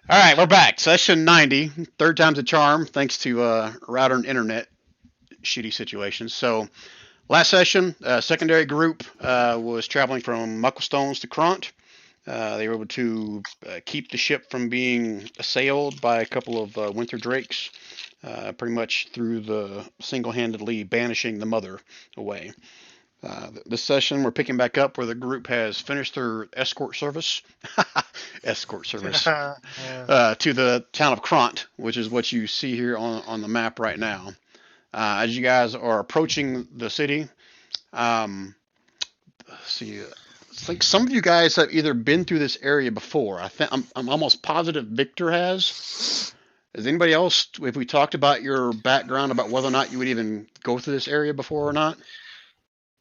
All right, we're back. Session 90. Third time's a charm, thanks to router and internet shitty situations. So, last session, secondary group was traveling from Mucklestones to Kront. They were able to keep the ship from being assailed by a couple of winter drakes, pretty much through the single-handedly banishing the mother away. This session, we're picking back up where the group has finished their escort service. Escort service Yeah. to the town of Kront, which is what you see here on the map right now. As you guys are approaching the city, um, see, it's like some of you guys have either been through this area before. I'm almost positive Victor has. Has anybody else? Have we talked about your background about whether or not you would even go through this area before or not?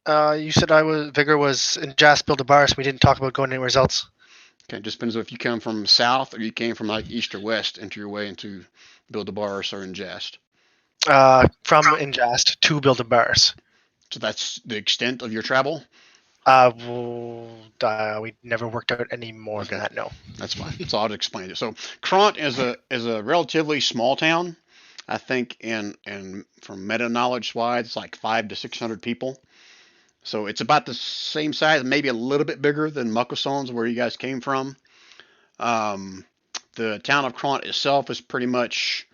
You said Vigor was in Jaspil de Bars. We didn't talk about going anywhere else. Okay, it just depends if you come from south or you came from like east or west into your way into Build-A-Bar or in Jest. From Injast to Build de Bars. So that's the extent of your travel. We never worked out any more than Okay, that. No. that's fine. So I'll explain it. So Kront is a relatively small town. I think in from meta knowledge wise, it's like 500 to 600 people. So it's about the same size, maybe a little bit bigger than Mucklestones, where you guys came from. Um, the town of Kront itself is pretty much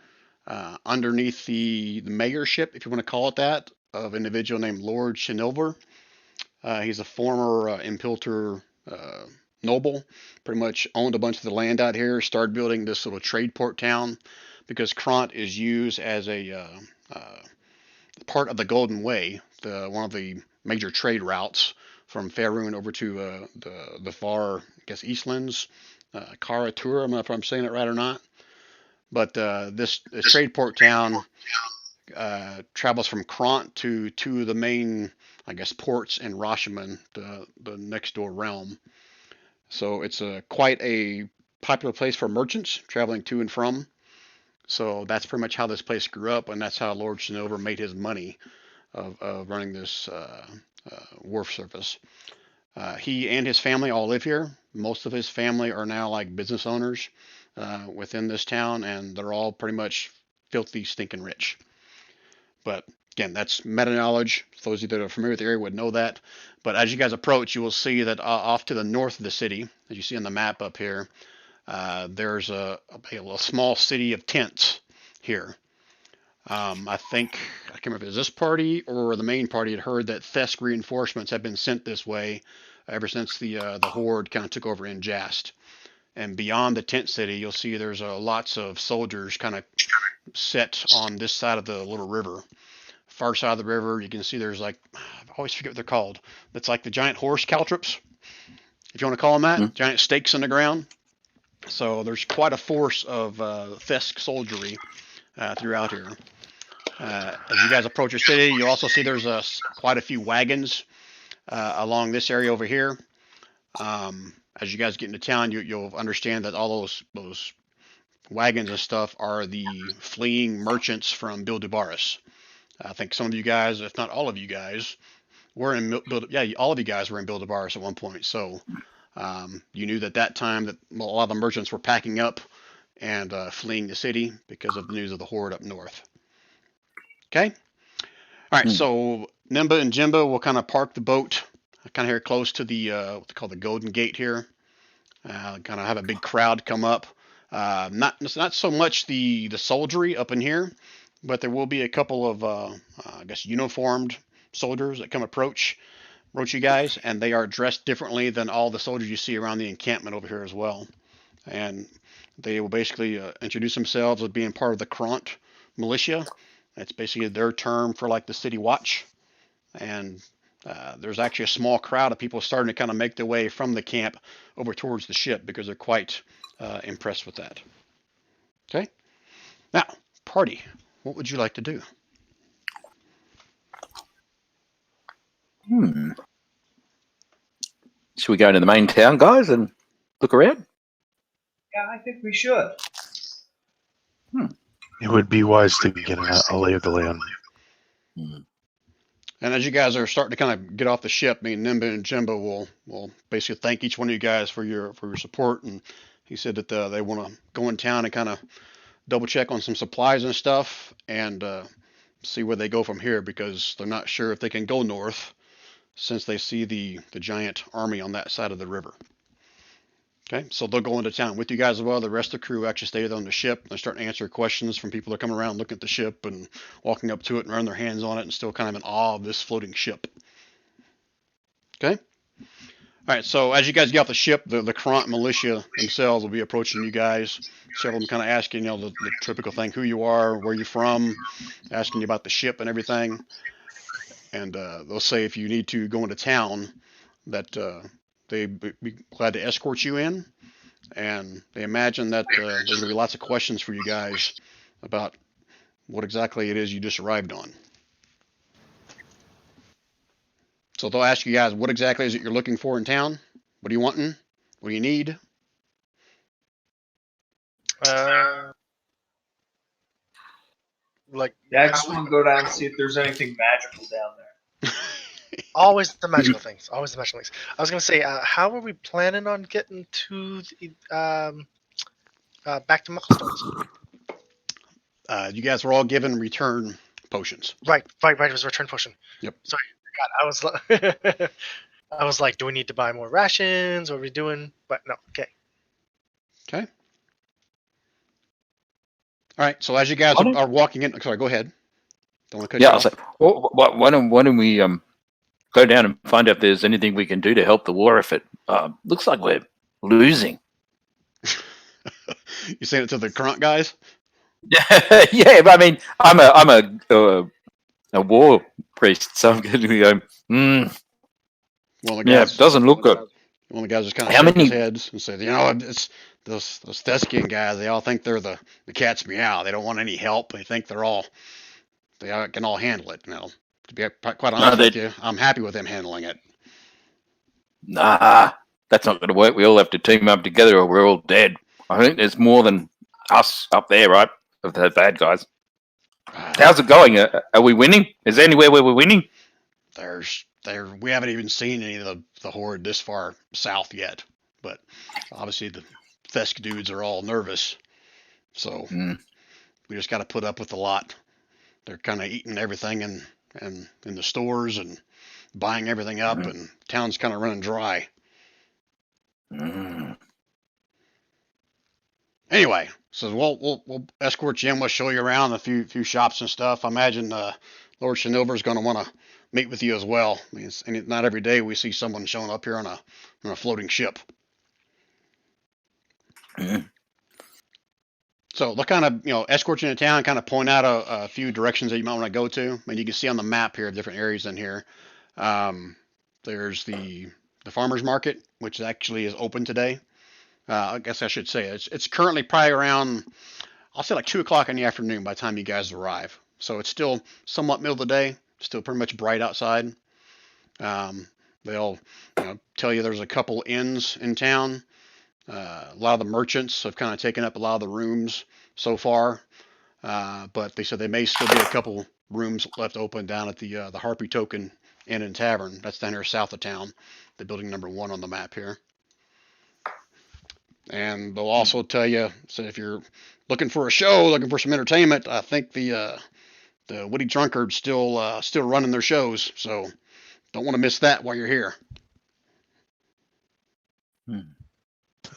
underneath the mayorship, if you want to call it that, of an individual named Lord Shinilver. He's a former Impilter noble, pretty much owned a bunch of the land out here, started building this little trade port town because Kront is used as a part of the Golden Way, one of the major trade routes from Faerun over to the far, I guess, Eastlands, Karatura. I don't know if I'm saying it right or not. But this trade port town travels from Kront to two of the main, I guess, ports in Rashomon, the next door realm. So it's quite a popular place for merchants traveling to and from. So that's pretty much how this place grew up, and that's how Lord Shinover made his money of running this wharf service. He and his family all live here. Most of his family are now like business owners within this town, and they're all pretty much filthy, stinking rich. But again, that's meta knowledge. Those of you that are familiar with the area would know that. But as you guys approach, you will see that off to the north of the city, as you see on the map up here, there's a small city of tents here. I think I can't remember if it was this party or the main party had heard that Thesk reinforcements have been sent this way ever since the horde kind of took over in Jast. And beyond the tent city, you'll see there's lots of soldiers kind of set on this side of the little river. Far side of the river, you can see there's like I always forget what they're called. That's like the giant horse caltrops, if you want to call them that, Mm. giant stakes in the ground. So there's quite a force of Thesk soldiery throughout here. As you guys approach your city, you also see there's quite a few wagons along this area over here. As you guys get into town, you'll understand that all those wagons and stuff are the fleeing merchants from Bildubaris. I think some of you guys, if not all of you guys, were in yeah, all of you guys were in Bildubaris at one point. So you knew that time that a lot of the merchants were packing up and fleeing the city because of the news of the horde up north. Okay. All right. Mm. So Nimba and Jimba will kind of park the boat kind of here close to the what they call the Golden Gate here. Kind of have a big crowd come up. Not so much the soldiery up in here, but there will be a couple of I guess uniformed soldiers that come approach you guys, and they are dressed differently than all the soldiers you see around the encampment over here as well. And they will basically introduce themselves as being part of the Kront militia. It's basically their term for like the city watch. And there's actually a small crowd of people starting to kind of make their way from the camp over towards the ship because they're quite impressed with that. Okay. Now, party. What would you like to do? Should we go into the main town, guys, and look around? Yeah, I think we should. It would be wise to get a lay of the land. And as you guys are starting to kind of get off the ship, me and Nimba and Jimba will basically thank each one of you guys for your support and He said that they want to go in town and kind of double check on some supplies and stuff, and see where they go from here, because they're not sure if they can go north since they see the giant army on that side of the river. Okay, so they'll go into town with you guys as well. The rest of the crew actually stay on the ship and start to answer questions from people that are coming around looking at the ship and walking up to it and running their hands on it and still kind of in awe of this floating ship. Okay? All right, so as you guys get off the ship, the Krant militia themselves will be approaching you guys. Several of them kind of asking, the typical thing, who you are, where you're from, asking you about the ship and everything. And they'll say if you need to go into town, that they'd be glad to escort you in. And they imagine that there's going to be lots of questions for you guys about what exactly it is you just arrived on. So they'll ask you guys, what exactly is it you're looking for in town? What are you wanting? What do you need? Like Yeah, I just want to go down and see if there's anything magical down there. always the magical things. Always the magical things. I was gonna say, how are we planning on getting to the back to Mucklestones? You guys were all given return potions. Right. It was a return potion. Yep. Sorry, God, I was like, do we need to buy more rations? What are we doing? But no. Okay. Okay. All right. So as you guys are walking in, sorry, go ahead. Don't want to cut you Yeah, I'll off. say, why don't we go down and find out if there's anything we can do to help the war effort? Looks like we're losing. You saying it to the Krant guys? Yeah, but I mean, I'm a war priest, so I'm going to go. One of the Yeah, guys, it doesn't look good. one of the guys just kind of How shake his many- heads and said, it's those Theskian guys. They all think they're the cat's meow. They don't want any help. They think they can all handle it. To be quite honest with you, I'm happy with them handling it. Nah, that's not going to work. We all have to team up together, or we're all dead. I think there's more than us up there, right? Of the bad guys. How's it going? Are we winning? Is there anywhere where we're winning? We haven't even seen any of the horde this far south yet, but obviously the Thesk dudes are all nervous, so we just got to put up with a lot. They're kind of eating everything and in the stores and buying everything up, and town's kind of running dry. Anyway, so we'll escort you in. We'll show you around a few shops and stuff. I imagine Lord Shinover is going to want to meet with you as well. I mean, it's not every day we see someone showing up here on a floating ship. So they'll kind of escort you into town, kind of point out a few directions that you might want to go to. I mean, you can see on the map here different areas in here. There's the farmers market, which actually is open today. I guess I should say it's currently probably around, I'll say like 2 o'clock in the afternoon by the time you guys arrive. So it's still somewhat middle of the day, still pretty much bright outside. They'll tell you there's a couple inns in town. A lot of the merchants have kind of taken up a lot of the rooms so far, but they said there may still be a couple rooms left open down at the Harpy Token Inn and Tavern. That's down here south of town, the building number 1 on the map here. And they'll also tell you, so if you're looking for a show, looking for some entertainment, I think the Witty Drunkard's still running their shows, so don't want to miss that while you're here.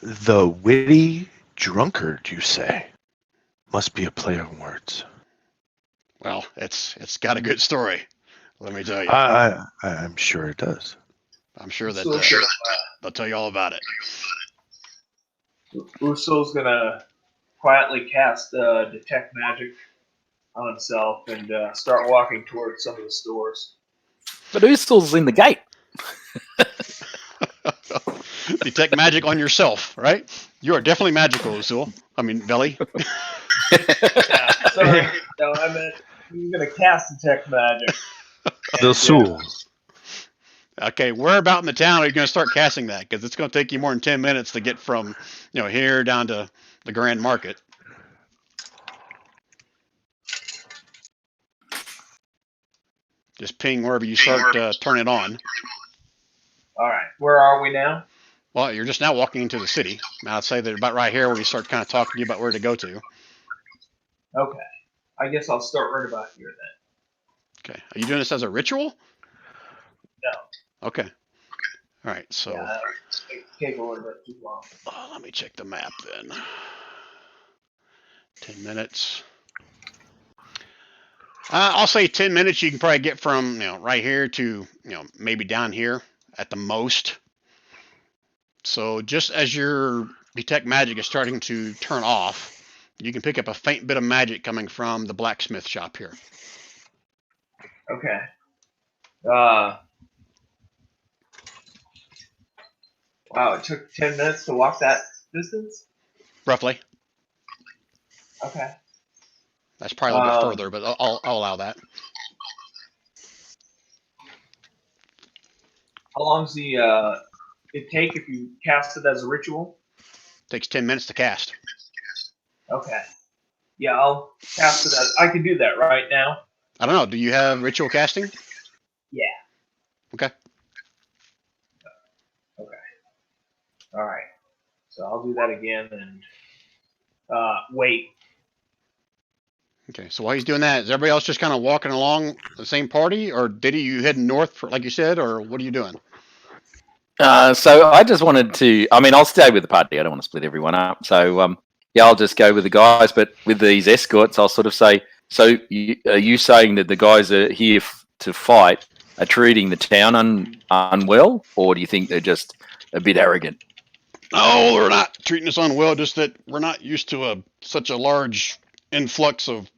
The Witty Drunkard, you say? Must be a play on words. Well, it's got a good story, let me tell you. I'm sure it does. I'm sure that So, they'll tell you all about it. Uso's gonna quietly cast detect magic on himself and start walking towards some of the stores. But Usul's in the gate. Detect magic on yourself, right? You are definitely magical, Usul. I mean, Veli. Sorry, no, I meant he's gonna cast detect magic. The Sul. Okay, where about in the town are you going to start casting that? Because it's going to take you more than 10 minutes to get from, here down to the Grand Market. Just ping wherever you start turning it on. All right, where are we now? Well, you're just now walking into the city. Now I'd say they're about right here where you start kind of talking to you about where to go to. Okay. I guess I'll start right about here then. Okay. Are you doing this as a ritual? No. Okay. All right. So Yeah, it take a little bit too long. let me check the map then. 10 minutes. I'll say 10 minutes. You can probably get from right here to maybe down here at the most. So just as your detect magic is starting to turn off, you can pick up a faint bit of magic coming from the blacksmith shop here. Okay. Wow, it took 10 minutes to walk that distance? Roughly. Okay. That's probably a little bit further, but I'll allow that. How long's the it take if you cast it as a ritual? Takes 10 minutes to cast. Okay. Yeah, I'll cast it as I can do that right now. I don't know. Do you have ritual casting? Yeah. Okay. Okay. Alright. So I'll do that again and wait. Okay. So while he's doing that, is everybody else just kind of walking along the same party, or you heading north, like you said, or what are you doing? So I just wanted to. I mean, I'll stay with the party. I don't want to split everyone up. So yeah, I'll just go with the guys. But with these escorts, I'll sort of say. So are you saying that the guys are here to fight are treating the town unwell, or do you think they're just a bit arrogant? No, they're not treating us unwell. Just that we're not used to such a large influx of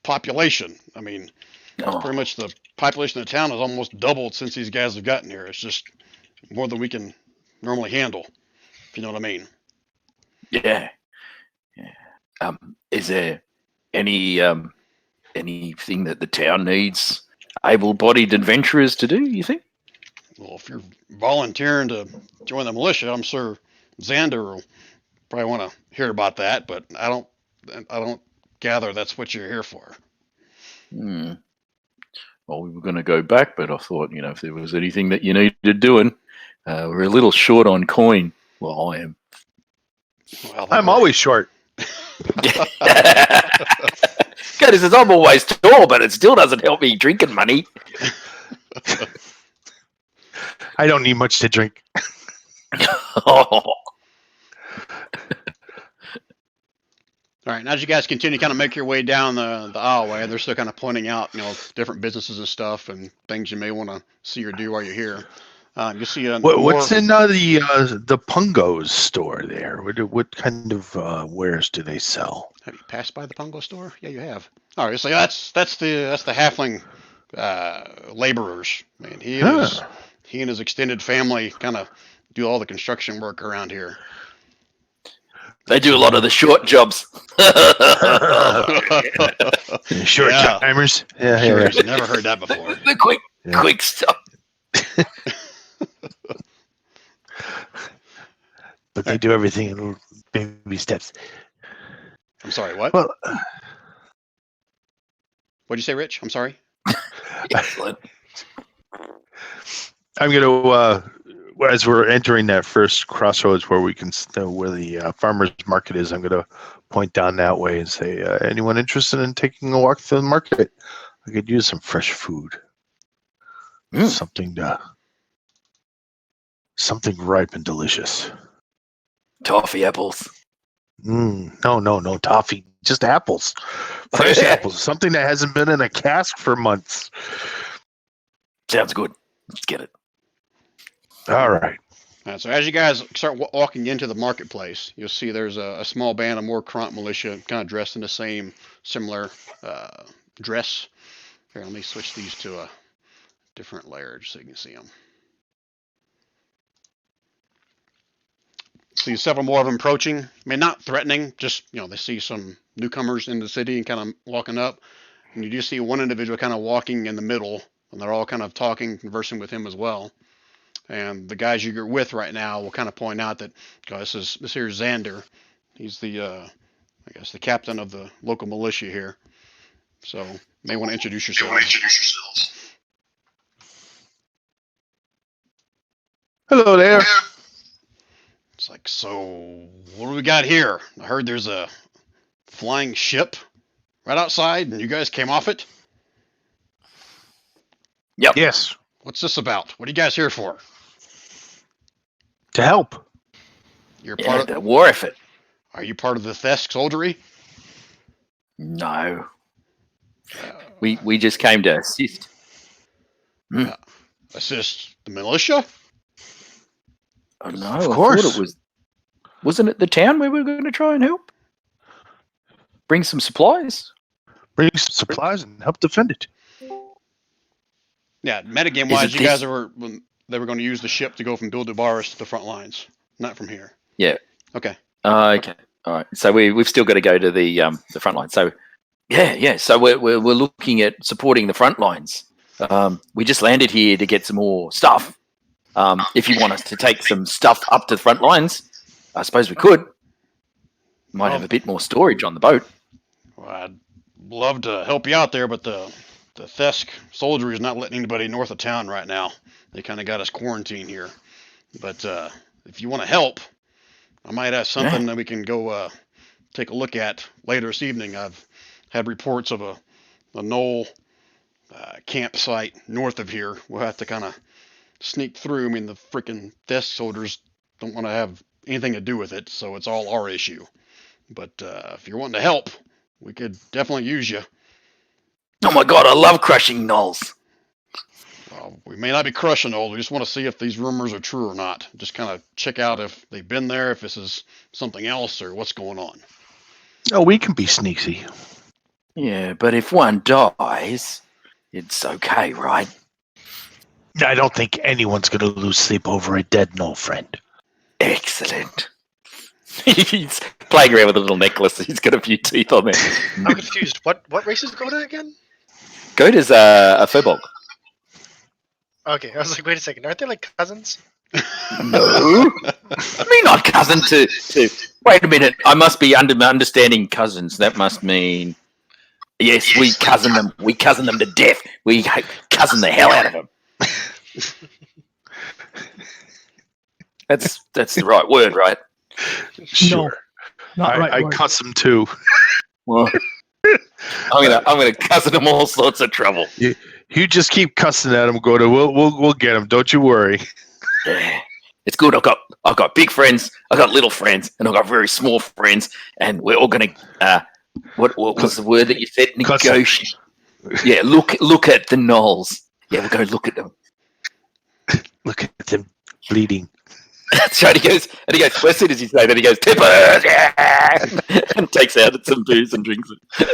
population. I mean, pretty much the population of the town has almost doubled since these guys have gotten here. It's just more than we can normally handle, if you know what I mean. Yeah. Is there anything that the town needs able-bodied adventurers to do, you think? Well, if you're volunteering to join the militia, I'm sure Xander will probably want to hear about that, but I don't gather that's what you're here for. Well, we were going to go back, but I thought, if there was anything that you needed doing, we're a little short on coin. Well, I am. Well, I'm always short. Curtis says I'm always tall, but it still doesn't help me drinking money. I don't need much to drink. Oh. All right, now as you guys continue to kind of make your way down the aisleway, they're still kind of pointing out, different businesses and stuff and things you may want to see or do while you're here. You see What's in the Pungo's store there? What kind of wares do they sell? Have you passed by the Pungo store? Yeah, you have. All right, so that's the halfling laborers. Man, he and his extended family kind of do all the construction work around here. They do a lot of the short jobs. Short timers. Yeah, Sure, never heard that before. The quick stuff. But they do everything in little baby steps. I'm sorry, what? Well, What'd you say, Rich? I'm sorry. Excellent. I'm gonna as we're entering that first crossroads where we can where the farmers market is, I'm gonna point down that way and say, anyone interested in taking a walk through the market? I could use some fresh food. Something ripe and delicious. Toffee apples. No toffee, just apples. Fresh apples. Something that hasn't been in a cask for months. Sounds good. Let's get it. All right. So as you guys start walking into the marketplace, you'll see there's a small band of more Kront militia kind of dressed in the same similar dress. Here, let me switch these to a different layer so you can see them. See several more of them approaching. I mean, not threatening, just, they see some newcomers in the city and kind of walking up. And you do see one individual kind of walking in the middle, and they're all kind of talking, conversing with him as well. And the guys you're with right now will kind of point out that this here is Xander. He's the the captain of the local militia here. So you may want to introduce yourselves. Hello there. It's like, so what do we got here? I heard there's a flying ship right outside, and you guys came off it. Yes, What's this about? What are you guys here for? to help. You're Yeah, part of. the war effort. Are you part of the Thesk soldiery? No. We just came to assist. Assist the militia? Oh, no, Of I course. thought it was. Wasn't it the town we were going to try and help? Bring some supplies? Bring some supplies and help defend it. Yeah, metagame Is wise, it you guys this- were when they were going to use the ship to go from Bildubaris to the front lines, not from here. Yeah. Okay. Okay. All right. So we've still got to go to the front line. So yeah. So we're looking at supporting the front lines. We just landed here to get some more stuff. If you want us to take some stuff up to the front lines, I suppose we could. Might have a bit more storage on the boat. Well, I'd love to help you out there, but the Thesk soldiery is not letting anybody north of town right now. They kind of got us quarantined here. But if you want to help, I might have something that we can go take a look at later this evening. I've had reports of a knoll campsite north of here. We'll have to kind of sneak through. I mean, the freaking Thesk soldiers don't want to have anything to do with it, so it's all our issue. But if you're wanting to help, we could definitely use you. Oh my god, I love crushing gnolls. We may not be crushing all. We just want to see if these rumors are true or not. Just kind of check out if they've been there, if this is something else, or what's going on. Oh, we can be sneaky. Yeah, but if one dies, it's okay, right? I don't think anyone's going to lose sleep over a dead gnoll friend. Excellent. He's playing around with a little necklace. He's got a few teeth on there. I'm confused. What race is Goda again? Goat is a furbolg. Okay, I was like, wait a second. Aren't they like cousins? No. Me not cousin to. Wait a minute. I must be understanding cousins. That must mean. Yes, we cousin them. We cousin them to death. We cousin the hell out of them. That's the right word, right? Sure. Not right. I word. cuss them too. Well, I'm gonna cousin them all sorts of trouble. You just keep cussing at them, Goda. We'll get them. Don't you worry. Yeah. It's good. I've got big friends. I've got little friends, and I've got very small friends, and we're all gonna. What was the word that you said? Negotiate. Yeah. Look at the gnolls. Yeah, we'll go look at them. Look at them bleeding. That's right. He goes, well, as soon as he say that, he goes, "Tippers!" Yeah! and takes out some booze and drinks it.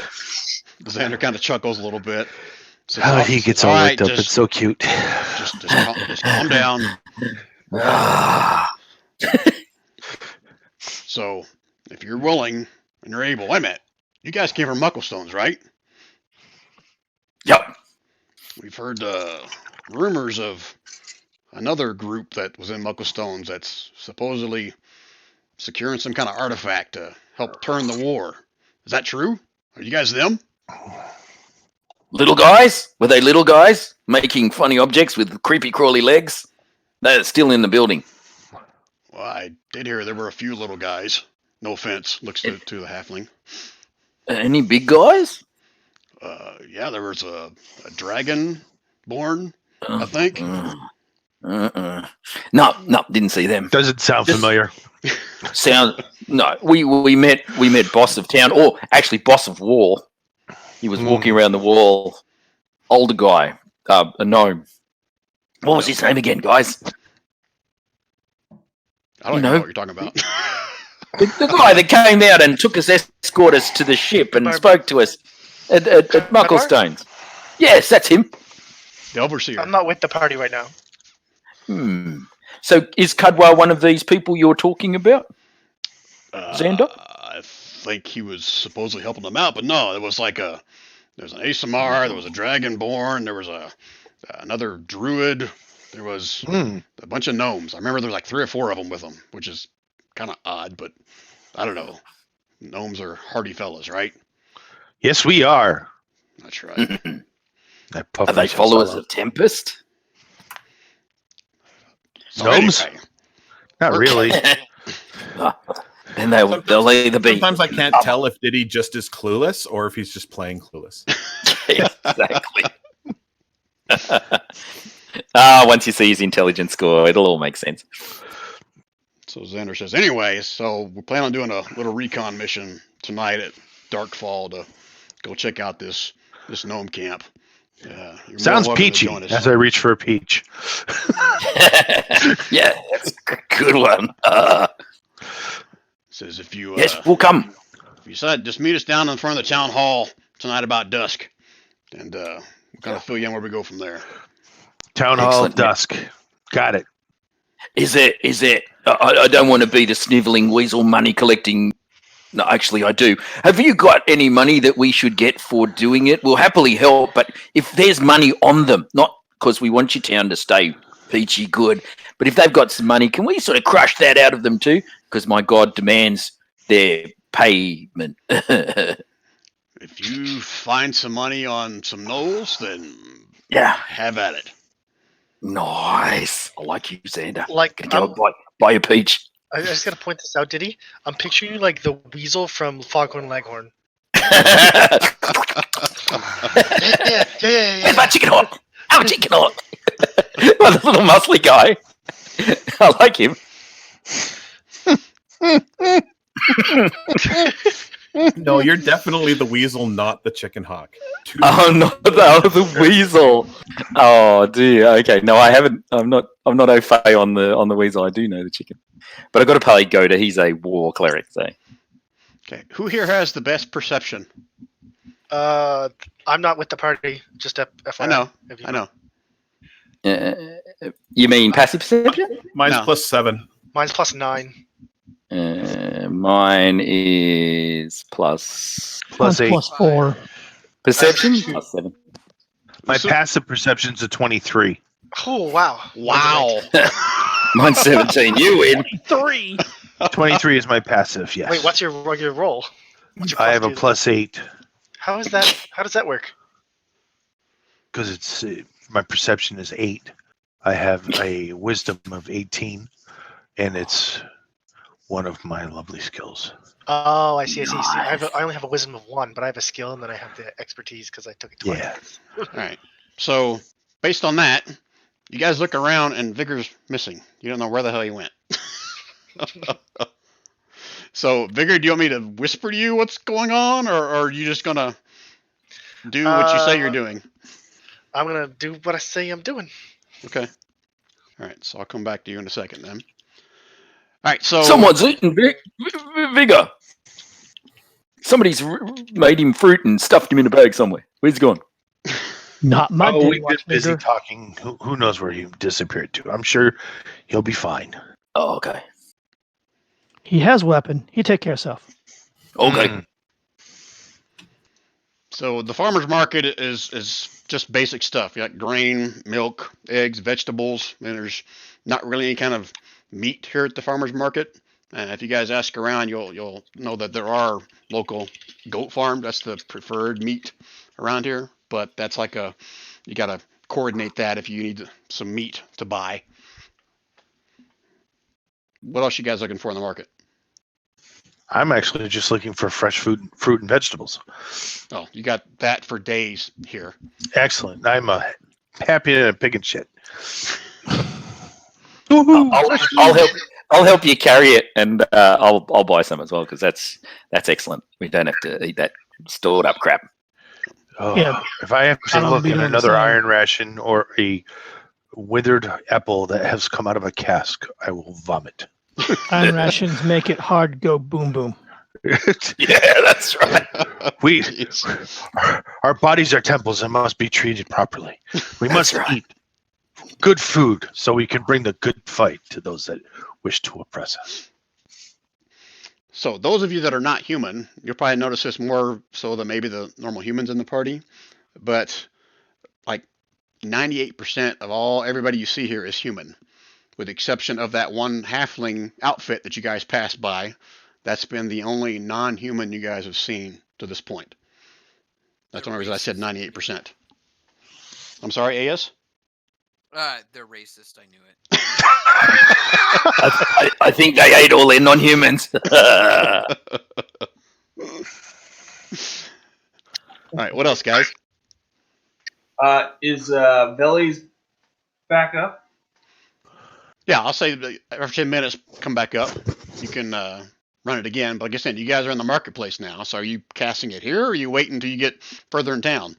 Xander kind of chuckles a little bit. Says, Oh, he gets all worked up. It's so cute. Just calm down. Ah. So, if you're willing and you're able, wait a minute. You guys came from Mucklestones, right? Yep. We've heard rumors of another group that was in Mucklestones that's supposedly securing some kind of artifact to help turn the war. Is that true? Are you guys them? Little guys? Were they little guys making funny objects with creepy crawly legs? They're still in the building. Well, I did hear there were a few little guys. No offense. Looks to the halfling. Any big guys? Yeah, there was a dragon born, I think. No, didn't see them. Doesn't sound Just- familiar. No. We met boss of town, or actually boss of war. He was walking around the wall. Older guy, a gnome. What was his name again, guys? I don't You know know- what you're talking about. The guy that came out and took us, escorted us to the ship and Barbar. spoke to us at Mucklestones. Yes, that's him. The overseer. I'm not with the party right now. So is Cudwell one of these people you're talking about? Xander? I think he was supposedly helping them out, but no, it was like there's an Asamar, there was a Dragonborn, there was another druid, there was a bunch of gnomes. I remember there was like 3 or 4 of them with them, which is kind of odd, but I don't know. Gnomes are hardy fellas, right? Yes, we are. That's right. I puff Are they myself followers out. of Tempest? So Gnomes? anyway, Not really. Then they'll either be Sometimes I can't tell if Diddy just is clueless or if he's just playing clueless. exactly. Once you see his intelligence score, it'll all make sense. So Xander says, anyway, so we're planning on doing a little recon mission tonight at Darkfall to go check out this gnome camp. You're more than Sounds welcome to peachy join us. as I reach for a peach. Yeah, that's a good one. Says if you Yes, we'll come. if you decide, just meet us down in front of the town hall tonight about dusk, and we'll kind of fill you in where we go from there. Town Hall Excellent. Dusk. Got it. Is it? I don't want to be the sniveling weasel money collecting. No, actually, I do. Have you got any money that we should get for doing it? We'll happily help, but if there's money on them, not because we want your town to stay peachy good, but if they've got some money, can we sort of crush that out of them too? Because my God demands their payment. If you find some money on some gnolls, then Yeah, have at it. nice. I like you, Xander. Like, Gonna go buy a peach. I just gotta point this out, Diddy. I'm picturing you like the weasel from Foghorn Leghorn. Have Yeah. a chicken hawk. Have a chicken hawk. Well, the little muscly guy. I like him. No, you're definitely the weasel, not the chicken hawk. Oh no, the weasel. Oh dear. Okay, no, I haven't. I'm not au fait on the weasel. I do know the chicken, but I've got to play Goda. He's a war cleric, so. Okay, who here has the best perception? I'm not with the party. Just FYI. I know, If you- I know. You mean passive perception? Mine's No. +7. Mine's +9. Mine is plus Plus 8. +4. perception. +7. My So- passive perception's a 23. Oh wow. Wow. Mine's 17. You win. 3. 23 is my passive, yes. Wait, what's your roll? What's your I have a plus two? +8 How is that? How does that work? because it's my perception is 8. I have a wisdom of 18, and it's one of my lovely skills. Oh, I see. I only have a wisdom of 1, but I have a skill, and then I have the expertise because I took it twice. Yeah. All right. So, based on that, you guys look around and Vigor's missing. You don't know where the hell he went. So, Vigor, do you want me to whisper to you what's going on, or are you just gonna do what you say you're doing? I'm gonna do what I say I'm doing. Okay. All right. So I'll come back to you in a second then. All right. So Someone's eaten Vigor. Somebody's made him fruit and stuffed him in a bag somewhere. Where's he gone? Not my Oh, day we've been watch busy Vigor. talking. Who knows where he disappeared to? I'm sure he'll be fine. Oh, okay. He has weapon. He take care of himself. Okay. Mm. So the farmer's market is just basic stuff. You got grain, milk, eggs, vegetables, and there's not really any kind of meat here at the farmer's market. And if you guys ask around, you'll know that there are local goat farms. That's the preferred meat around here. But that's like you got to coordinate that if you need some meat to buy. What else you guys looking for in the market? I'm actually just looking for fresh fruit and vegetables. Oh, you got that for days here. Excellent. I'm happy and pig and shit. I'll help you carry it, and I'll buy some as well because that's excellent. We don't have to eat that stored up crap. Oh, Yeah. if I have to I'll look be at doing the another same. iron ration or a withered apple that has come out of a cask, I will vomit. Iron rations make it hard to go boom boom. Yeah, that's right. we, Jeez. our bodies are temples and must be treated properly. We That's must right. eat good food so we can bring the good fight to those that wish to oppress us. So those of you that are not human, you'll probably notice this more so than maybe the normal humans in the party. But like 98% of everybody you see here is human, with the exception of that one halfling outfit that you guys passed by. That's been the only non-human you guys have seen to this point. That's the only reason I said 98%. I'm sorry, AS? They're racist. I knew it. I think they ate all their non-humans. All right, what else, guys? Is Veli's back up? Yeah, I'll say that after 10 minutes, come back up. You can run it again. But like I said, you guys are in the marketplace now. So are you casting it here, or are you waiting until you get further in town?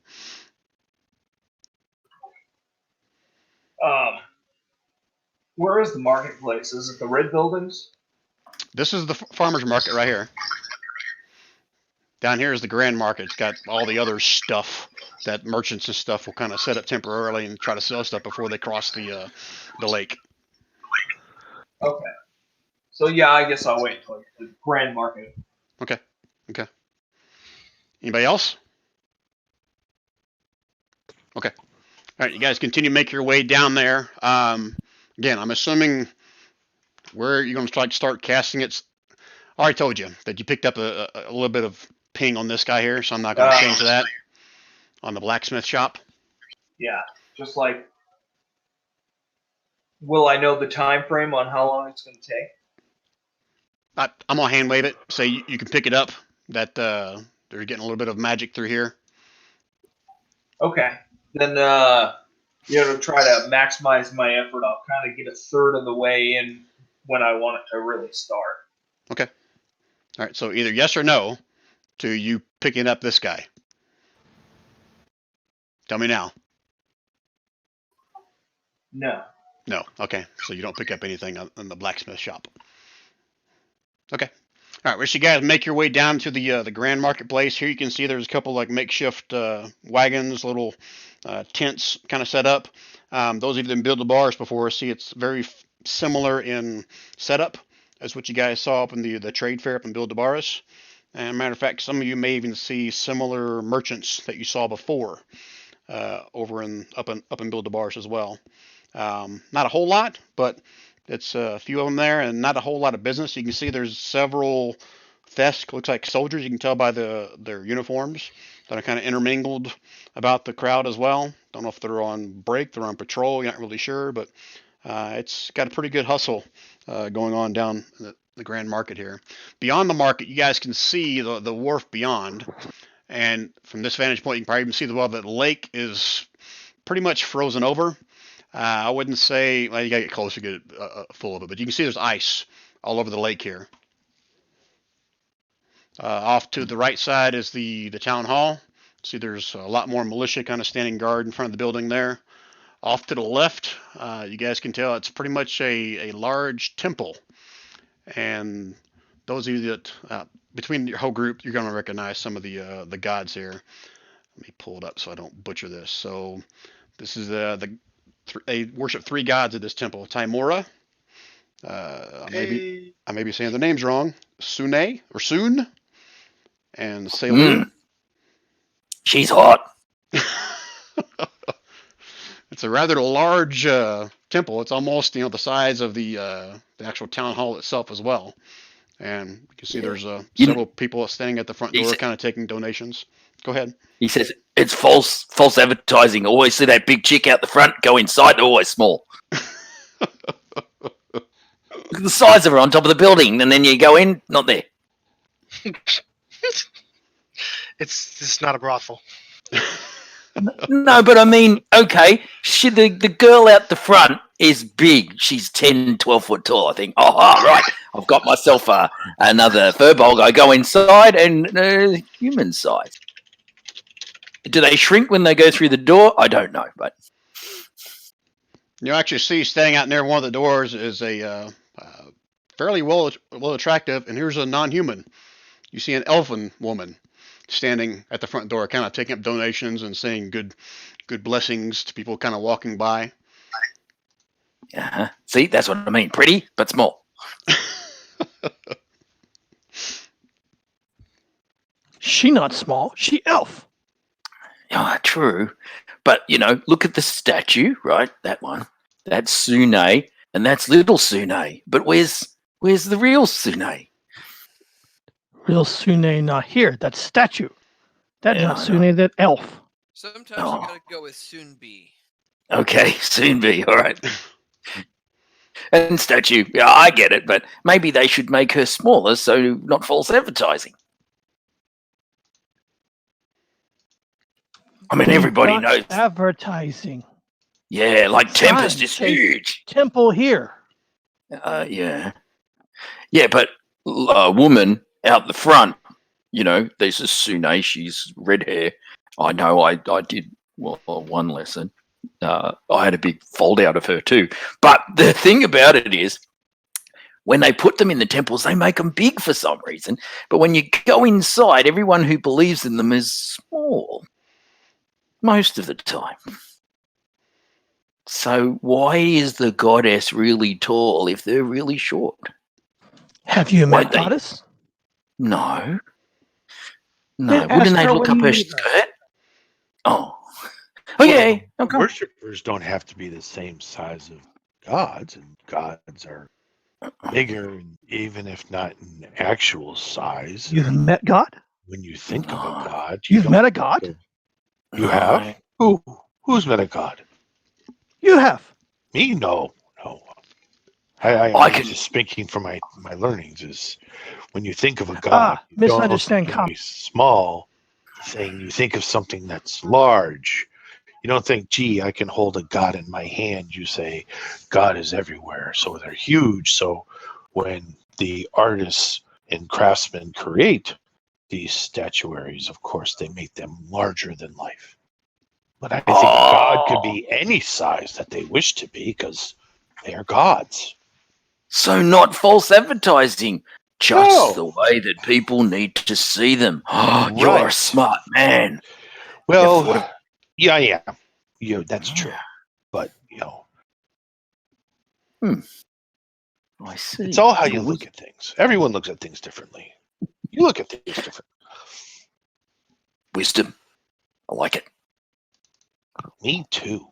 Where is the marketplace? Is it the red buildings? This is the farmer's market right here. Down here is the grand market. It's got all the other stuff that merchants and stuff will kind of set up temporarily and try to sell stuff before they cross the lake. Okay. So yeah, I guess I'll wait until the grand market. Okay. Anybody else? Okay. All right, you guys continue to make your way down there. Again, I'm assuming where you're going to start casting it. I already told you that you picked up a little bit of ping on this guy here, so I'm not going to change that on the blacksmith shop. Yeah, just like, will I know the time frame on how long it's going to take? I'm going to hand wave it. Say you can pick it up. That they're getting a little bit of magic through here. Okay. Then, to try to maximize my effort, I'll kind of get a third of the way in when I want it to really start. Okay. All right, so either yes or no to you picking up this guy. Tell me now. No. No. Okay, so you don't pick up anything in the blacksmith shop. Okay. All right, wish you guys make your way down to the grand marketplace. Here you can see there's a couple like makeshift wagons, little tents kind of set up. Those of you that build the bars before see it's very similar in setup as what you guys saw up in the trade fair up in Build-A-Baris. And matter of fact, some of you may even see similar merchants that you saw before over up in Build-A-Baris as well. Not a whole lot, but it's a few of them there, and not a whole lot of business. You can see there's several Thesk, looks like soldiers. You can tell by their uniforms that are kind of intermingled about the crowd as well. Don't know if they're on break, they're on patrol. You're not really sure, but it's got a pretty good hustle going on down the grand market here. Beyond the market, you guys can see the wharf beyond, and from this vantage point, you can probably even see that the lake is pretty much frozen over. I wouldn't say, well, you gotta get closer to get full of it, but you can see there's ice all over the lake here. Off to the right side is the town hall. See, there's a lot more militia kind of standing guard in front of the building there. Off to the left, you guys can tell it's pretty much a large temple. And those of you that, between your whole group, you're going to recognize some of the gods here. Let me pull it up so I don't butcher this. So this is they worship three gods at this temple. Timora. I may be saying the names wrong. Sune or Soon. And Selu. She's hot. It's a rather large temple. It's almost the size of the actual town hall itself as well. And you can see there's several people standing at the front door, kind of taking donations. Go ahead. He says it's false advertising. Always see that big chick out the front. Go inside. They're always small. Look at the size of her on top of the building, and then you go in, not there. It's not a brothel. No, but I mean, okay, the girl out the front is big. She's 10, 12 foot tall, I think. Oh, right. I've got myself another furball. I go inside and human size. Do they shrink when they go through the door? I don't know, but you actually see standing out near one of the doors is a fairly well attractive, and here's a non-human. You see an elfin woman standing at the front door, kind of taking up donations and saying good blessings to people kind of walking by. See, that's what I mean. Pretty, but small. She not small. She elf. Oh, true. But, look at the statue, right? That one. That's Sune, and that's little Sune. But where's the real Sune? Real Sune not here. That statue. That not Sune, that elf. Sometimes you gotta go with soon be. Okay, soon be. All right. And statue. Yeah, I get it, but maybe they should make her smaller so not false advertising. I mean, everybody Not knows. advertising. Yeah, like Tempest Sign is says huge. Temple here. Yeah. Yeah, but a woman out the front, there's a Sune, she's red hair. I know I did one lesson. I had a big fold out of her too. But the thing about it is, when they put them in the temples, they make them big for some reason. But when you go inside, everyone who believes in them is small. Most of the time. So why is the goddess really tall if they're really short? Have you Why'd met they- Goddess? No. Then No. ask Wouldn't they her look when up you her meet her. skirt? Oh. Okay. Okay. Worshippers don't have to be the same size of gods, and gods are bigger, and even if not in actual size. You've met God? When you think of No. a god, You've don't met a God? think of- You have? Who's met a god? You have. Me? No. I I'm can- just speaking from my learnings. Is when you think of a god, you don't misunderstand think of a small thing. You think of something that's large. You don't think, gee, I can hold a god in my hand. You say, God is everywhere. So they're huge. So when the artists and craftsmen create these statuaries, of course, they make them larger than life. But I think a god could be any size that they wish to be because they are gods. So not false advertising. Just No. the way that people need to see them. You're a Right. smart man. Well, What if- yeah, I am. That's true. But, I see. it's all how you look at things. Everyone looks at things differently. You look at things differently. Wisdom. I like it. Me too.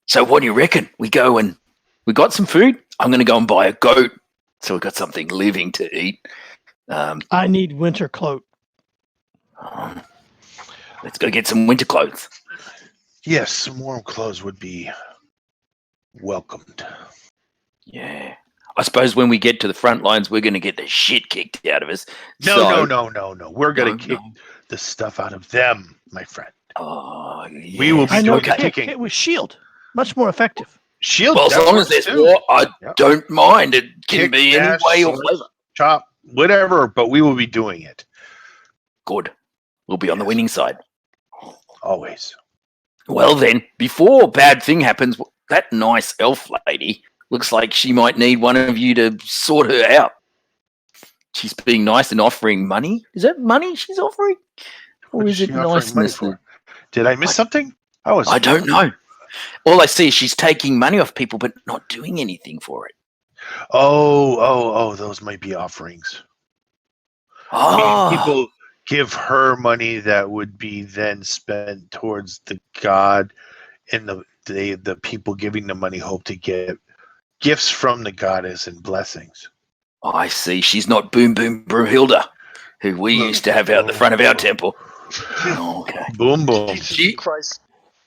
So what do you reckon? We go and we got some food. I'm going to go and buy a goat. So we got something living to eat. I need winter cloak. Let's go get some winter clothes. Yes, some warm clothes would be welcomed. Yeah. I suppose when we get to the front lines, we're going to get the shit kicked out of us. No. We're going No, to kick the stuff out of them, my friend. Oh, yeah. We will be I know. doing the Hit kicking. with shield. Much more effective. Shield. Well, as that long as works there's too. war, I Yep. don't mind. It can Kick, be any dash, way or slash, flavor. chop, whatever, but we will be doing it. Good. We'll be on the Yes. winning side. Always. Well, then, before a bad thing happens, that nice elf lady looks like she might need one of you to sort her out. She's being nice and offering money. Is that money she's offering? Or What is it she offering money niceness? for? Did I miss something? I don't know. All I see is she's taking money off people but not doing anything for it. Oh, those might be offerings. I mean, Oh, people give her money that would be then spent towards the god, and the people giving the money hope to get gifts from the goddess and blessings. I see. She's not Boom Boom Brunhilde, who we used to have out the front of our temple. Okay. Boom, boom. She- Christ.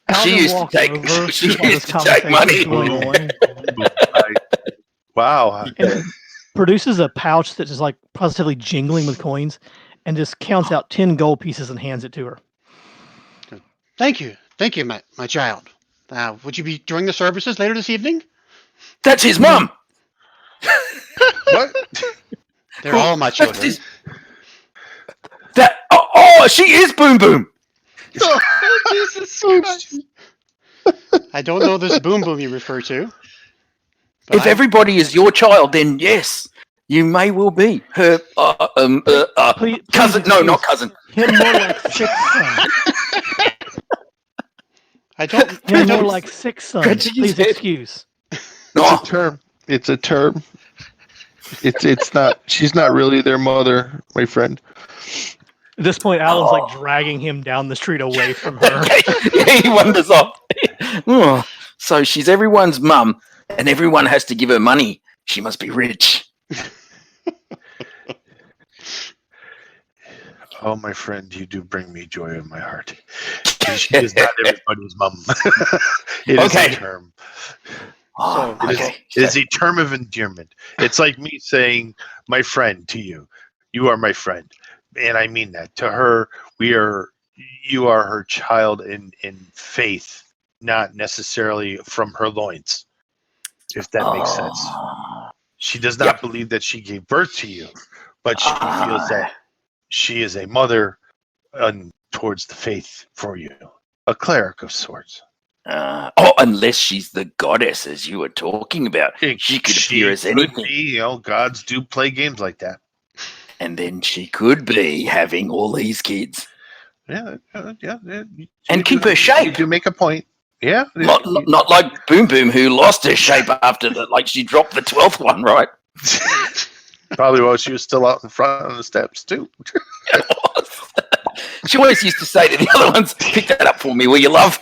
She Alvin used to walks take- over she while used this to take money. conversation's going on, Wow. and produces a pouch that's just like positively jingling with coins, and just counts out 10 gold pieces and hands it to her. Thank you, my child. Would you be joining the services later this evening? That's his mum. What? They're all my children. That's his- she is Boom Boom. Oh, Jesus Christ. I don't know this boom boom you refer to. but If everybody is your child, then yes, you may well be her Please cousin. No, excuse not cousin. Him more like sixth son. I don't. Him more like sixth son. Scratching his Please head. excuse. No, It's a term. It's not. She's not really their mother, my friend. At this point, Alan's Oh. like dragging him down the street away from her. he wanders off. Oh, so she's everyone's mum, and everyone has to give her money. She must be rich. Oh, my friend, you do bring me joy in my heart. She is not everybody's mum. It is Okay. a term. Oh, So- okay. It is a term of endearment. It's like me saying "my friend" to you. You are my friend, and I mean that to her. You are her child in faith, not necessarily from her loins. If that makes sense. Oh. She does not Yep. believe that she gave birth to you, but she Ah. feels that she is a mother towards the faith for you, a cleric of sorts. Unless she's the goddess as you were talking about. She could appear as could anything. be, gods do play games like that. And then she could be having all these kids. Yeah. And keep her shape. You do make a point. Yeah. Not like Boom Boom, who lost her shape after that. Like she dropped the 12th one, right? Probably while she was still out in front on the steps too. She always used to say to the other ones, "Pick that up for me, will you, love?"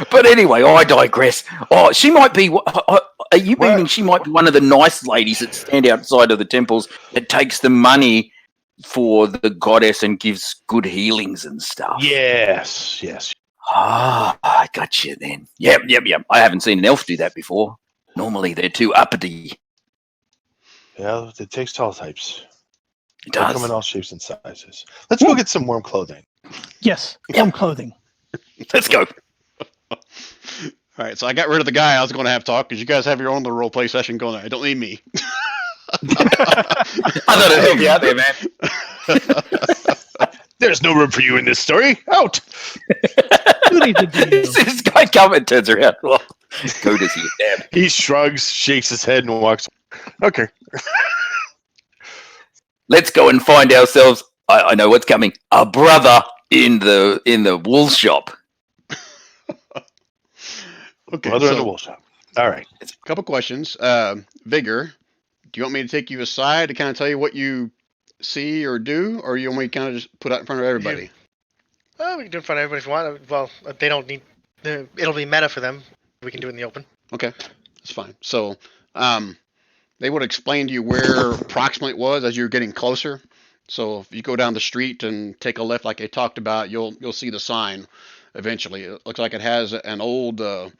But anyway, I digress. Oh, she might be. Are you meaning she might be one of the nice ladies that stand outside of the temples that takes the money for the goddess and gives good healings and stuff? Yes. Ah, I got you then. Yep. I haven't seen an elf do that before. Normally they're too uppity. Yeah, it takes all types. It They does. come in all shapes and sizes. Let's go get some warm clothing. Yes, warm clothing. Let's go. All right, so I got rid of the guy I was going to have talk because you guys have your own little role play session going on. I don't need me. I thought I'd help you out there, man. There's no room for you in this story. Out. Who needs to do? This guy comes and turns around. Well, go to see your dad. He shrugs, shakes his head, and walks. Okay. Let's go and find ourselves. I know what's coming. A brother in the wool shop. Okay, Brother in the so wool shop. All right. a couple questions. Vigor, do you want me to take you aside to kind of tell you what you see or do, or you want me to kind of just put out in front of everybody? Oh, we can do it in front of everybody if you want. Well, they don't need. It'll be meta for them. We can do it in the open. Okay, that's fine. So, they would explain to you where approximately it was as you're getting closer. So if you go down the street and take a left, like I talked about, you'll see the sign. Eventually, it looks like it has an old, looks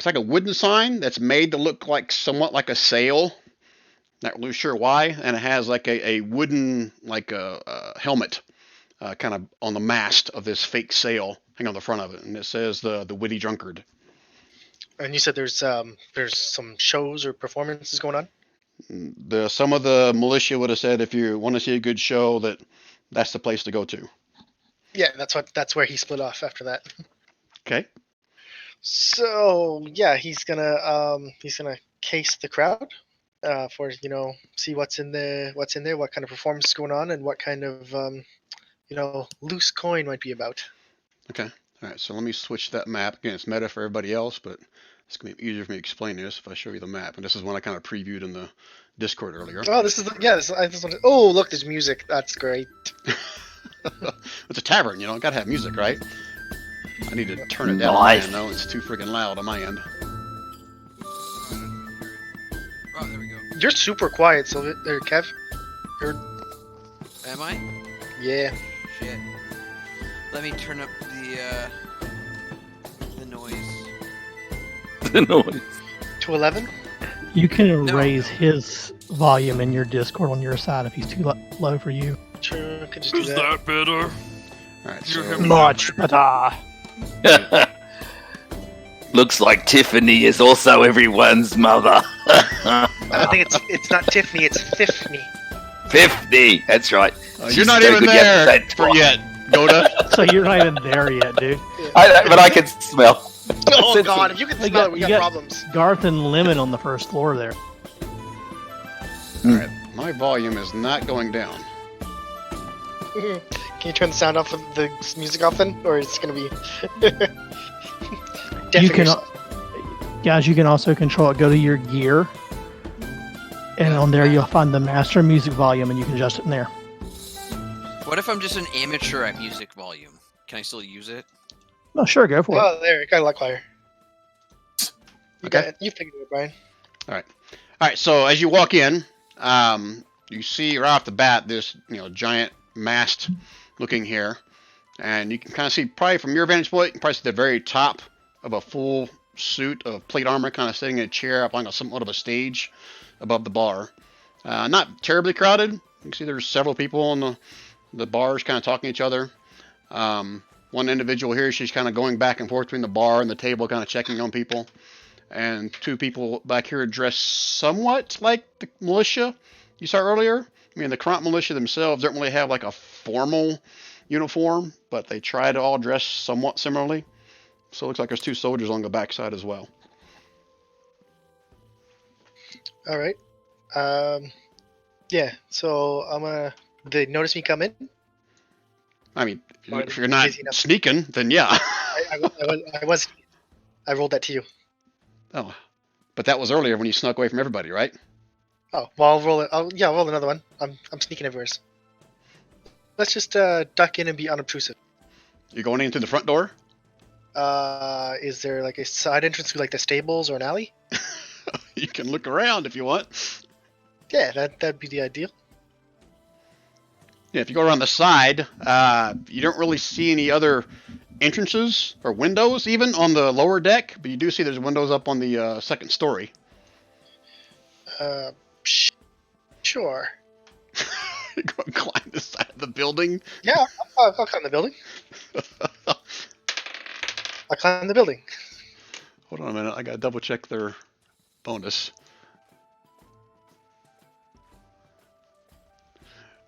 like a wooden sign that's made to look like somewhat like a sail. Not really sure why, and it has like a wooden like a helmet, kind of on the mast of this fake sail, hanging on the front of it, and it says the Witty Drunkard. And you said there's some shows or performances going on. Some of the militia would have said if you want to see a good show, that's the place to go to. Yeah, that's where he split off after that. Okay. So yeah, he's gonna case the crowd for see what's in there, what kind of performance is going on, and what kind of loose coin might be about. Okay. All right. So let me switch that map. Again, it's meta for everybody else, but it's gonna be easier for me to explain this if I show you the map. And this is one I kind of previewed in the Discord earlier. Oh, this is oh, look, there's music. That's great. It's a tavern, gotta have music, right? I need to turn it down on my end, though. It's too freaking loud on my end. Oh, there we go. You're super quiet, so Kev. Am I? Yeah. Shit. Let me turn up the noise. The noise. To 11. You can No. raise his volume in your Discord on your side if he's too low for you. Sure, I could just do that. better? All right. You're So, having- Much better. Looks like Tiffany is also everyone's mother. I think it's not Tiffany, it's Fifney. 50. That's right. you're She's not so even good, you have to there say it for twice. yet, Goda. So you're not even there yet, dude. But I can smell. Oh Said God, if you can We smell got- it, we you got got- problems. Garth and Lemon on the first floor there. All right. My volume is not going down. Can you turn the sound off of the music off then, or it's gonna be? You can, guys. You can also control it. Go to your gear, and on there you'll find the master music volume, and you can adjust it in there. What if I'm just an amateur at music volume? Can I still use it? Oh, sure, go for it. Oh, there, it got a lot quieter. You Okay. got it. You figured it, Brian. All right. So as you walk in, you see right off the bat this giant mast looking here. And you can kind of see, probably from your vantage point, you can probably see the very top of a full suit of plate armor kind of sitting in a chair up on somewhat of a stage above the bar. Not terribly crowded. You can see there's several people on the bars kind of talking to each other. One individual here, she's kind of going back and forth between the bar and the table, kind of checking on people. And two people back here dressed somewhat like the militia you saw earlier. I mean, the Kront militia themselves don't really have like a formal uniform, but they try to all dress somewhat similarly. So it looks like there's two soldiers on the backside as well. All right. Yeah. So I'm gonna. They notice me come in. I mean, Or if you're not busy enough. sneaking, then yeah. I was. I rolled that to you. Oh, but that was earlier when you snuck away from everybody, right? Oh, well, I'll roll it. I'll roll another one. I'm sneaking everywhere. Let's just duck in and be unobtrusive. You're going in through the front door? Is there like a side entrance to like the stables or an alley? You can look around if you want. Yeah, that'd be the ideal. Yeah, if you go around the side, you don't really see any other entrances or windows even on the lower deck, but you do see there's windows up on the second story. Sure. You're going to climb the side of the building? Yeah, I'll climb the building. I'll climb the building. Hold on a minute, I gotta double check their bonus.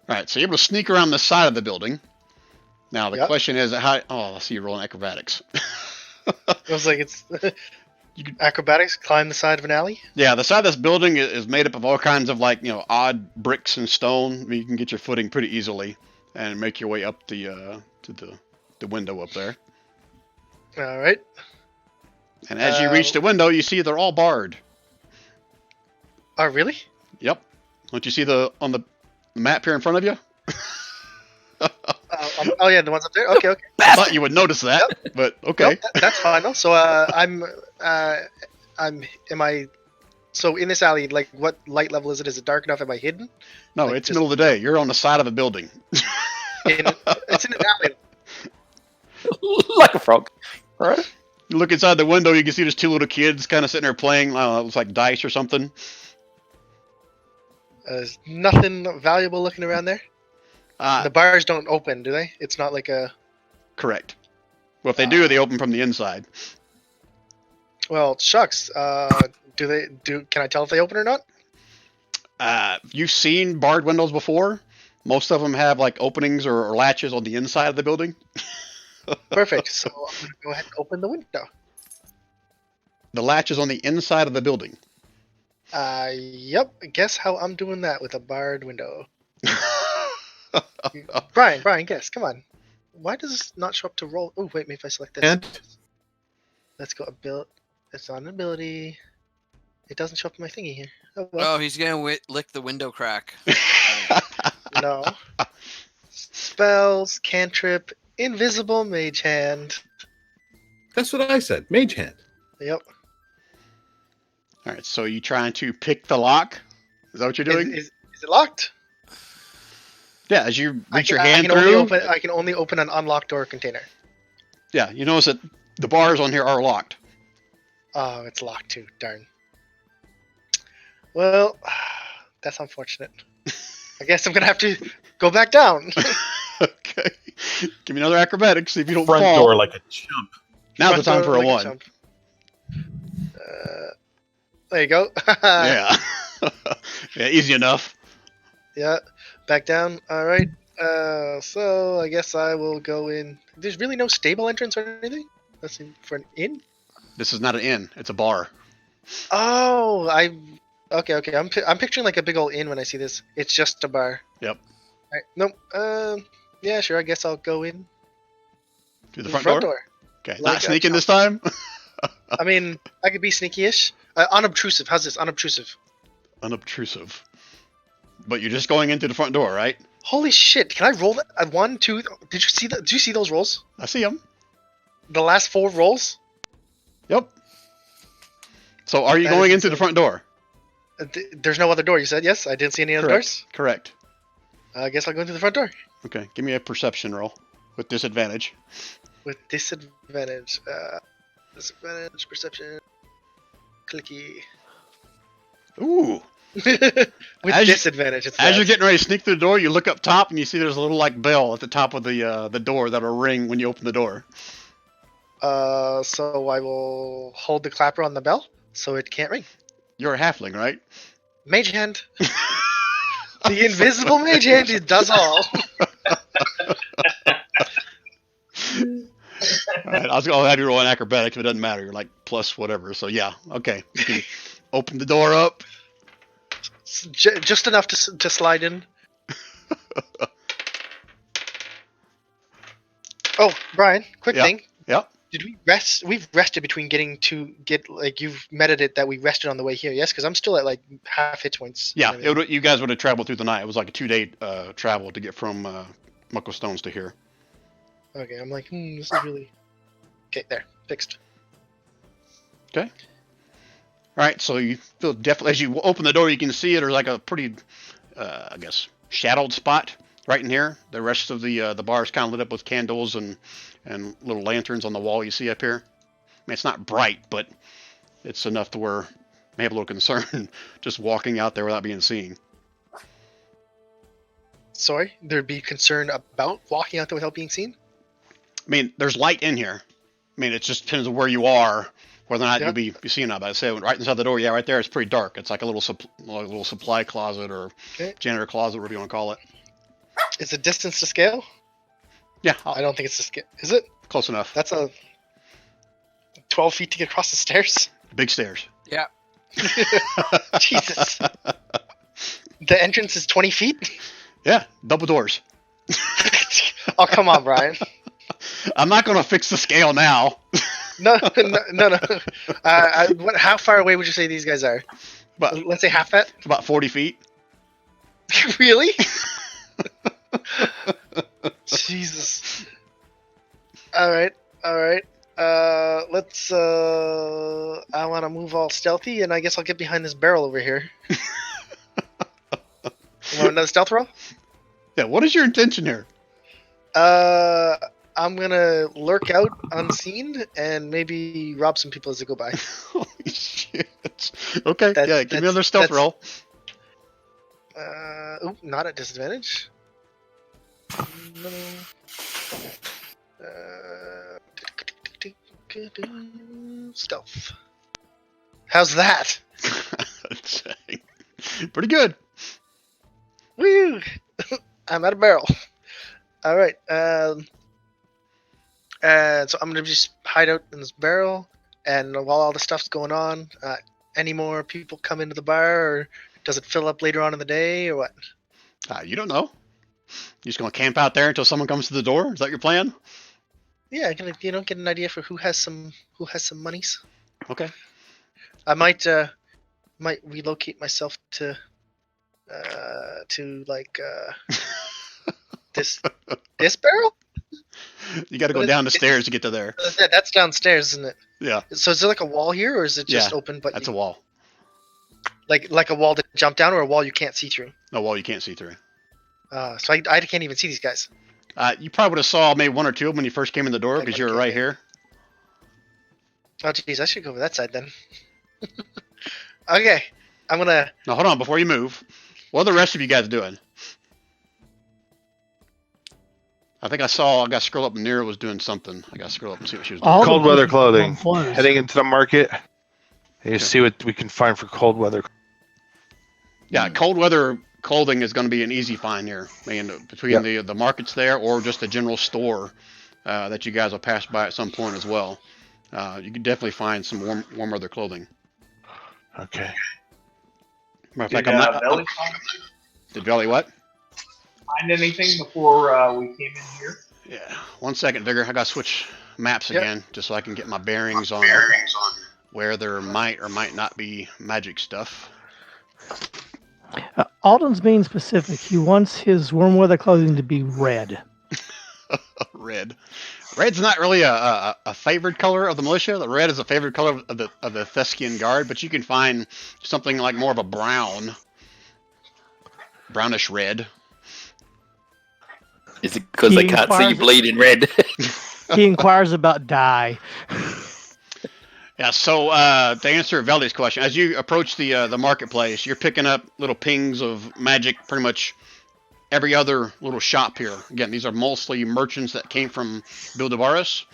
Alright, so you're able to sneak around the side of the building. Now the Yep. question is how I see you rolling acrobatics. I was like, it's You could- acrobatics, climb the side of an alley. Yeah, the side of this building is made up of all kinds of like, odd bricks and stone. I mean, you can get your footing pretty easily and make your way up to the window up there. All right. And as you reach the window, you see they're all barred. Oh, really? Yep. Don't you see on the map here in front of you? Oh yeah, the ones up there. Okay. I thought you would notice that, but okay. Nope, that's fine. Though. So am I? So in this alley, like, what light level is it? Is it dark enough? Am I hidden? No, like it's just- middle of the day. You're on the side of a building. It's in an alley. Like a frog. Right? You look inside the window, you can see there's two little kids kind of sitting there playing. I don't know, it looks like dice or something. There's nothing valuable looking around there. The bars don't open, do they? It's not like a. Correct. Well, if they do, they open from the inside. Well, shucks. Do they do? Can I tell if they open or not? You've seen barred windows before. Most of them have like openings or latches on the inside of the building. Perfect. So I'm gonna go ahead and open the window. The latch is on the inside of the building. Yep. Guess how I'm doing that with a barred window. Brian, guess. Come on. Why does this not show up to roll? Oh, wait, maybe if I select this. And Let's go It's on ability. It doesn't show up in my thingy here. Oh, well. Oh, he's gonna lick the window crack. No. Spells, cantrip, invisible mage hand. that's what I said. Mage hand. Yep. All right, so you trying to pick the lock? Is that what you're doing? Is it locked? Yeah, as you reach your I hand can only through. open. I can only open an unlocked door container. Yeah, you notice that the bars on here are locked. Oh, it's locked too. Darn. Well, that's unfortunate. I guess I'm gonna have to go back down. Okay. Give me another acrobatics, see if you don't Front fall. door like a chump. Now's the time Front for door a like one. chump. There you go. Yeah. Yeah, easy enough. Yeah. Back down. All right. So I guess I will go in. There's really no stable entrance or anything. Let's see for an inn. This is not an inn; it's a bar. Oh, okay. I'm picturing like a big old inn when I see this. It's just a bar. Yep. All right. Nope. Yeah, sure. I guess I'll go in Through the front door. Okay, Like not a sneaking this time. I mean, I could be sneaky-ish. Unobtrusive. How's this? Unobtrusive. Unobtrusive. But you're just going into the front door, right? Holy shit! Can I roll that? 1, 2. Did you see that? Did you see those rolls? I see them. The last 4 rolls. Yep. So, are you That going is into the front door? There's no other door. You said yes. I didn't see any other Correct. doors. Correct. I guess I'll go into the front door. Okay, give me a perception roll with disadvantage. With disadvantage. Disadvantage, perception. Clicky. Ooh. With As you- disadvantage, it's As that. you're getting ready to sneak through the door, you look up top and you see there's a little like bell at the top of the door that'll ring when you open the door. So I will hold the clapper on the bell so it can't ring. You're a halfling, right? Mage hand. The invisible mage hand, it does all. All right, I'll have you roll an acrobatics, but it doesn't matter. You're like plus whatever. So yeah, okay. You can open the door up. Just enough to slide in. Oh, Brian, quick Yeah. thing. Yep. Did we rest? We've rested between like you've meted it that we rested on the way here, yes? Because I'm still at like half hit points. Yeah, you guys would have traveled through the night. It was like a 2-day travel to get from Muckle Stones to here. Okay, I'm like, this is really. Okay, there, fixed. All right, so you feel definitely as you open the door, you can see it. There's like a pretty, I guess, shadowed spot right in here. The rest of the bar is kind of lit up with candles and little lanterns on the wall you see up here. I mean, it's not bright, but it's enough to where you may have a little concern just walking out there without being seen. Sorry, there'd be concern about walking out there without being seen. I mean, there's light in here. I mean, it just depends on where you are, whether or not Yeah. you'll be seeing it. But I said right inside the door, yeah, right there, it's pretty dark. It's like a little supply closet or Okay. janitor closet, whatever you want to call it. Is it distance to scale? Yeah, I don't think it's to scale. Is it? close enough. That's a 12 feet to get across the stairs. Big stairs. Jesus. The entrance is 20 feet? Yeah, double doors. Oh, come on, Brian. I'm not going to fix the scale now. No. How far away would you say these guys are? But Let's say half that. about 40 feet. Really? Jesus. All right. Let's. I want to move all stealthy, and I guess I'll get behind this barrel over here. You want another stealth roll? Yeah, what is your intention here? I'm gonna lurk out unseen and maybe rob some people as they go by. Holy shit. Okay, That's- yeah, give me that's- another stealth that's- roll. Not at disadvantage. No. Stealth. How's that? Pretty good. Woo! I'm at a barrel. All right. So I'm gonna just hide out in this barrel, and while all the stuff's going on, any more people come into the bar, or does it fill up later on in the day, or what? You don't know. You just going to camp out there until someone comes to the door? Is that your plan? Yeah, I'm gonna get an idea for who has some monies. Okay. I might relocate myself to like this barrel. You got to go But down the it's- stairs to get to there. That's downstairs, isn't it? Yeah, So is there like a wall here, or is it just Yeah, open? But that's a wall. like a wall to jump down, or a wall you can't see through. A wall you can't see through. So I can't even see these guys. You probably would have saw maybe one or two of them when you first came in the door Like because one you were right came here. Oh geez, I should go over that side then. Okay, I'm gonna. Now hold on before you move. What are the rest of you guys doing? I think I got to scroll up. Nira was doing something. I got to scroll up and see what she was doing. All the Cold weather places clothing. closed. Heading into the market. And you see what we can find for cold weather. Yeah, cold weather clothing is going to be an easy find here. I mean, between the markets there or just a general store that you guys will pass by at some point as well. You can definitely find some warm weather clothing. Okay. Matter of Did fact, I'm not. Belly Did Belly what? find anything before we came in here? Yeah. 1 second, Vigor. I got to switch maps Yep. again just so I can get my bearings on where there might or might not be magic stuff. Alden's being specific. He wants his warm weather clothing to be red. Red. Red's not really a favored color of the militia. The red is a favored color of the Theskian Guard, but you can find something like more of a brownish red. Is it because they He can't see you inquires- bleed in red? He inquires about dye. Yeah. So to answer Veli's question, as you approach the marketplace, you're picking up little pings of magic. Pretty much every other little shop here. Again, these are mostly merchants that came from Bildebaris.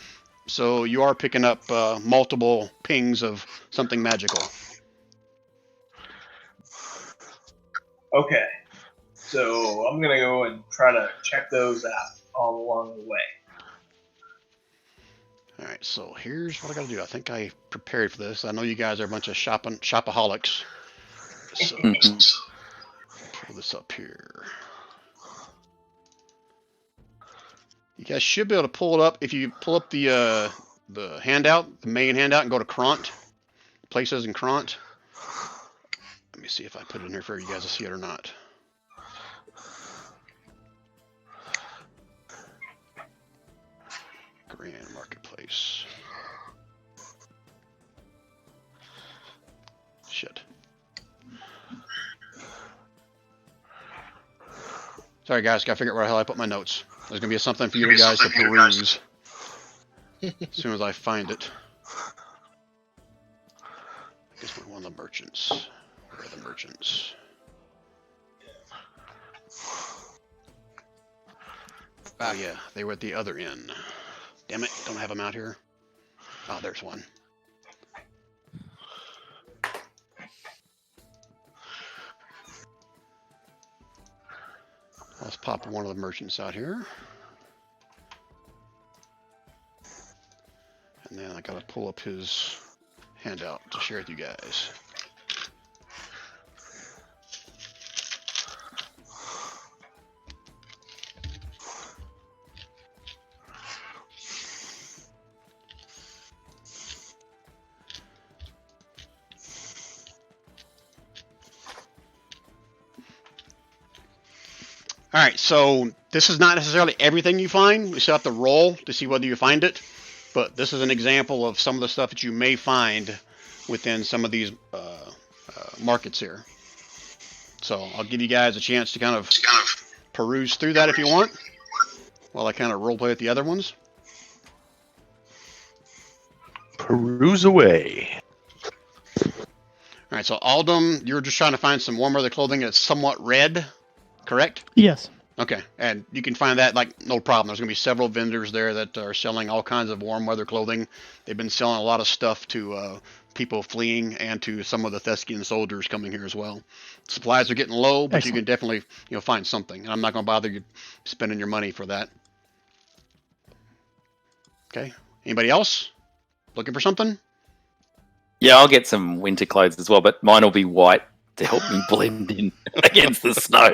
So you are picking up multiple pings of something magical. Okay. So I'm gonna go and try to check those out all along the way. All right, so here's what I got to do. I think I prepared for this. I know you guys are a bunch of shopaholics. So pull this up here. You guys should be able to pull it up if you pull up the handout, the main handout, and go to Kront. Places in Kront. Let me see if I put it in here for you guys to see it or not. Grand Marketplace. Shit. Sorry guys, gotta figure out where the hell I put my notes. There's gonna be something for you guys to peruse as soon as I find it. I guess we're one of the merchants. Where are the merchants? Oh yeah, they were at the other end. Damn it, don't have them out here. Oh, there's one. Let's pop one of the merchants out here. And then I gotta pull up his handout to share with you guys. All right, so this is not necessarily everything you find. You still have to roll to see whether you find it, but this is an example of some of the stuff that you may find within some of these markets here. So I'll give you guys a chance to kind of peruse through that if you want, while I kind of role play with the other ones. Peruse away. All right, so Aldum, you're just trying to find some warm weather clothing that's somewhat red, correct? Yes. Okay, and you can find that like no problem. There's going to be several vendors there that are selling all kinds of warm weather clothing. They've been selling a lot of stuff to people fleeing and to some of the Theskian soldiers coming here as well. Supplies are getting low, but Excellent. you can definitely find something. And I'm not going to bother you spending your money for that. Okay, anybody else looking for something? Yeah, I'll get some winter clothes as well, but mine will be white to help me blend in against the snow.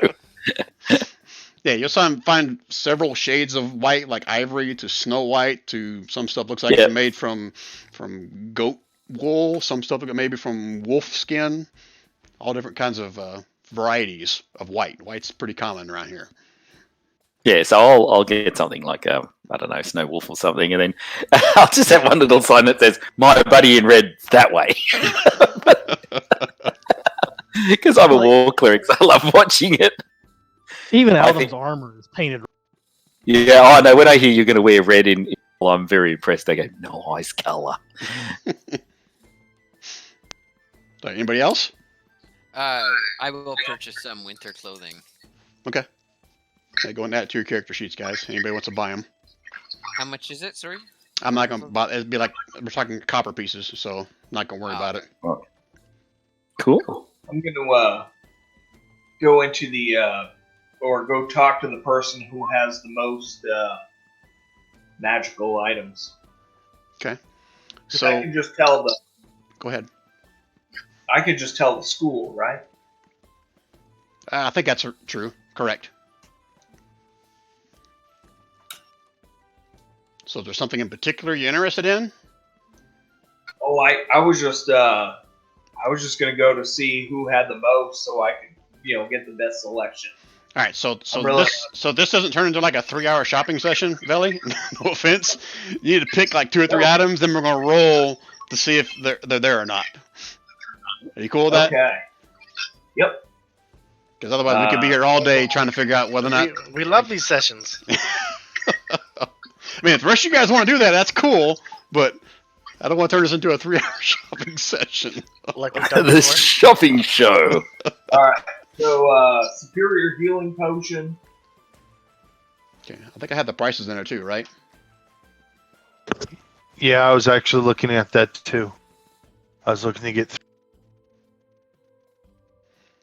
Yeah, you'll find several shades of white, like ivory to snow white to some stuff looks like Yeah. it's made from goat wool. Some stuff maybe from wolf skin. All different kinds of varieties of white. White's pretty common around here. Yeah, so I'll get something like I don't know, Snow Wolf or something, and then I'll just have one little sign that says "My buddy in red that way," because I'm a war cleric, so I love watching it. Even I Aldum's think- armor is painted. Yeah, I know. When I hear you're going to wear red well, I'm very impressed. I go, nice color. So, anybody else? I will purchase some winter clothing. Okay, go and add it to your character sheets, guys. Anybody wants to buy them? How much is it? Sorry. I'm not gonna buy. It'd be like we're talking copper pieces, so not gonna worry about it. Cool. I'm gonna go into the or go talk to the person who has the most magical items. 'Cause I So can just tell go ahead. I could just tell the school, right? I think that's true. Correct. So is there something in particular you're interested in? Oh, I was just gonna go to see who had the most, so I could get the best selection. All right, so really- this doesn't turn into like a 3-hour shopping session, Veli. No offense. You need to pick like 2 or 3 items, then we're gonna roll to see if they're there or not. Are you cool with that? Okay. Yep. Because otherwise we could be here all day trying to figure out whether or not. We love these sessions. I mean, if the rest of you guys want to do that, that's cool. But I don't want to turn this into a 3-hour shopping session. Like we've done the before. shopping show. All right. So superior healing potion. Okay, I think I had the prices in there too, right? Yeah, I was actually looking at that too. I was looking to get.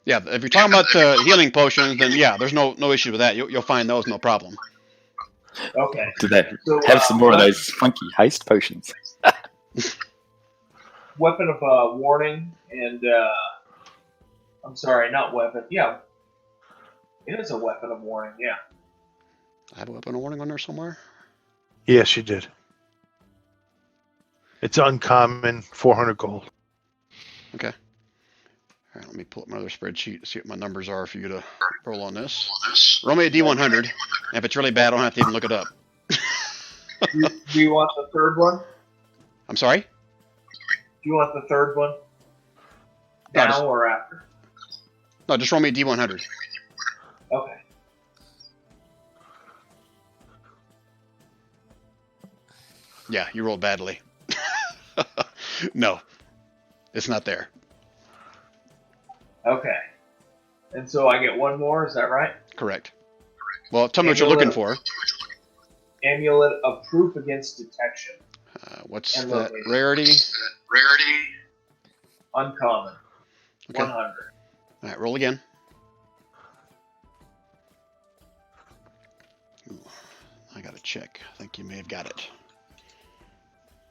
Yeah, if you're talking about the healing potions, then yeah, there's no issue with that. You'll find those, no problem. Okay. Do they So, have some more of those funky haste potions? Weapon of warning and I'm sorry, not weapon. Yeah, it is a weapon of warning. Yeah. I have a weapon of warning on there somewhere. Yes, you did. It's uncommon, 400 gold. Okay. All right, let me pull up my other spreadsheet to see what my numbers are for you to roll on this. Roll me a D100. And if it's really bad, I don't have to even look it up. Do you want the third one? I'm sorry? Do you want the third one? No, Now just- or after? No, just roll me a D100. Okay. Yeah, you rolled badly. No, it's not there. Okay. And so I get one more, is that right? Correct. Well, tell me what you're looking for. Amulet of proof against detection. What's And the located. rarity? Uncommon. Okay. 100. All right, roll again. Ooh, I gotta check. I think you may have got it.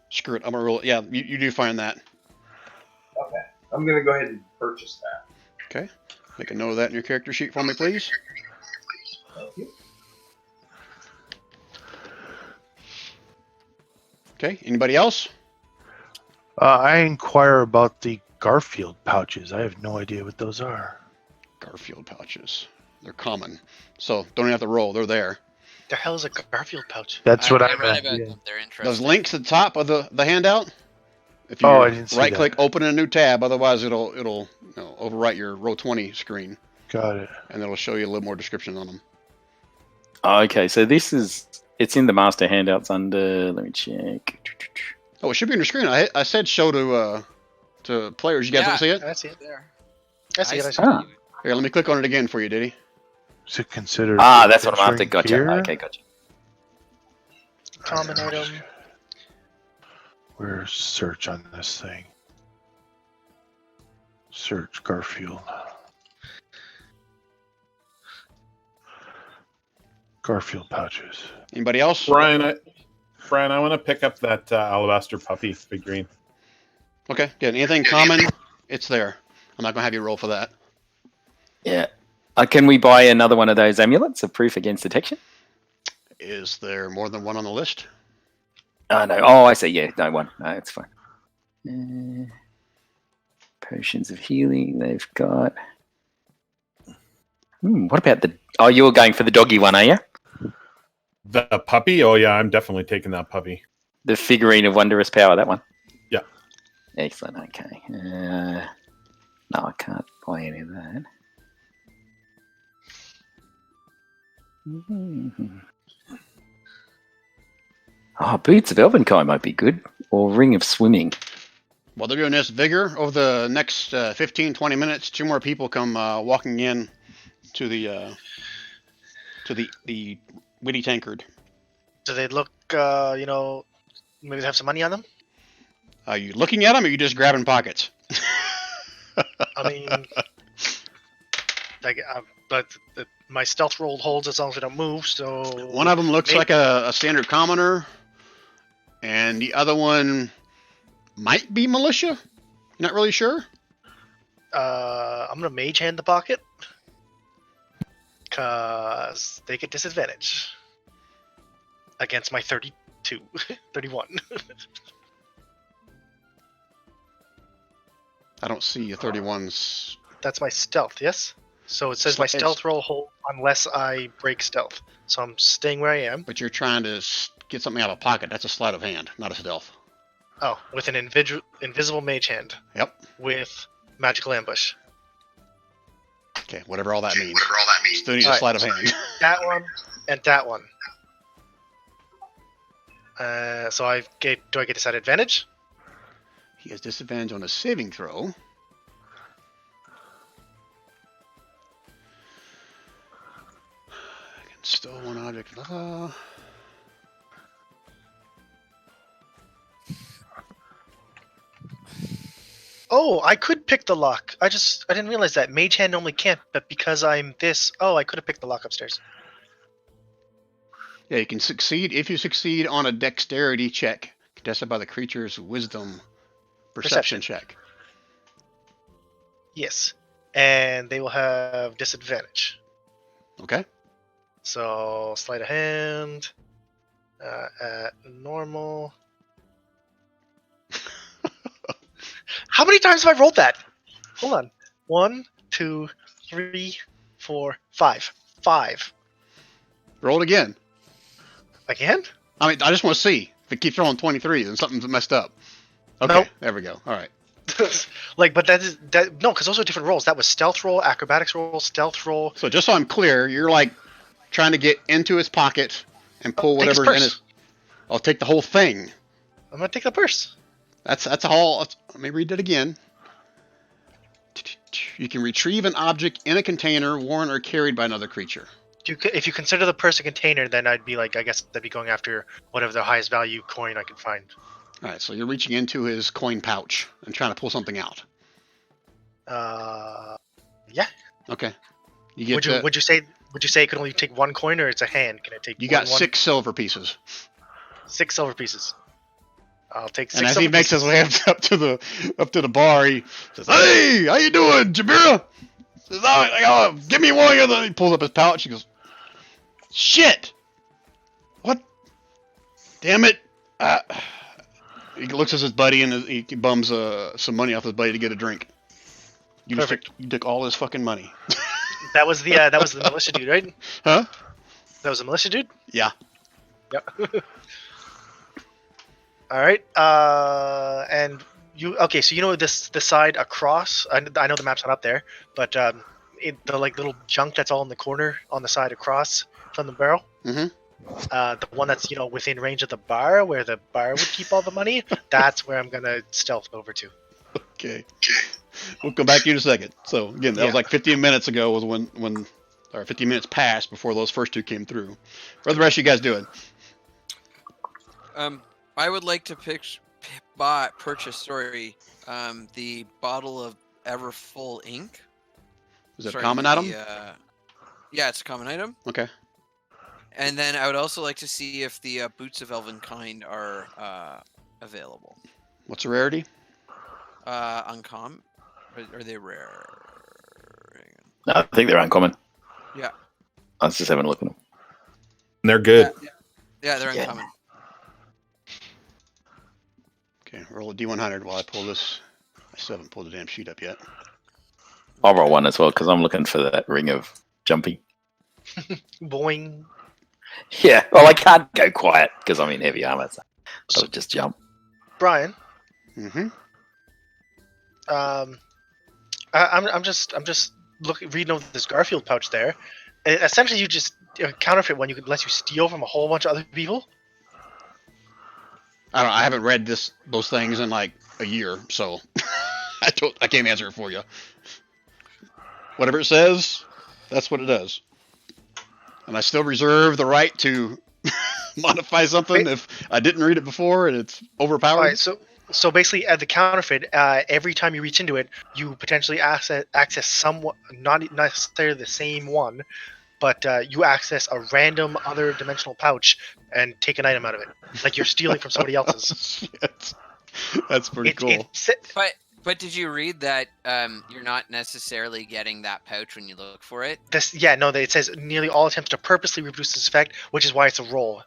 Screw it. I'm gonna roll it. Yeah, you do find that. Okay. I'm going to go ahead and purchase that. Okay. Make a note of that in your character sheet for me, please. Thank you. Okay. Anybody else? I inquire about the Garfield pouches. I have no idea what those are. Garfield pouches. They're common, so don't even have to roll. They're there. The hell is a Garfield pouch? That's what I read meant. about Yeah. them. They're Those interesting. links at the top of the handout. If you Oh, I didn't see right click, that. open a new tab. Otherwise, it'll overwrite your row 20 screen, Got it. and it'll show you a little more description on them. Okay, so it's in the master handouts under. Let me check. Oh, it should be on your screen. I said show to players. You guys Yeah. don't see it? I see it. There. I see it. I see Ah. it. Here, let me click on it again for you, Diddy. Is it considered? That's what I'm after. adventuring Gotcha. gear? Okay, gotcha. Common item. Where's search on this thing? Search Garfield. Garfield pouches. Anybody else? Brian, I want to pick up that alabaster puppy figurine. Okay, good. Anything common? It's there. I'm not gonna have you roll for that. Yeah. Can we buy another one of those amulets of proof against detection? Is there more than one on the list? Oh, no. Oh, I see. Yeah, no one. No, it's fine. Potions of healing they've got. What about the... Oh, you're going for the doggy one, are you? The puppy? Oh yeah, I'm definitely taking that puppy. The figurine of wondrous power, that one? Yeah. Excellent, okay. No, I can't buy any of that. Oh, Boots of Elvenkind might be good. Or Ring of Swimming. While they're doing this, Vigor, over the next 15, 20 minutes, 2 more people come walking in to the Witty Tankard. Do they look, maybe they have some money on them? Are you looking at them, or are you just grabbing pockets? I mean, but my stealth roll holds as long as I don't move. So One of them looks maybe- like a standard commoner, and the other one might be militia. Not really sure. I'm gonna mage hand the pocket, cause they get disadvantage against my 32, 31. I don't see a 31's. That's my stealth, yes. So it says So my it's- stealth roll hold unless I break stealth. So I'm staying where I am. But you're trying to get something out of a pocket. That's a sleight of hand, not a stealth. Oh, with an invisible mage hand Yep. with magical ambush. Okay, whatever all that means. Still need a Alright. sleight of hand. That one and that one. So do I get to set advantage? He has disadvantage on a saving throw. Stole one object. Oh, I could pick the lock. I didn't realize that. Mage hand normally can't, but because I'm this, I could have picked the lock upstairs. Yeah, you can succeed if you succeed on a dexterity check contested by the creature's wisdom perception check. Yes, and they will have disadvantage. Okay. So sleight of hand at normal. How many times have I rolled that? Hold on. 1, 2, 3, 4, 5. 5. Roll it again. Again? I mean, I just want to see if it keeps rolling 23, then something's messed up. Okay, Nope. There we go. All right. But no, because those are different rolls. That was stealth roll, acrobatics roll, stealth roll. So just so I'm clear, you're like trying to get into his pocket and pull Take his whatever's in purse. his. I'll take the whole thing. I'm gonna take the purse. That's all. Let me read that again. You can retrieve an object in a container worn or carried by another creature. If you consider the purse a container, then I'd be like, I guess I'd be going after whatever the highest value coin I could find. All right, so you're reaching into his coin pouch and trying to pull something out. Yeah. Okay. You get. Would you say it could only take one coin, or it's a hand? Can it take? You more got than one? 6 silver pieces. 6 silver pieces. I'll take 6 And as silver he makes pieces. his way up to the bar, he says, "Hey, how you doing, Jabira?" Says, "Oh, give me one of the." He pulls up his pouch. He goes, "Shit! What? Damn it!" He looks at his buddy and he bums some money off his buddy to get a drink. You took all his fucking money. That was the militia dude, right? Huh? That was the militia dude. Yeah. Yep. All right. And you okay? So you know this side across. I know the map's not up there, but the like little junk that's all in the corner on the side across from the barrel. Mhm. The one that's within range of the bar, where the bar would keep all the money. That's where I'm gonna stealth over to. Okay. We'll come back to you in a second. So again, that was like 15 minutes ago was when or 15 minutes passed before those first two came through. What are the rest of you guys doing? I would like to purchase the bottle of Everfull ink. Is it a Sorry, common item? Yeah, it's a common item. Okay. And then I would also like to see if the boots of Elvenkind are available. What's the rarity? Uncommon. Are they rare? No, I think they're uncommon. Yeah. I was just having a look at them. They're good. Yeah, they're Yeah. uncommon. Okay, roll a D100 while I pull this. I still haven't pulled the damn sheet up yet. I'll roll one as well because I'm looking for that ring of jumpy. Boing. Yeah, well, I can't go quiet because I'm in heavy armor, so I'll just jump. Brian. Mm-hmm. I'm just reading over this Garfield pouch there. Essentially, you just counterfeit one. Lets you steal from a whole bunch of other people. I haven't read those things in like a year, so I can't answer it for you. Whatever it says, that's what it does. And I still reserve the right to modify something if I didn't read it before and it's overpowered. All right, so basically, at the counterfeit, every time you reach into it, you potentially access somewhat, not necessarily the same one, but you access a random other dimensional pouch and take an item out of it, like you're stealing from somebody else's. Shit. That's pretty cool. But did you read that you're not necessarily getting that pouch when you look for it? It says nearly all attempts to purposely reproduce this effect, which is why it's a roll.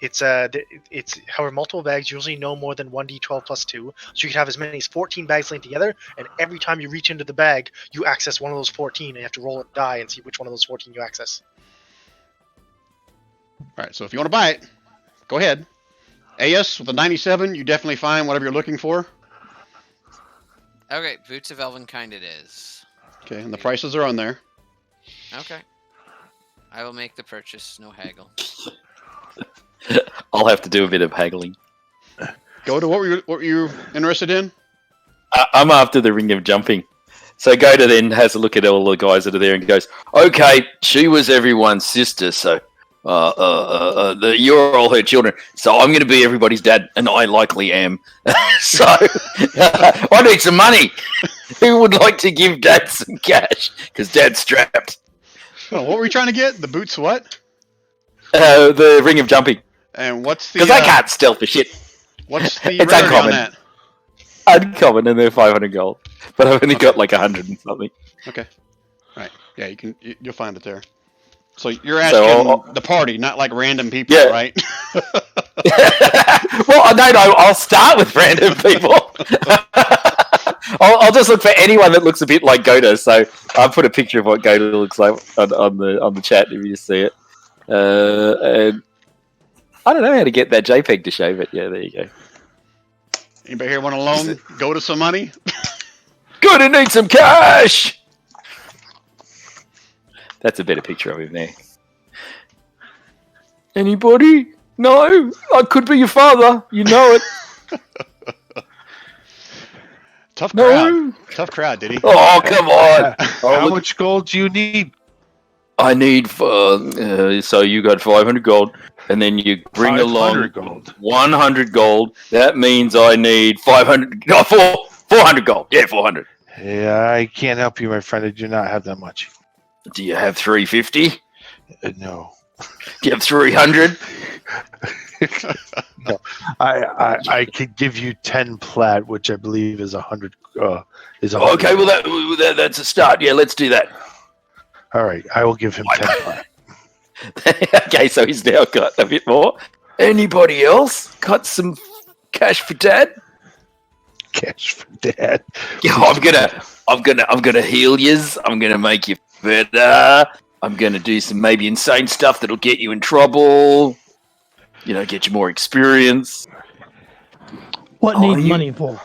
It's however multiple bags, usually no more than 1d12 plus 2, so you can have as many as 14 bags linked together, and every time you reach into the bag, you access one of those 14, and you have to roll a die and see which one of those 14 you access. All right, so if you want to buy it, go ahead. AS with a 97, you definitely find whatever you're looking for. Okay, boots of Elvenkind it is. Okay, and the prices are on there. Okay. I will make the purchase, no haggle. I'll have to do a bit of haggling. Go to what were you interested in? I'm after the ring of jumping. So Goda then has a look at all the guys that are there and goes, "Okay, she was everyone's sister, so you're all her children. So I'm going to be everybody's dad, and I likely am. So I need some money. Who would like to give Dad some cash? Because Dad's strapped. Oh, what were you trying to get? The boots what? The ring of jumping. And what's the? Because I can't stealth for shit. What's the It's rarity on uncommon. that? Uncommon, and they're 500 gold. But I've only got like 100 and something. Okay. Right. Yeah, you'll find it there. So you're asking the party, not like random people, Yeah. right? Well, no, I'll start with random people. I'll just look for anyone that looks a bit like Goda. So I'll put a picture of what Goda looks like on the chat if you just see it. And I don't know how to get that JPEG to show, but yeah, there you go. Anybody here want a loan? Go to some money? Gonna need some cash. That's a better picture of him there. Anybody? No, I could be your father. You know it. Tough No. crowd. Tough crowd, did he? Oh, come on. How look- much gold do you need? I need, so you got 500 gold, and then you bring 500 along gold. 100 gold. That means I need 500, no, 400 gold. Yeah, 400. Yeah, I can't help you, my friend. I do not have that much. Do you have 350? No. Do you have 300? I could give you 10 plat, which I believe is 100. Okay, well, that's a start. Yeah, let's do that. All right, I will give him 10 plat. Okay, so he's now got a bit more. Anybody else got some cash for Dad? Cash for Dad. Yeah, I'm gonna heal yous. I'm gonna make you better. I'm gonna do some maybe insane stuff that'll get you in trouble. You know, get you more experience. What need money for?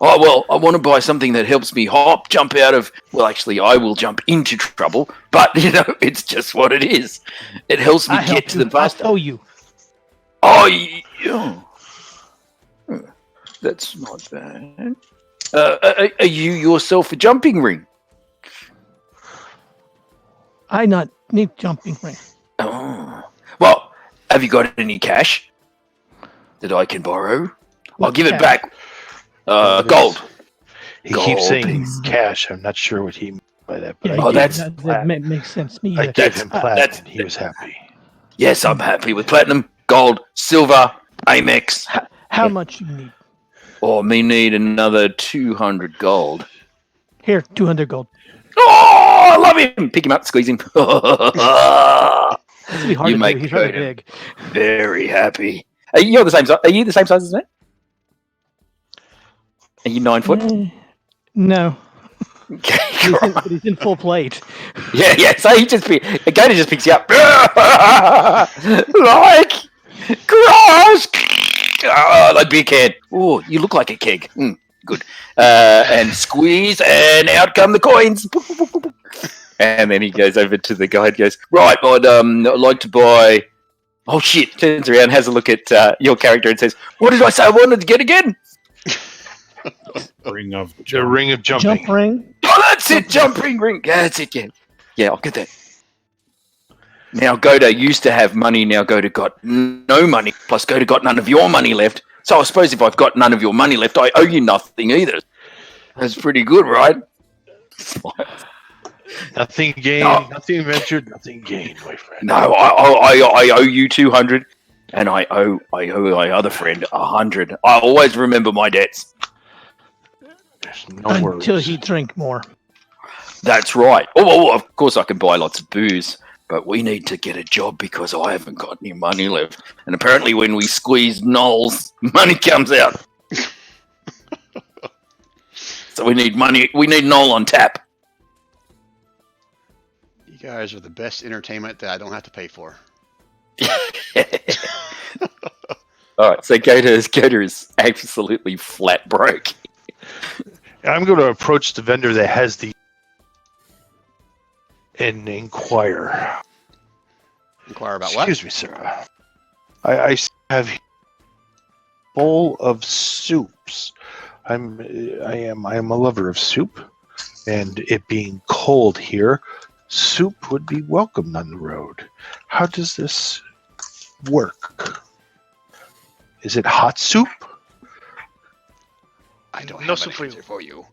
Oh, well, I want to buy something that helps me jump out of, well, actually, I will jump into trouble, but, you know, it's just what it is. It helps me get to the bus. I'll tow you. Oh, yeah. That's not bad. Are you yourself a jumping ring? I not need jumping ring. Oh. Well, have you got any cash that I can borrow? I'll give it back. Gold. He keeps saying Gold. cash. I'm not sure what he means by that. But Yeah, I, gave him that plat. makes sense to me. I either. gave him plat, that's- and he was happy. Yes, I'm happy with platinum, gold, silver, Amex. How much you need? Or me need another 200 gold. Here, 200 gold. Oh, I love him. Pick him up, squeeze him. It's be hard You to make do. He's really Coda big. very happy. Are you the same size? Are you the same size as me? Are you 9 foot? No, Okay, but he's in full plate. yeah. So a gator just picks you up, like crash. Oh, like beer can. Oh, you look like a keg. Good. And squeeze, and out come the coins. And then he goes over to the guy and goes, right, I'd like to buy. Oh shit! Turns around, has a look at your character, and says, "What did I say I wanted to get again?" Ring of The ring of jumping. Jump ring. Oh, that's it, jumping ring. Yeah, that's it, yeah. Yeah, I'll get that. Now, Goda used to have money, now Goda got no money, plus Goda got none of your money left. So I suppose if I've got none of your money left, I owe you nothing either. That's pretty good, right? Nothing gained, No. nothing ventured, nothing gained, my friend. No, I owe you 200, and I owe my other friend 100. I always remember my debts. There's no Until worries. he drink more. That's right. Oh, well, of course I can buy lots of booze, but we need to get a job because I haven't got any money left. And apparently when we squeeze Knowles, money comes out. So we need money. We need Knoll on tap. You guys are the best entertainment that I don't have to pay for. All right, so Gator is absolutely flat broke. I'm going to approach the vendor that has the and inquire. Inquire about what? Excuse me, sir. I have a bowl of soups. I am a lover of soup, and it being cold here, soup would be welcomed on the road. How does this work? Is it hot soup? I don't No have soup an for answer you. for you.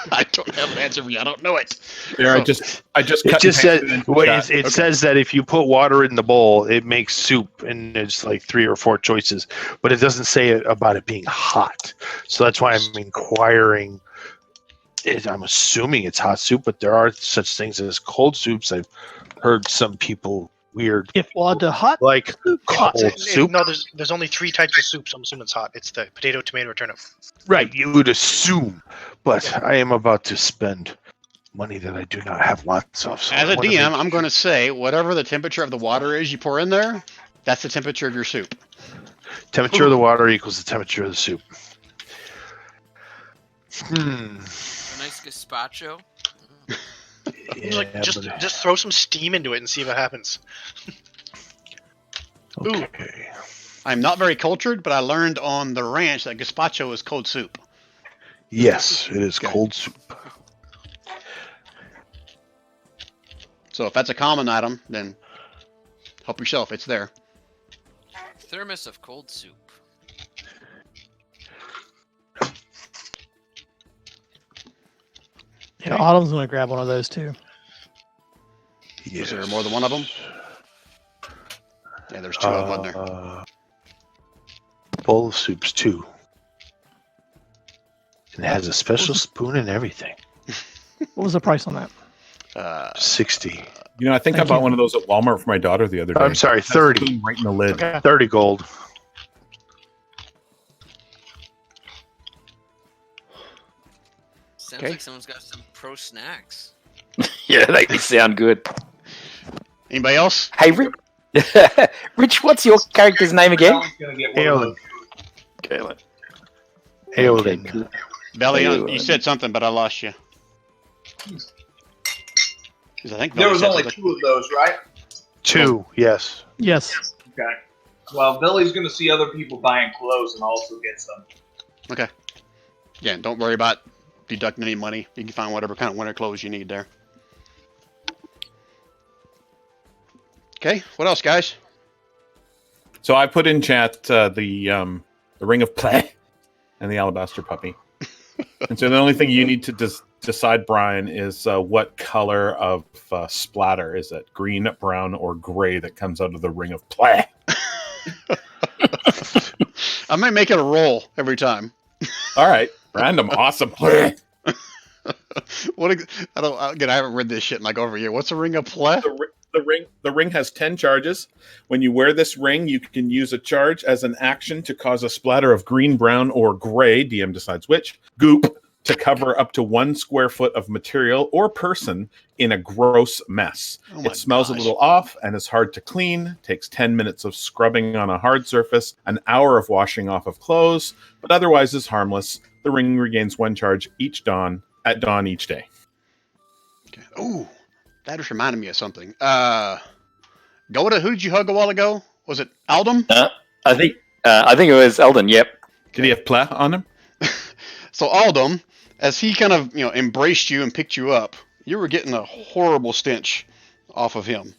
I don't have an answer for you. I don't know it. There, I So- just It cut just and says pasted into well, chat. it says that if you put water in the bowl, it makes soup, and there's like 3 or 4 choices, but it doesn't say it about it being hot. So that's why I'm inquiring. I'm assuming it's hot soup, but there are such things as cold soups. I've heard some people weird If water hot, like hot. cold soup. No, there's only 3 types of soup, so I'm assuming it's hot. It's the potato, tomato, or turnip. Right, you would assume, but I am about to spend money that I do not have lots of. So As I a wanna DM, make I'm going to say whatever the temperature of the water is you pour in there, that's the temperature of your soup. temperature of the water equals the temperature of the soup. A nice gazpacho. Yeah, just but- just throw some steam into it and see what happens. okay. I'm not very cultured, but I learned on the ranch that gazpacho is cold soup. Yes, it is Okay. cold soup. So if that's a common item, then help yourself. It's there. Thermos of cold soup. Yeah, Autumn's gonna grab one of those too. Is there more than one of them? Yeah, there's 2 of them on there. Bowl of soups too. And it has a special spoon and everything. What was the price on that? 60. You know, I think I Thank bought you. one of those at Walmart for my daughter the other day. I'm sorry, Has 30. spoon right in the lid. Okay. 30 gold. Sounds Okay. like someone's got some pro snacks. Yeah, they sound good. Anybody else? Hey, Rich, Rich, what's your character's name again? Alan's gonna get one of Aelin. those. Galen. Aelin. Belly, Hello. you said something, but I lost you. 'Cause I think There Belly was said only something. 2 of those, right? 2, yes. Yes. Okay. Well, Billy's gonna see other people buying clothes and also get some. Yeah, don't worry about deducting any money. You can find whatever kind of winter clothes you need there. Okay, what else, guys? So I put in chat the Ring of Play and the Alabaster Puppy. And so the only thing you need to decide, Brian, is what color of splatter is it? Green, brown, or gray that comes out of the Ring of Play? I might make it a roll every time. All right, random, awesome. What? I don't. Again, I haven't read this shit in like over a year. What's a ring of play? The ring has 10 charges. When you wear this ring, you can use a charge as an action to cause a splatter of green, brown, or gray, DM decides which, goop to cover up to 1 square foot of material or person in a gross mess. Oh my It smells gosh. a little off and is hard to clean, takes 10 minutes of scrubbing on a hard surface, an hour of washing off of clothes, but otherwise is harmless. The ring regains 1 charge at dawn each day. Okay. Ooh, that just reminded me of something. Go to who'd you hug a while ago? Was it Aldum? I think it was Eldon. Yep. Did he have pleh on him? So Aldum, as he kind of embraced you and picked you up, you were getting a horrible stench off of him.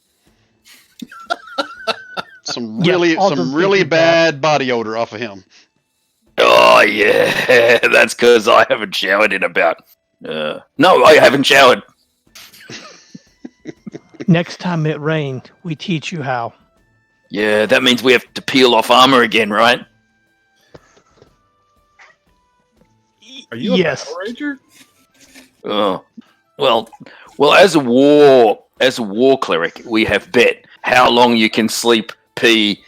Some Yeah, really Aldum's really thinking bad body odor off of him. Oh yeah, that's because I haven't showered in about. No, I haven't showered. Next time it rained, we teach you how. Yeah, that means we have to peel off armor again, right? Are you a Yes. Battle Ranger? Oh, well, as a war cleric, we have bet how long you can sleep, pee,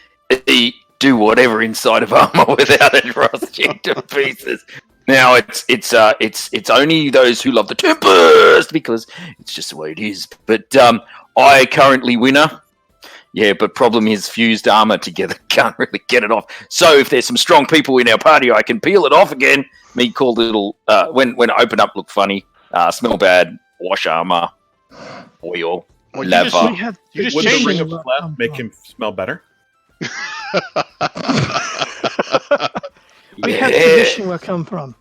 eat, do whatever inside of armor without it rusting to pieces. Now it's only those who love the Tempest because it's just the way it is. But I currently winner. Yeah, but problem is fused armor together can't really get it off. So if there's some strong people in our party, I can peel it off again. Me called little when I open up look funny, smell bad, wash armor, oil, Well, you lava. just- We have You just Would the changed ring it. of pleh make him smell better? We have tradition where I come from.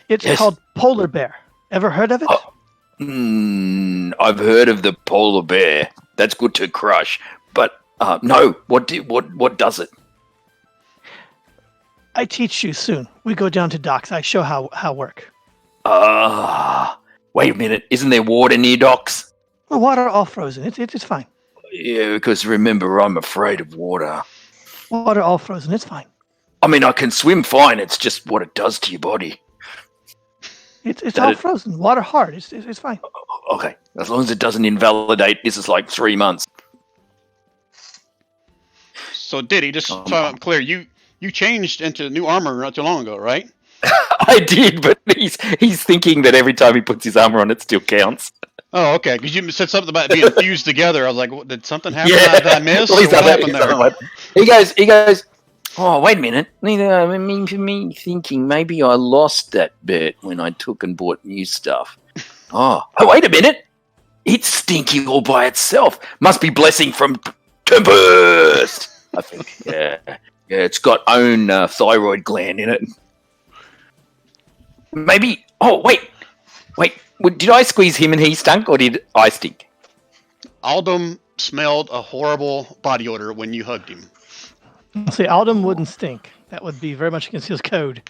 It's Yes. called polar bear. Ever heard of it? Oh. I've heard of the polar bear. That's good to crush. But no, what does it? I teach you soon. We go down to docks. I show how work. Wait a minute. Isn't there water near docks? The water all frozen. It's fine. Yeah, because remember, I'm afraid of water. Water all frozen. It's fine. I mean, I can swim fine. It's just what it does to your body. It's That all it- frozen. Water hard. It's fine. Okay, as long as it doesn't invalidate. This is like 3 months. So Diddy, just so I'm clear, you changed into new armor not too long ago, right? I did, but he's thinking that every time he puts his armor on, it still counts. Oh, okay. Because you said something about being fused together. I was like, what, did something happen? Yeah. Did I miss? Well, Or he's what done that, happened he's done there? that. He goes. Oh, wait a minute. Me thinking maybe I lost that bet when I took and bought new stuff. Oh, wait a minute. It's stinky all by itself. Must be blessing from Tempest. I think. Yeah, it's got own thyroid gland in it. Maybe. Oh, wait. Did I squeeze him and he stunk, or did I stink? Aldum smelled a horrible body odor when you hugged him. See, Aldum wouldn't stink. That would be very much against his code.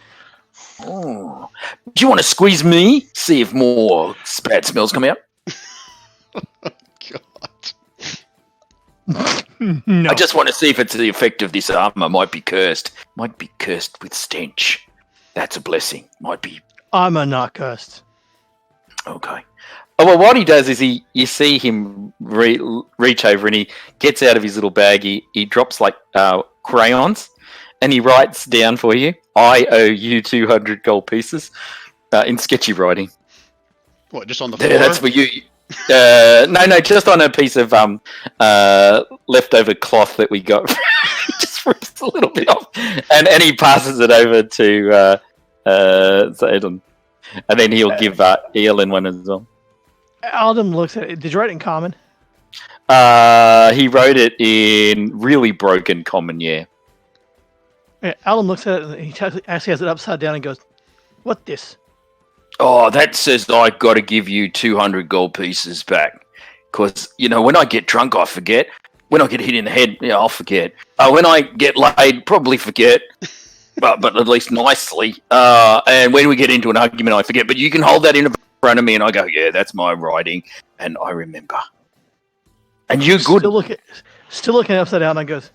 Oh. Do you want to squeeze me? See if more bad smells come out? God. No. I just want to see if it's the effect of this armor. Might be cursed. Might be cursed with stench. That's a blessing. Might be. I'm not cursed. Okay. Oh, well, what he does is you see him reach over and he gets out of his little bag. He drops like crayons and he writes down for you, I owe you 200 gold pieces in sketchy writing. What, just on the floor? Yeah, that's for you. No, just on a piece of leftover cloth that we got. Just rips a little bit off, and he passes it over to Zayden, and then he'll give Eolin one as well. Aldum looks at it. Did you write it in common? He wrote it in really broken common, yeah. Yeah, Aldum looks at it and he actually has it upside down and goes, "What this?" Oh, that says I got to give you 200 gold pieces back. Because, when I get drunk, I forget. When I get hit in the head, I'll forget. When I get laid, probably forget. but at least nicely. And when we get into an argument, I forget. But you can hold that in front of me and I go, yeah, that's my writing. And I remember. And you're good. Still looking upside down and goes,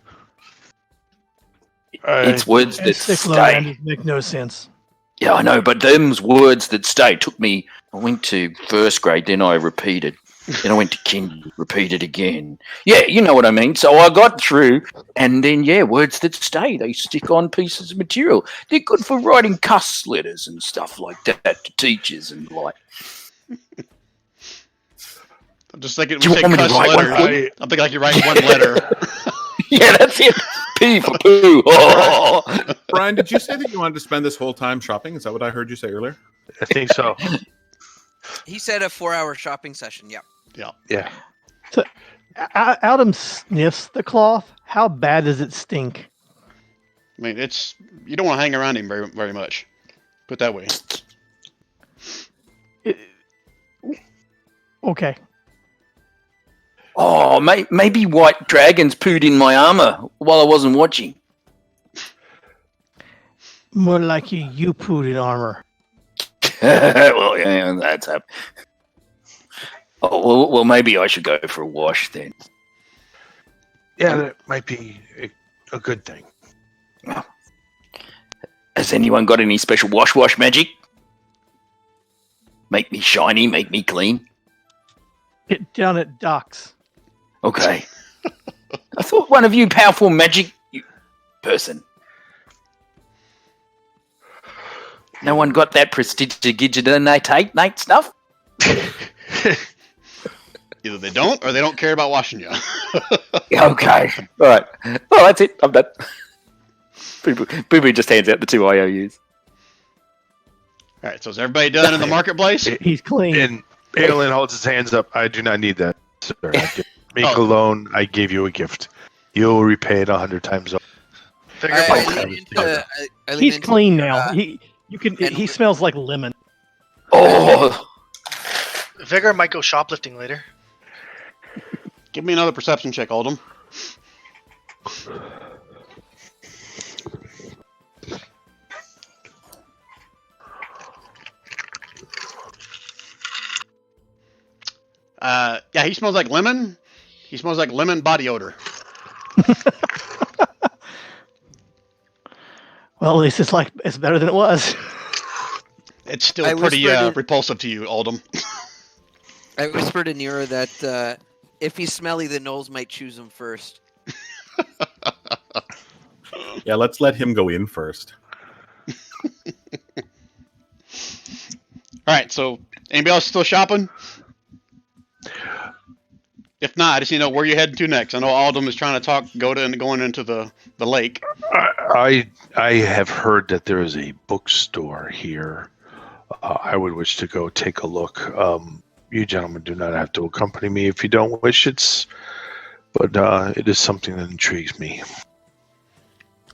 It's words that "Six low stay. landers make no sense." Yeah, I know, but them's words that stay. Took me, I went to first grade, then I repeated. Then I went to kindy, repeated again. Yeah, you know what I mean. So I got through, and then, words that stay. They stick on pieces of material. They're good for writing cuss letters and stuff like that to teachers and like. I'm just thinking, Do we you say want me to cuss write one letter. for you? I'm thinking like you write one letter. Yeah, that's it. P for poo. Oh. Brian, did you say that you wanted to spend this whole time shopping? Is that what I heard you say earlier? I think so. He said a 4-hour shopping session. Yeah. Yeah. Aldum sniffs the cloth. How bad does it stink? I mean, you don't want to hang around him very, very much. Put it that way. Okay. Oh, maybe white dragons pooed in my armor while I wasn't watching. More like you pooed in armor. Well, yeah, that's happened. Oh, well, maybe I should go for a wash then. Yeah, that might be a good thing. Has anyone got any special wash magic? Make me shiny, make me clean. Get down at docks. Okay. I thought one of you powerful magic person. No one got that prestidigitate stuff? Either they don't or they don't care about washing you. Okay. All right. Well, that's it. I'm done. Boo Boo just hands out the 2 IOUs. All right, so is everybody done in the marketplace? He's clean. And Aelin holds his hands up. I do not need that, sir. Make Oh. alone. I gave you a gift. You'll repay it 100 times over. Vigor, I bite. lean into, I lean He's into, clean now. uh, He and- smells like lemon. Oh, Vigor might go shoplifting later. Give me another perception check, Oldham. Yeah, he smells like lemon. He smells like lemon body odor. Well, at least it's better than it was. It's still I pretty whispered it- repulsive to you, Oldham. I whispered to Nira that if he's smelly, the Knowles might choose him first. Yeah, let's let him go in first. All right, so anybody else still shopping? If not, I just need to know where you're heading to next. I know Oldham is trying to talk going into the lake. I have heard that there is a bookstore here. I would wish to go take a look. You gentlemen do not have to accompany me if you don't wish. But it is something that intrigues me.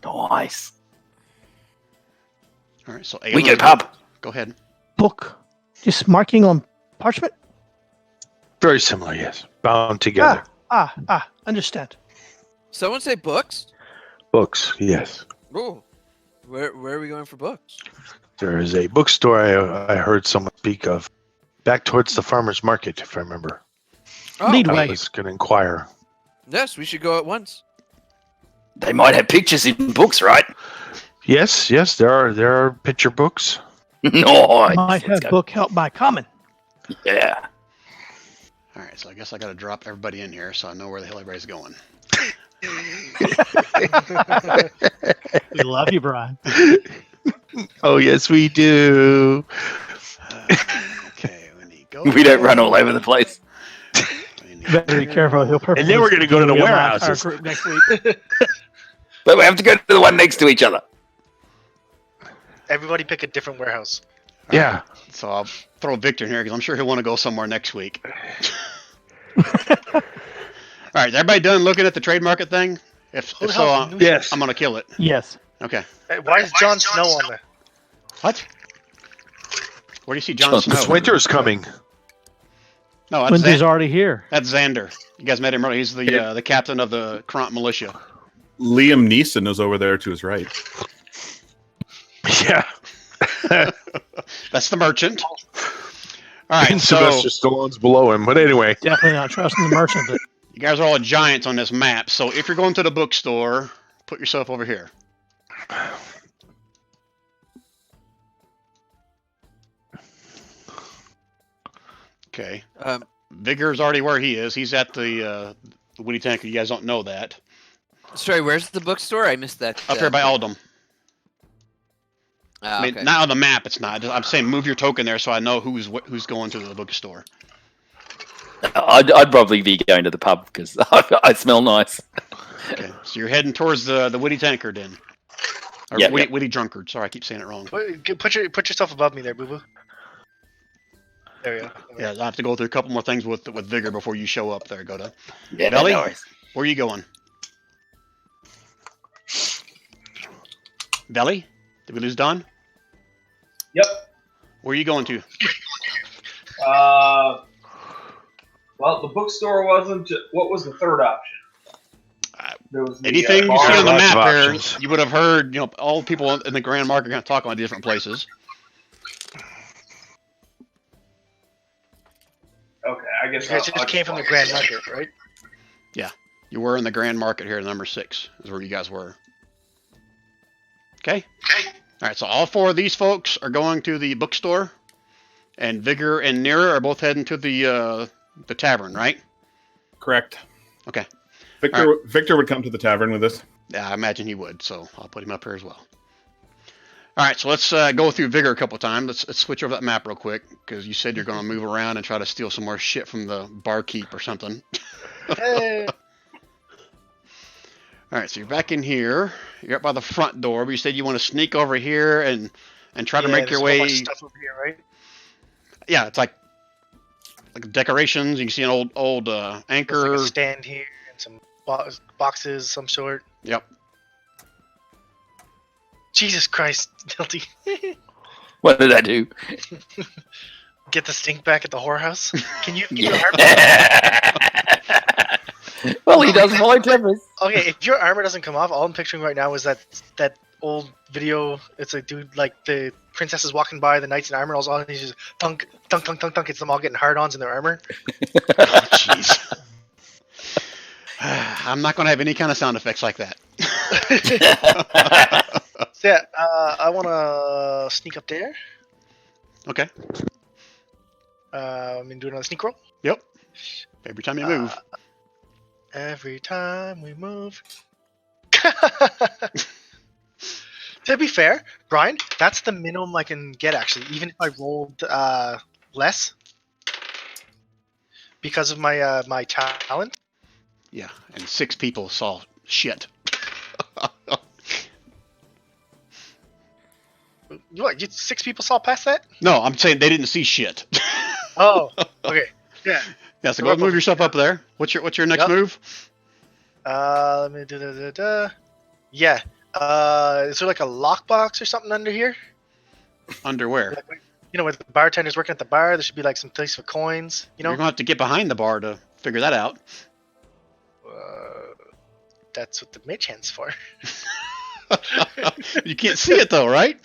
nice. All right, so We go Ayla's- pub. Go ahead. Book, just marking on parchment. Very similar, yes. Bound together. Understand. Someone say books? Books, yes. Oh, where are we going for books? There is a bookstore I heard someone speak of back towards the farmer's market, if I remember. Oh, Lead I way. was going to inquire. yes, we should go at once. They might have pictures in books, right? Yes, there are picture books. Nice. Might have book help by common. Yeah. All right, so I guess I got to drop everybody in here so I know where the hell everybody's going. We love you, Brian. Oh, yes, we do. Okay, we need go. We don't run all over the place. We need- Better be careful. He'll purposely And then we're going to go to the realize our warehouses. group next week. But we have to go to the one next to each other. Everybody pick a different warehouse. Yeah. So I'll throw Victor in here because I'm sure he'll want to go somewhere next week. All right, is everybody done looking at the trade market thing? If Who the so, hell- Yes. I'm gonna kill it. Yes. Okay. Hey, why is Jon Snow on there? What? Where do you see Jon Jon Snow? This winter is coming. No, that's, Winter's already here. that's Xander. You guys met him earlier. He's the captain of the Kront militia. Liam Neeson is over there to his right. Yeah. That's the merchant. All right, And so Sylvester Stallone's below him. But anyway, Definitely not trusting the merchant. But you guys are all giants on this map. So if you're going to the bookstore, put yourself over here. Okay. Vigor's already where he is. He's at the Woody Tanker. You guys don't know that. Sorry, where's the bookstore? I missed that. Up here by Oldham. Ah, I mean, okay. not on the map. It's not. I'm saying move your token there so I know who's going to the bookstore. I'd probably be going to the pub because I smell nice. Okay. So you're heading towards the Woody Tankard then. Or Yeah, Witty, yeah. Witty Drunkard. Sorry, I keep saying it wrong. Put yourself above me there, Boo Boo. There you go. Yeah, I have to go through a couple more things with Vigor before you show up there, Goda. Yeah, Belly? no worries. Where are you going? Belly? Did we lose Don? Yep. Where are you going to? Well, the bookstore wasn't. What was the third option? There was the, Anything you bar. see on the Lots of map here, options. you would have heard, all people in the Grand Market are going to talk about different places. Okay, I guess You guys just came from the Grand Market, right? You were in the Grand Market here, number 6 is where you guys were. Okay? All right, so all 4 of these folks are going to the bookstore, and Vigor and Nira are both heading to the tavern, right? Correct. Okay. Victor would come to the tavern with us. Yeah, I imagine he would, so I'll put him up here as well. All right, so let's go through Vigor a couple times. Let's switch over that map real quick, because you said you're going to move around and try to steal some more shit from the barkeep or something. Hey. All right, so you're back in here. You're up by the front door, but you said you want to sneak over here and try to Yeah, make there's your a whole way. bunch of stuff over here, right? Yeah, it's like decorations. You can see an old There's anchor. like a stand here and some boxes, some sort. Yep. Jesus Christ, Dilty. What did I do? Get the stink back at the whorehouse. Can you? Get your armor? Well, he does follow tempers. Okay, if your armor doesn't come off, all I'm picturing right now is that old video. It's a dude like the princess is walking by, the knights in armor, all he's just thunk, thunk, thunk, thunk, thunk. It's them all getting hard-ons in their armor. Oh, jeez. I'm not going to have any kind of sound effects like that. So yeah, I want to sneak up there. Okay. I'm gonna do another sneak roll. Yep. Every time you move. Every time we move. To be fair, Brian, that's the minimum I can get actually, even if I rolled less because of my my talent. Yeah, and 6 people saw shit. What? 6 people saw past that? No, I'm saying they didn't see shit. Oh, okay. Yeah. Yeah, so go move yourself up there. What's your next Yep. move? Let me do. Yeah. Is there like a lockbox or something under here? Underwear. Like, you know, with the bartender's working at the bar, there should be like some place for coins. You know. You're going to have to get behind the bar to figure that out. That's what the mage hand's for. You can't see it though, right?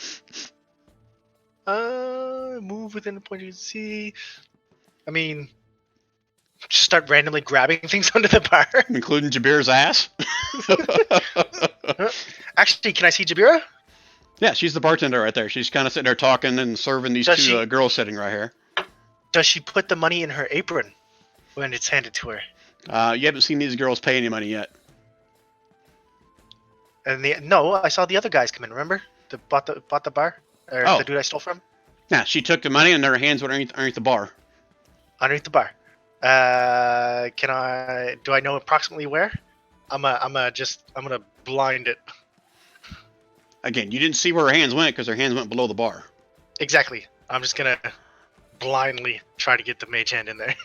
Move within the point you can see. I mean, just start randomly grabbing things under the bar. Including Jabir's ass. Actually, can I see Jabira? Yeah, she's the bartender right there. She's kind of sitting there talking and serving these Does 2 she- girls sitting right here. Does she put the money in her apron when it's handed to her? You haven't seen these girls pay any money yet. And no, I saw the other guys come in. Remember, bought the bar, or Oh. the dude I stole from Yeah, she took the money and their hands went underneath the bar. underneath the bar. Do I know approximately where? I'm gonna blind it. Again, you didn't see where her hands went because her hands went below the bar. Exactly. I'm just gonna blindly try to get the mage hand in there.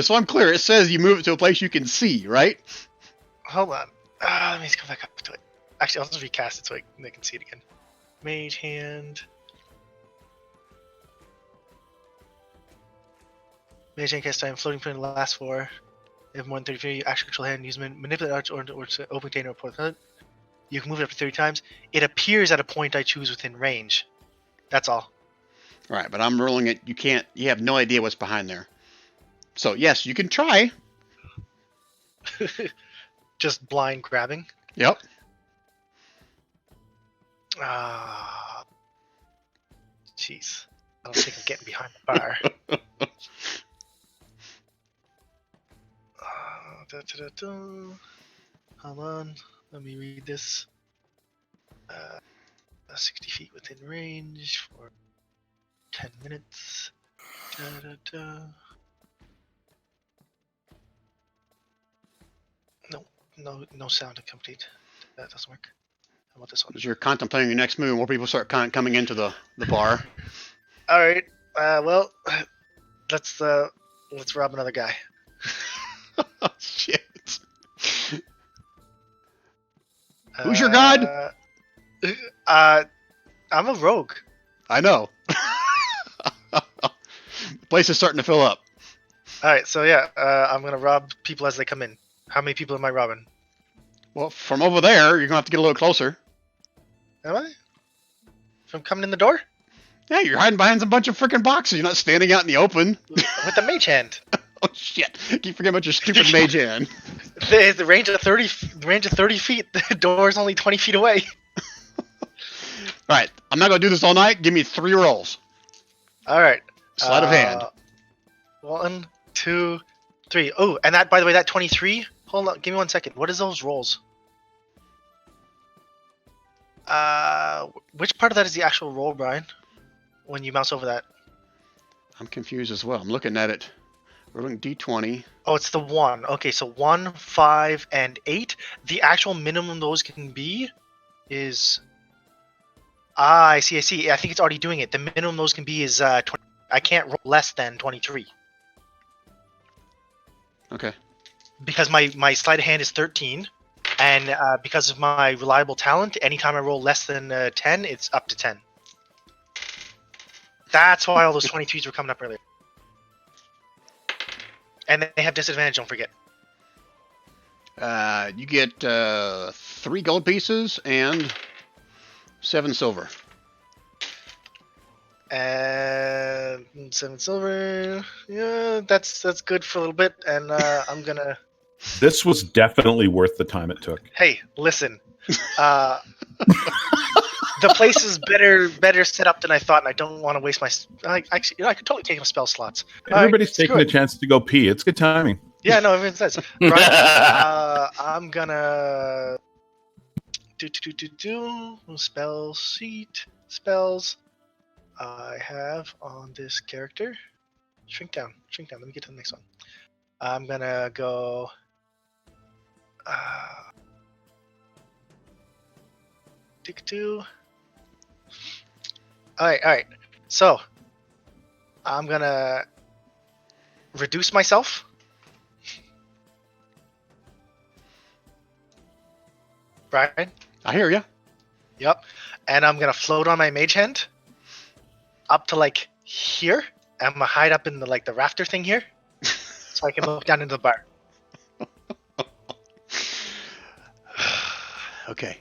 So I'm clear. It says you move it to a place you can see, right? Hold on. Let me just go back up to it. Actually, I'll just recast it so they can see it again. Mage hand. Mage hand cast time. Floating point lasts for. If more than 30 feet, action control hand. Use manipulate arch or to open container or port. You can move it up to 30 times. It appears at a point I choose within range. That's all. Right, but I'm ruling it. You have no idea what's behind there. So yes, you can try. Just blind grabbing. Yep. Jeez. I don't think I'm getting behind the bar. Hold on. Let me read this. 60 feet within range for 10 minutes. No sound accompanied. That doesn't work. How about this one? As you're contemplating your next move, more people start coming into the bar. All right. Well, let's rob another guy. Oh, shit. Who's your god? I'm a rogue. I know. The place is starting to fill up. All right. So yeah, I'm gonna rob people as they come in. How many people am I robbing? Well, from over there, you're gonna have to get a little closer. Am I? From coming in the door? Yeah, you're hiding behind some bunch of freaking boxes. You're not standing out in the open. With the mage hand. Oh shit! Keep forgetting about your stupid mage hand. The range of 30 feet. The door's only 20 feet away. All right, I'm not gonna do this all night. Give me 3 rolls. All right. Sleight of hand. 1, 2, 3. Oh, and that, by the way, that 23. Hold on, give me 1 second. What is those rolls? Which part of that is the actual roll, Brian? When you mouse over that. I'm confused as well. I'm looking at it. Rolling D20. Oh, it's the 1. Okay, so 1, 5, and 8. The actual minimum those can be is. I see. I think it's already doing it. The minimum those can be is 20. I can't roll less than 23 Okay. because my sleight of hand is 13. And because of my reliable talent, anytime I roll less than 10, it's up to 10. That's why all those 23s were coming up earlier. And they have disadvantage, don't forget. You get 3 gold pieces and 7 silver. And 7 silver. Yeah, that's good for a little bit. And I'm gonna. This was definitely worth the time it took. Hey, listen. The place is better set up than I thought, and I don't want to waste my. I could totally take my spell slots. Everybody's taking screw a it. chance to go pee. It's good timing. Yeah, no, everyone says. Right. I'm gonna do spell sheet spells I have on this character. Shrink down. Let me get to the next one. I'm gonna go. Tick 2. All right. So I'm gonna reduce myself. Brian? I hear you. Yep. And I'm gonna float on my mage hand up to like here. I'm gonna hide up in the rafter thing here, so I can look down into the bar. Okay.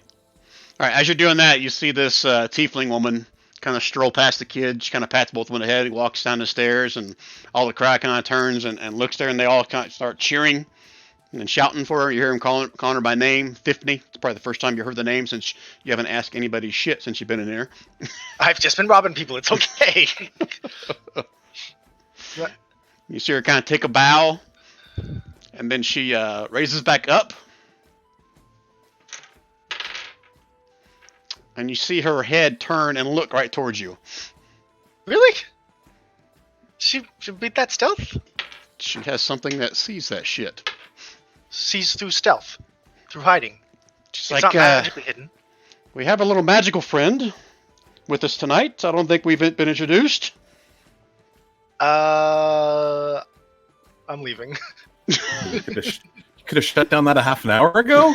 All right. As you're doing that, you see this tiefling woman kind of stroll past the kid. She kind of pats both of them on the head, walks down the stairs, and all the crowd kind of turns and looks there, and they all kind of start cheering and shouting for her. You hear them calling her by name, Tiffany. It's probably the first time you heard the name since you haven't asked anybody shit since you've been in here. I've just been robbing people. It's okay. You see her kind of take a bow, and then she raises back up. And you see her head turn and look right towards you. Really? She beat that stealth? She has something that sees that shit. Sees through stealth, through hiding. She's It's like, not magically hidden. we have a little magical friend with us tonight. I don't think we've been introduced. I'm leaving. You could have shut down that a half an hour ago.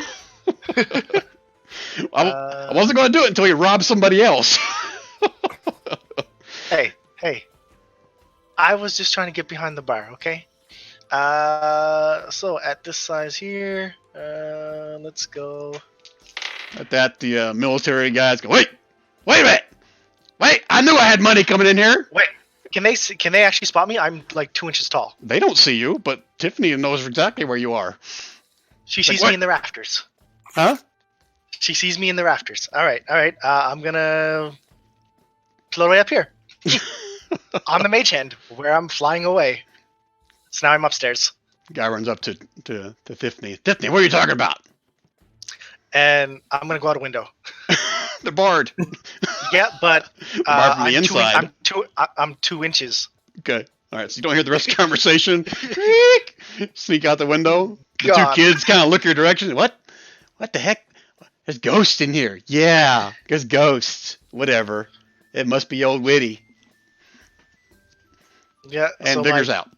I wasn't going to do it until you robbed somebody else. Hey. I was just trying to get behind the bar, okay? So at this size here, let's go. At that, the military guys go, wait a minute. Wait, I knew I had money coming in here. Wait, can they actually spot me? I'm like 2 inches tall. They don't see you, but Tiffany knows exactly where you are. She sees what? me in the rafters. Huh? She sees me in the rafters. All right. I'm gonna float way up here on the mage hand where I'm flying away. So now I'm upstairs, Guy runs up to Tiffany. Tiffany, what are you talking about? and I'm gonna go out a window. The bard. Yeah, but Bar from the inside. I'm 2 inches. Okay. All right. So you don't hear the rest of the conversation. Sneak out the window. The God. 2 kids kind of look your direction. What the heck? There's ghosts in here. Yeah, there's ghosts. Whatever. It must be old Witty. Yeah, And so Vigor's out.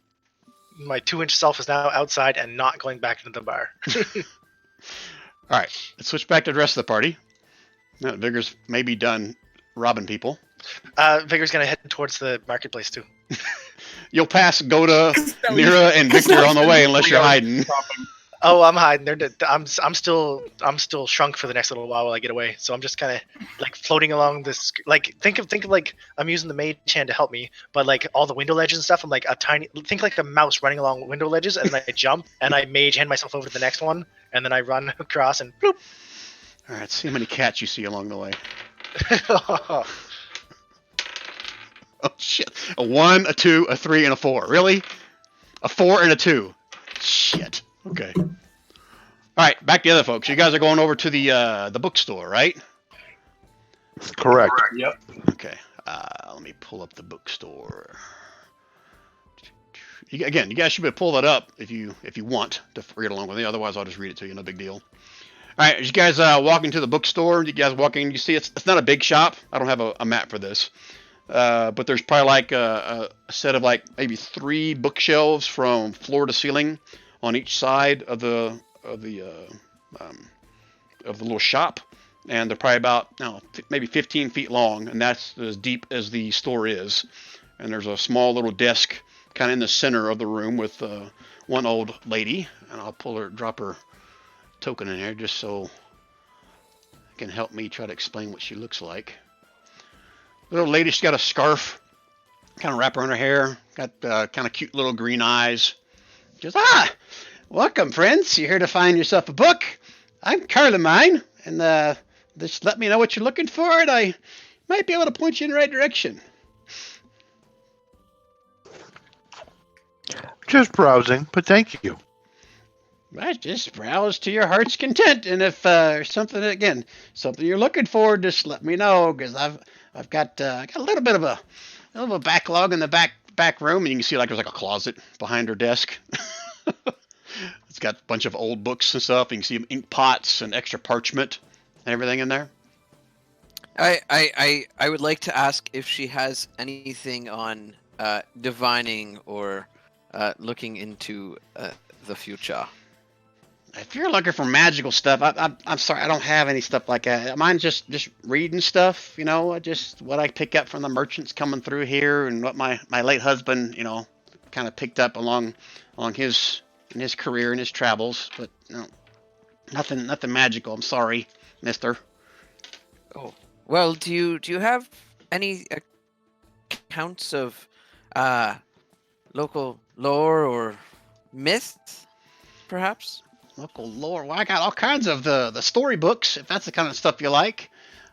my 2-inch self is now outside and not going back into the bar. All right. Let's switch back to the rest of the party. Now, Vigor's maybe done robbing people. Vigor's gonna head towards the marketplace too. You'll pass Goda, Mira, and Victor on the way unless you're hiding. Oh, I'm hiding. I'm still shrunk for the next little while I get away. So I'm just kind of like floating along this. Like think of like I'm using the mage hand to help me, but like all the window ledges and stuff. I'm like a tiny. Think like a mouse running along window ledges, and then I jump and I mage hand myself over to the next one, and then I run across and bloop. All right. See how many cats you see along the way. Oh shit! A 1, a 2, a 3, and a 4. Really? A 4 and a 2. Shit. Okay. All right, back to the other folks. You guys are going over to the bookstore, right? Correct. Yep. Okay. Let me pull up the bookstore. Again, you guys should be able to pull that up if you want to read along with me. Otherwise, I'll just read it to you. No big deal. All right, as you guys walk into the bookstore, you guys walk in. You see it's not a big shop. I don't have a map for this. But there's probably like a set of like maybe 3 bookshelves from floor to ceiling on each side of the of the little shop, and they're probably about maybe 15 feet long, and that's as deep as the store is. And there's a small little desk kind of in the center of the room with one old lady, and I'll drop her token in there just so it can help me try to explain what she looks like. The little lady, she's got a scarf kind of wrap around her hair, got kind of cute little green eyes. She goes, welcome, friends. You're here to find yourself a book. I'm Carlemine, and just let me know what you're looking for, and I might be able to point you in the right direction. Just browsing, but thank you. Right, just browse to your heart's content, and if something you're looking for, just let me know, because I've got a little bit of a backlog in the back room, and you can see there's like a closet behind her desk. It's got a bunch of old books and stuff. You can see ink pots and extra parchment and everything in there. I would like to ask if she has anything on divining or looking into the future. If you're looking for magical stuff, I'm sorry, I don't have any stuff like that. Mine's just reading stuff, just what I pick up from the merchants coming through here, and what my late husband, kind of picked up along his career and his travels. But nothing magical. I'm sorry, Mister. Oh well, do you have any accounts of local lore or myths, perhaps? Local lore. Well, I got all kinds of the storybooks, if that's the kind of stuff you like.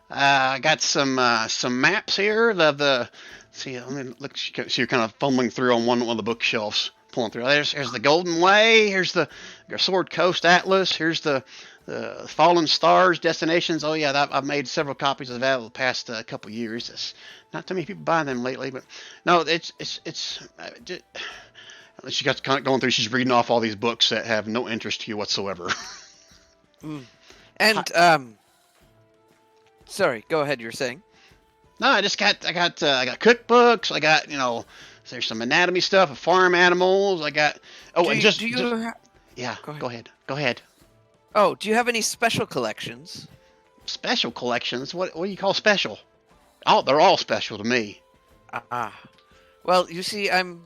I got some maps here. See, let me look. So you're kind of fumbling through on one of the bookshelves, pulling through. Here's the Golden Way. Here's the Sword Coast Atlas. Here's the Fallen Stars destinations. Oh yeah, I've made several copies of that over the past couple years. It's not too many people buying them lately, but no, it's she got kind of going through. She's reading off all these books that have no interest to you whatsoever. And sorry, go ahead. You're saying? No, I got cookbooks. I got there's some anatomy stuff of farm animals. I got yeah. Go ahead. Oh, do you have any special collections? Special collections? What do you call special? Oh, they're all special to me. Well, you see, I'm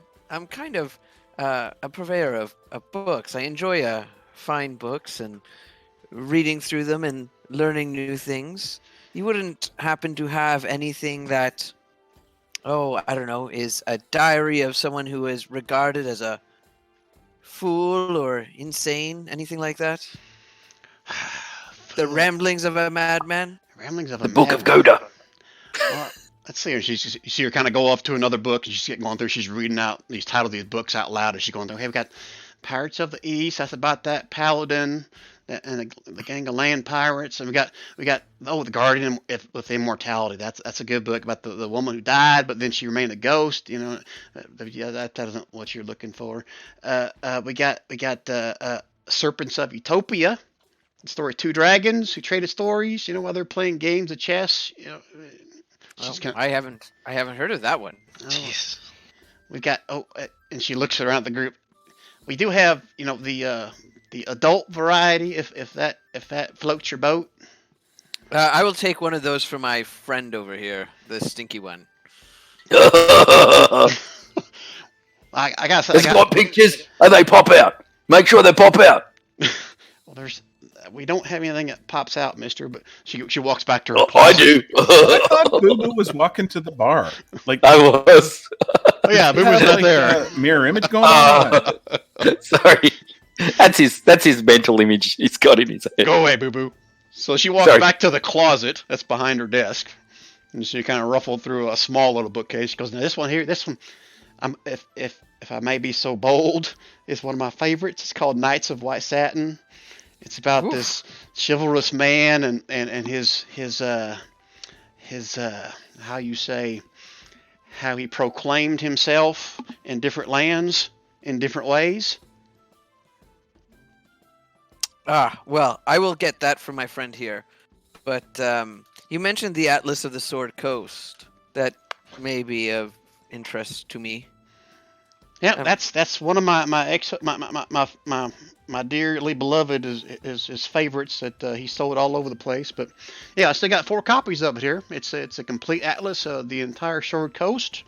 kind of a purveyor of books. I enjoy fine books and reading through them and learning new things. You wouldn't happen to have anything that, I don't know, is a diary of someone who is regarded as a fool or insane, anything like that? The Ramblings of a Madman? Ramblings of the Book of Goda. Well, let's see her. You see her kind of go off to another book, and she's getting going through. She's reading out these titles of these books out loud as she's going through. Hey, we've got Pirates of the East. That's about that Paladin and the Gang of Land Pirates. And we got the Guardian with Immortality. That's a good book about the woman who died, but then she remained a ghost. Yeah, that isn't what you're looking for. We got Serpents of Utopia. The story of two dragons who traded stories. While they're playing games of chess. I haven't heard of that one. Jeez. We got and she looks around the group. We do have the adult variety if that floats your boat. I will take one of those for my friend over here, the stinky one. I gotta say, It's got pictures and they pop out. Make sure they pop out. Well, we don't have anything that pops out, Mister. But she walks back to her. I do. I thought Boo Boo was walking to the bar. I was. Oh yeah, Boo Boo's not there. Mirror image going on. Sorry, that's his mental image he's got in his head. Go away, Boo Boo. So she walks back to the closet that's behind her desk, and she kind of ruffled through a small little bookcase. She goes, "Now this one, if I may be so bold, is one of my favorites. It's called Knights of White Satin. It's about this chivalrous man and his how he proclaimed himself in different lands in different ways." Well, I will get that from my friend here. But you mentioned the Atlas of the Sword Coast. That may be of interest to me. Yeah, Um, that's one of my dearly beloved is his favorites that he sold all over the place. But yeah, I still got 4 copies of it here. It's a complete atlas of the entire Sword Coast.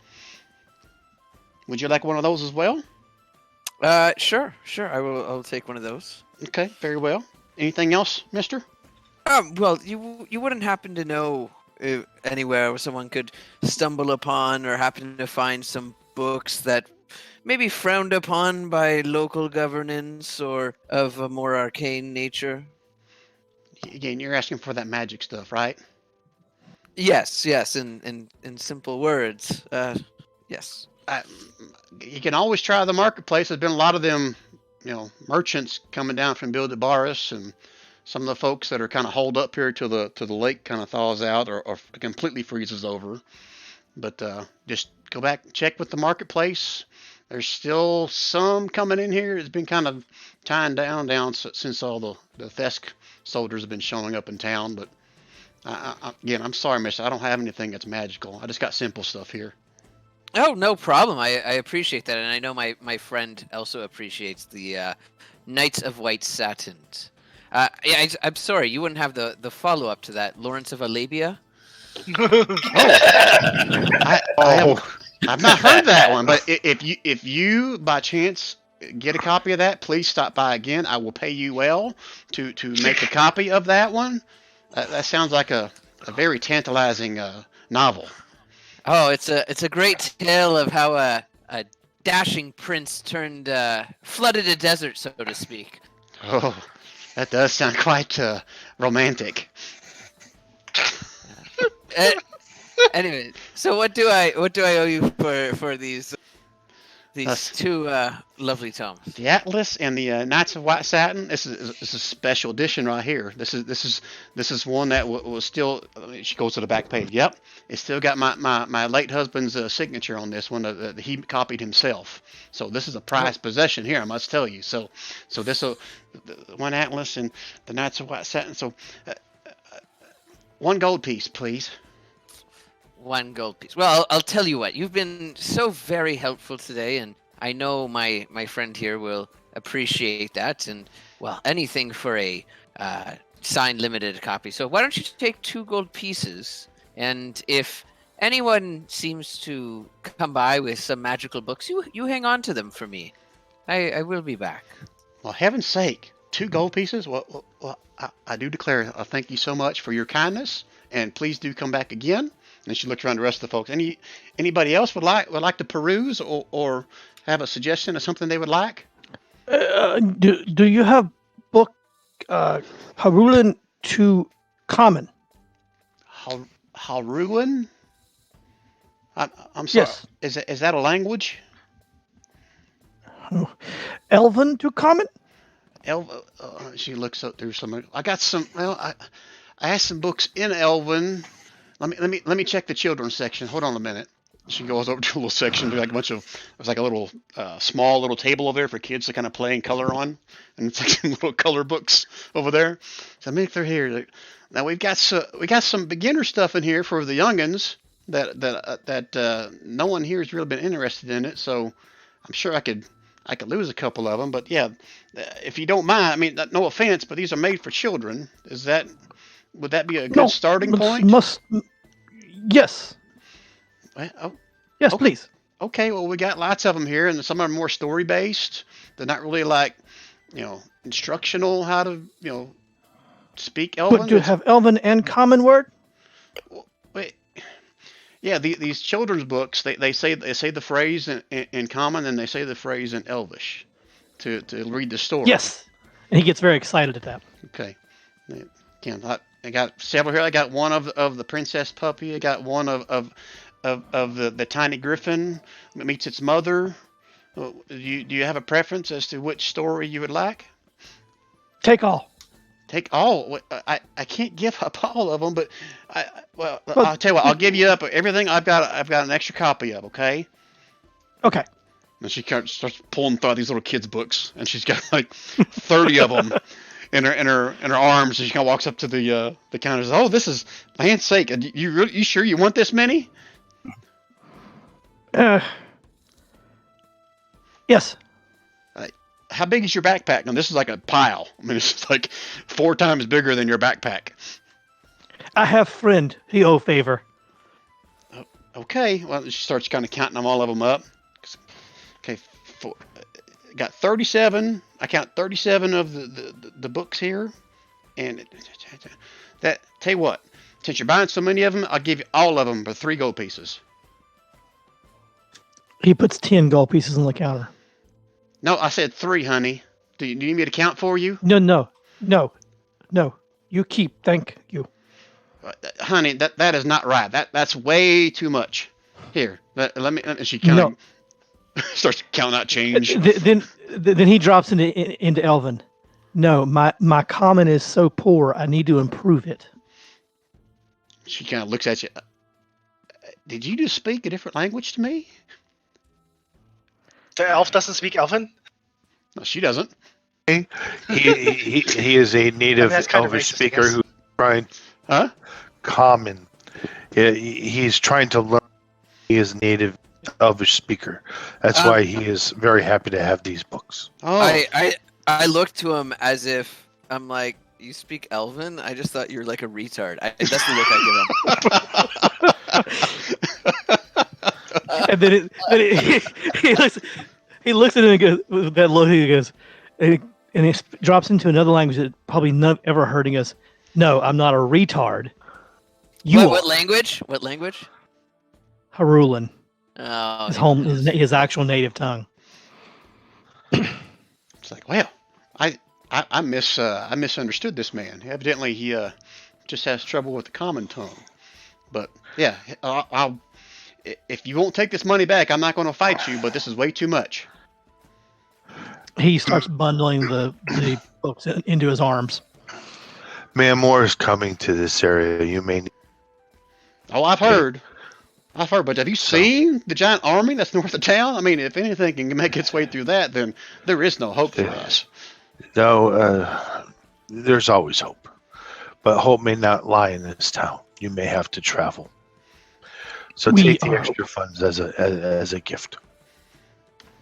Would you like one of those as well? Sure. I'll take one of those. Okay, very well. Anything else, Mister? Well, you wouldn't happen to know anywhere where someone could stumble upon or happen to find some books that may be frowned upon by local governance or of a more arcane nature? Again, you're asking for that magic stuff, right? Yes. In simple words. Yes. You can always try the marketplace. There's been a lot of them, merchants coming down from Bildabaris, and some of the folks that are kind of holed up here till the lake kind of thaws out or completely freezes over. But just go back and check with the marketplace. There's still some coming in here. It's been kind of tying down since all the Thesk soldiers have been showing up in town. But again, I'm sorry, mister. I don't have anything that's magical. I just got simple stuff here. Oh, no problem. I appreciate that, and I know my friend also appreciates the Knights of White Satins. I'm sorry, you wouldn't have the follow up to that, Lawrence of Arabia. I've not heard that one, but if you by chance get a copy of that, please stop by again. I will pay you well to make a copy of that one. That sounds like a very tantalizing novel. Oh, it's a great tale of how a dashing prince flooded a desert, so to speak. Oh, that does sound quite romantic. Anyway, so what do I owe you for these two lovely tomes? The Atlas and the Knights of White Satin. This is a special edition right here. This is one that was still. She goes to the back page. Yep, it's still got my late husband's signature on this one that he copied himself. So this is a prized possession here, I must tell you. So this one Atlas and the Knights of White Satin. So 1 gold piece, please. 1 gold piece. Well, I'll tell you what. You've been so very helpful today, and I know my friend here will appreciate that. And well, anything for a signed limited copy. So why don't you take 2 gold pieces? And if anyone seems to come by with some magical books, you hang on to them for me. I will be back. Well, heaven's sake, 2 gold pieces. Well, I do declare. Thank you so much for your kindness, and please do come back again. And she looks around the rest of the folks. Anybody else would like to peruse or have a suggestion of something they would like? Do you have book Harulan to common? Harulan? I'm sorry. Yes. Is that a language? Elven to common? She looks up through some. I got some. Well, I have some books in Elven. Let me check the children's section. Hold on a minute. She goes over to a little section, like a bunch of. There's like a little small little table over there for kids to kind of play and color on, and it's like some little color books over there. So I mean, if they're here, now we got some beginner stuff in here for the youngins that no one here has really been interested in it. So I'm sure I could lose a couple of them, but yeah, if you don't mind, I mean, no offense, but these are made for children. Would that be a good starting point? Yes. Oh, Yes, okay. please. Okay, well, we got lots of them here, and some are more story based. They're not really like, instructional how to, speak Elven. But do you have Elven and common word? Wait. Yeah, these children's books, they say the phrase in common, and they say the phrase in Elvish to read the story. Yes. And he gets very excited at that. Okay. Again, I got several here. I got one of the princess puppy. I got one of the tiny griffin that meets its mother. Do you have a preference as to which story you would like? Take all. Take all. I can't give up all of them, but I'll tell you what. I'll give you up everything. I've got an extra copy of. Okay. Okay. And she kind of starts pulling through these little kids' books, and she's got like 30 of them in her arms. And she kind of walks up to the counter and says, "Oh, this is land's sake! You sure you want this many?" Yes. How big is your backpack? Now, this is like a pile. I mean, it's just like 4 times bigger than your backpack. I have friend. He owe favor. Okay. Well, she starts kind of counting them, all of them up. Okay. Got 37. I count 37 of the books here. And that, tell you what, since you're buying so many of them, I'll give you all of them for 3 gold pieces. He puts 10 gold pieces on the counter. No, I said 3, honey. Do you need me to count for you? No. You keep. Thank you. Honey, that is not right. That's way too much. Here, let me. And she kind of starts counting out change. Then he drops into Elven. No, my common is so poor. I need to improve it. She kind of looks at you. Did you just speak a different language to me? The elf doesn't speak Elven? No, she doesn't. He is a native that's kind of Elvish racist, I speaker guess. who's trying Huh? common. He's trying to learn. He is native Elvish speaker. That's why he is very happy to have these books. Oh, I look to him as if I'm like, you speak Elven? I just thought you were like a retard. That's the look I give him. And then he looks at him and goes, with that look, he goes, and he drops into another language that probably none ever heard. He goes, no, I'm not a retard. You What are. language? What language? Harulan. Oh, His actual native tongue. it's like, well, I misunderstood this man. Evidently, he just has trouble with the common tongue. But yeah, I'll if you won't take this money back, I'm not going to fight you. But this is way too much. He starts bundling the books into his arms. Mamor is coming to this area. You may need. Oh, I've heard. But have you seen the giant army that's north of town? I mean, if anything can make its way through that, then there is no hope for us. No, there's always hope. But hope may not lie in this town. You may have to travel. So We take the are extra funds as a gift.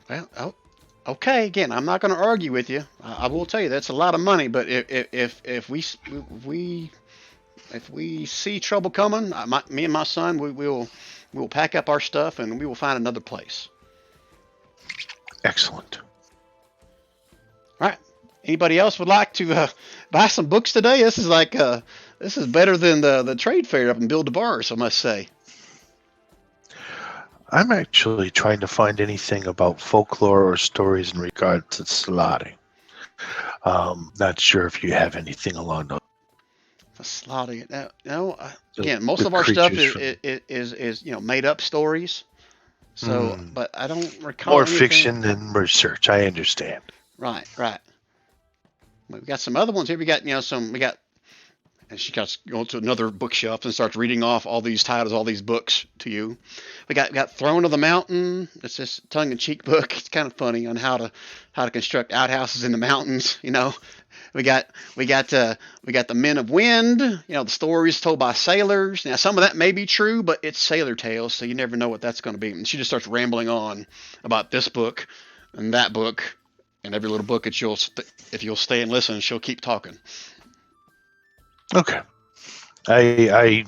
Well, okay. Again, I'm not going to argue with you. I will tell you that's a lot of money. But if we see trouble coming, me and my son, we will pack up our stuff and we will find another place. Excellent. All right. Anybody else would like to buy some books today? This is like this is better than the trade fair up in Build a Bars, I must say. I'm actually trying to find anything about folklore or stories in regard to slotting. Not sure if you have anything along those. Slotting. No. Again, most of our stuff is made up stories. So, but I don't recall More anything. fiction than research. I understand. Right. We got some other ones here. We got and she goes to another bookshelf and starts reading off all these titles, all these books to you. We got Throne of the Mountain. It's this tongue-in-cheek book. It's kind of funny on how to construct outhouses in the mountains. We got the Men of Wind. The stories told by sailors. Now some of that may be true, but it's sailor tales, so you never know what that's going to be. And she just starts rambling on about this book and that book and every little book that if you'll stay and listen, she'll keep talking. Okay. I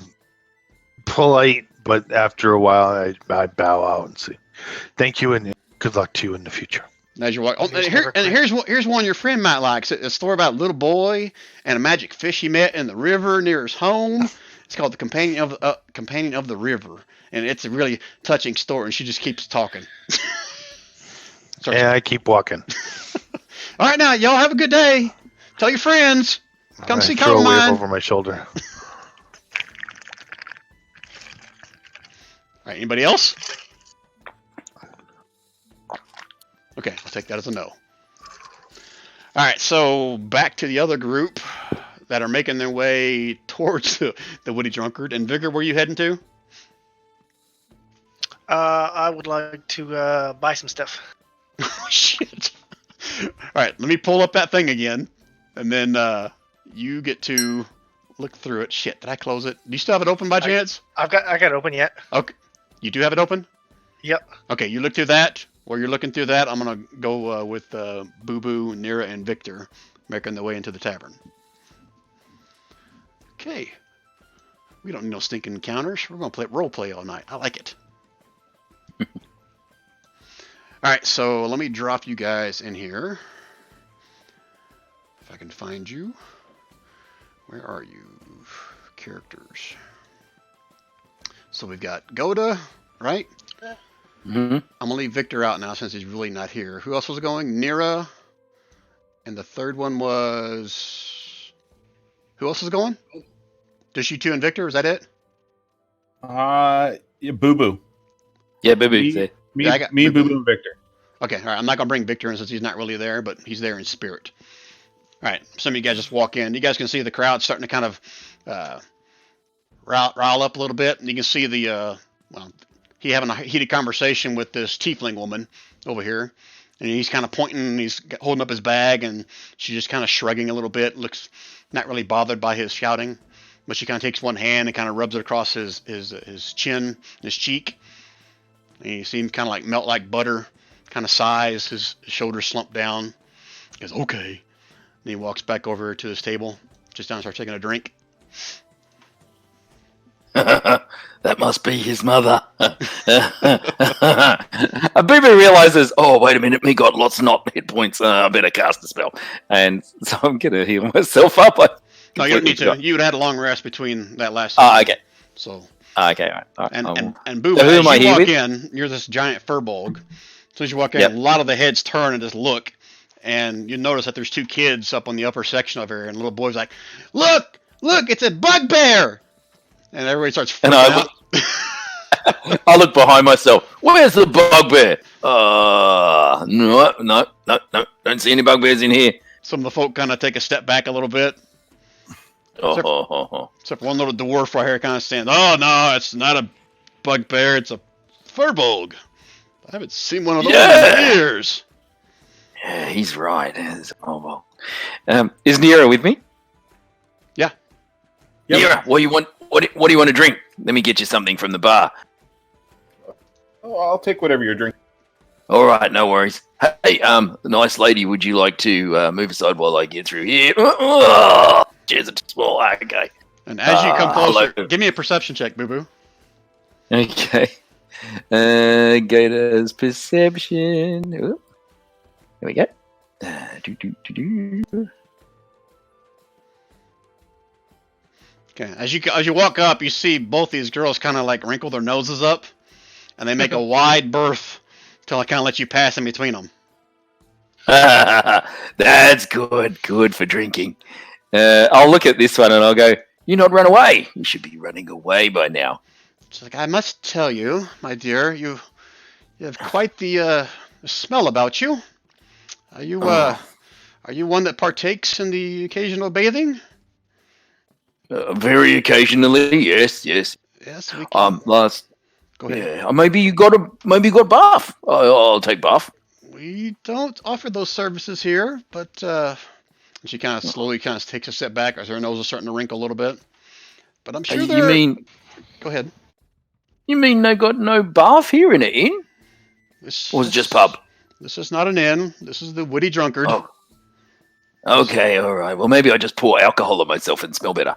polite, but after a while, I bow out and say, "Thank you, and good luck to you in the future." As you're walking, here's one your friend might like. It's a story about a little boy and a magic fish he met in the river near his home. It's called The Companion of the River, and it's a really touching story. And she just keeps talking. And I keep walking. All right, now y'all have a good day. Tell your friends. Come see throw a wave Carmine. over my shoulder. All right, anybody else? Okay, I'll take that as a no. All right, so back to the other group that are making their way towards the Woody Drunkard. And Vigor, where are you heading to? I would like to buy some stuff. Oh, shit. All right, let me pull up that thing again. And then you get to look through it. Shit, did I close it? Do you still have it open by chance? I got it open yet. Okay. You do have it open? Yep. Okay, you look through that. While you're looking through that, I'm gonna go with Boo Boo, Nira, and Victor making their way into the tavern. Okay. We don't need no stinking encounters. We're gonna play role play all night. I like it. All right, so let me drop you guys in here. If I can find you. Where are you? Characters. So we've got Goda, right? Mm-hmm. I'm gonna leave Victor out now since he's really not here. Who else was going? Nira. And the third one was. Who else is going? Just you two and Victor? Is that it? Yeah, Boo Boo. Yeah, baby. Me, say- me, Yeah, I got me Boo Boo Boo. Boo, and Victor. Okay, all right. I'm not gonna bring Victor in since he's not really there, but he's there in spirit. All right. Some of you guys just walk in. You guys can see the crowd starting to kind of rile up a little bit, and you can see the he having a heated conversation with this tiefling woman over here, and he's kind of pointing, and he's holding up his bag, and she's just kind of shrugging a little bit, looks not really bothered by his shouting, but she kind of takes one hand and kind of rubs it across his chin, his cheek, and you see him kind of like melt like butter, kind of sighs, his shoulders slump down. He goes, okay. And he walks back over to his table, just down and starts taking a drink. That must be his mother. Booby realizes, oh, wait a minute, me got lots of not hit points. I better cast a spell. And so I'm going to heal myself up. No, you don't need to. You would have had a long rest between that last Oh, session. okay. So, Okay, all right. and Boo, So who as am I you here walk with? in, you're this giant furbolg. As soon as you walk in, Yep. a lot of the heads turn and just look. And you notice that there's two kids up on the upper section over here, and the little boy's like, look, it's a bugbear! And everybody starts freaking And out. I look behind myself. Where's the bugbear? No. Don't see any bugbears in here. Some of the folk kind of take a step back a little bit. Oh. Except for one little dwarf right here kind of stands. Oh, no, it's not a bugbear. It's a furbolg. I haven't seen one of those in years. Yeah, he's right. Oh, well. Is Nero with me? Yeah. Yep. Nero, what do you want? What do you want to drink? Let me get you something from the bar. Oh, I'll take whatever you're drinking. All right, no worries. Hey, nice lady, would you like to move aside while I get through here? Cheers, it's small. Okay. And as you come closer, hello. give me a perception check, Boo Boo. Okay. Gata's perception. Ooh. There we go. Okay. As you walk up, you see both these girls kind of like wrinkle their noses up, and they make a wide berth till I kind of let you pass in between them. That's good. Good for drinking. I'll look at this one and I'll go, you not run away. You should be running away by now. She's like, I must tell you, my dear, you have quite the smell about you. Are you one that partakes in the occasional bathing? Very occasionally, yes. Yes, we can. Last, Go ahead. yeah. Maybe you got bath. I'll take bath. We don't offer those services here, but she kind of slowly takes a step back as her nose is starting to wrinkle a little bit. But I'm sure You mean Go ahead. they got no bath here in an inn? This, Or was it just pub? This is not an inn. This is the Witty Drunkard. Oh. Okay, all right. Well, maybe I just pour alcohol on myself and smell better.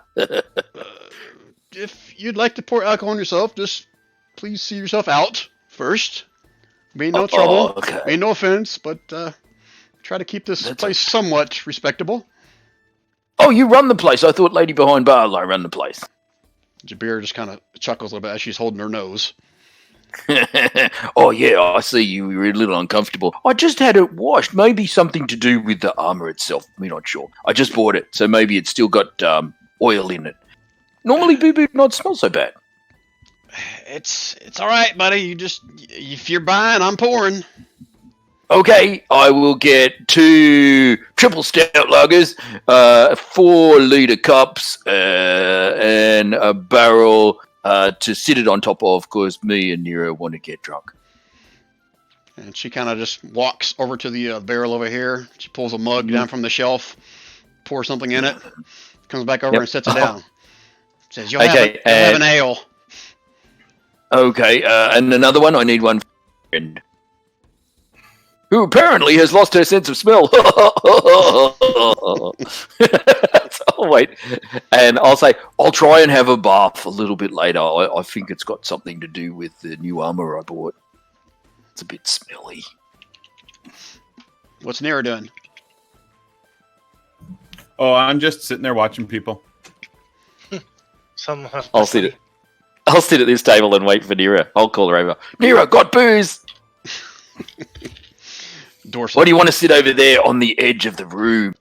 If you'd like to pour alcohol on yourself, just please see yourself out first. Mean no trouble. Okay. Mean no offense, but try to keep this That's place somewhat respectable. Oh, you run the place. I thought lady behind bar I run the place. Jabir just kind of chuckles a little bit as she's holding her nose. Oh, yeah, I see you were a little uncomfortable. I just had it washed. Maybe something to do with the armor itself. I'm not sure. I just bought it, so maybe it's still got oil in it. Normally, boo-boo not smell so bad. It's all right, buddy. You just if you're buying, I'm pouring. Okay, I will get 2 triple stout lagers, 4-liter cups, and a barrel to sit it on top of, because me and Nero want to get drunk. And she kind of just walks over to the barrel over here. She pulls a mug down from the shelf, pours something in it, comes back over and sets it down. Says, you'll have an ale. Okay, and another one. I need one. Friend. who apparently has lost her sense of smell. So I'll wait, and I'll say, I'll try and have a bath a little bit later. I think it's got something to do with the new armor I bought. It's a bit smelly. What's Nero doing? Oh, I'm just sitting there watching people. Some have I'll sit at this table and wait for Nira. I'll call her over. Nira, got booze. Dorset. What do you want to sit over there on the edge of the room?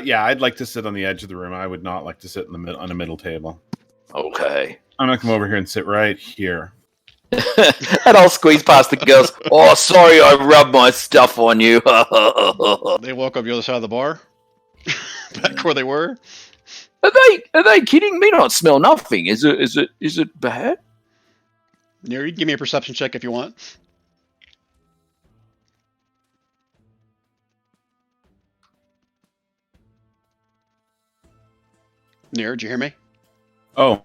Yeah, I'd like to sit on the edge of the room. I would not like to sit in the on a middle table. Okay. I'm gonna come over here and sit right here. And I'll squeeze past the girls. Oh, sorry, I rubbed my stuff on you. They walk up the other side of the bar, back where they were. Are they kidding me? Not smell nothing. Is it bad? Nero, you can give me a perception check if you want. Nero, did you hear me? Oh,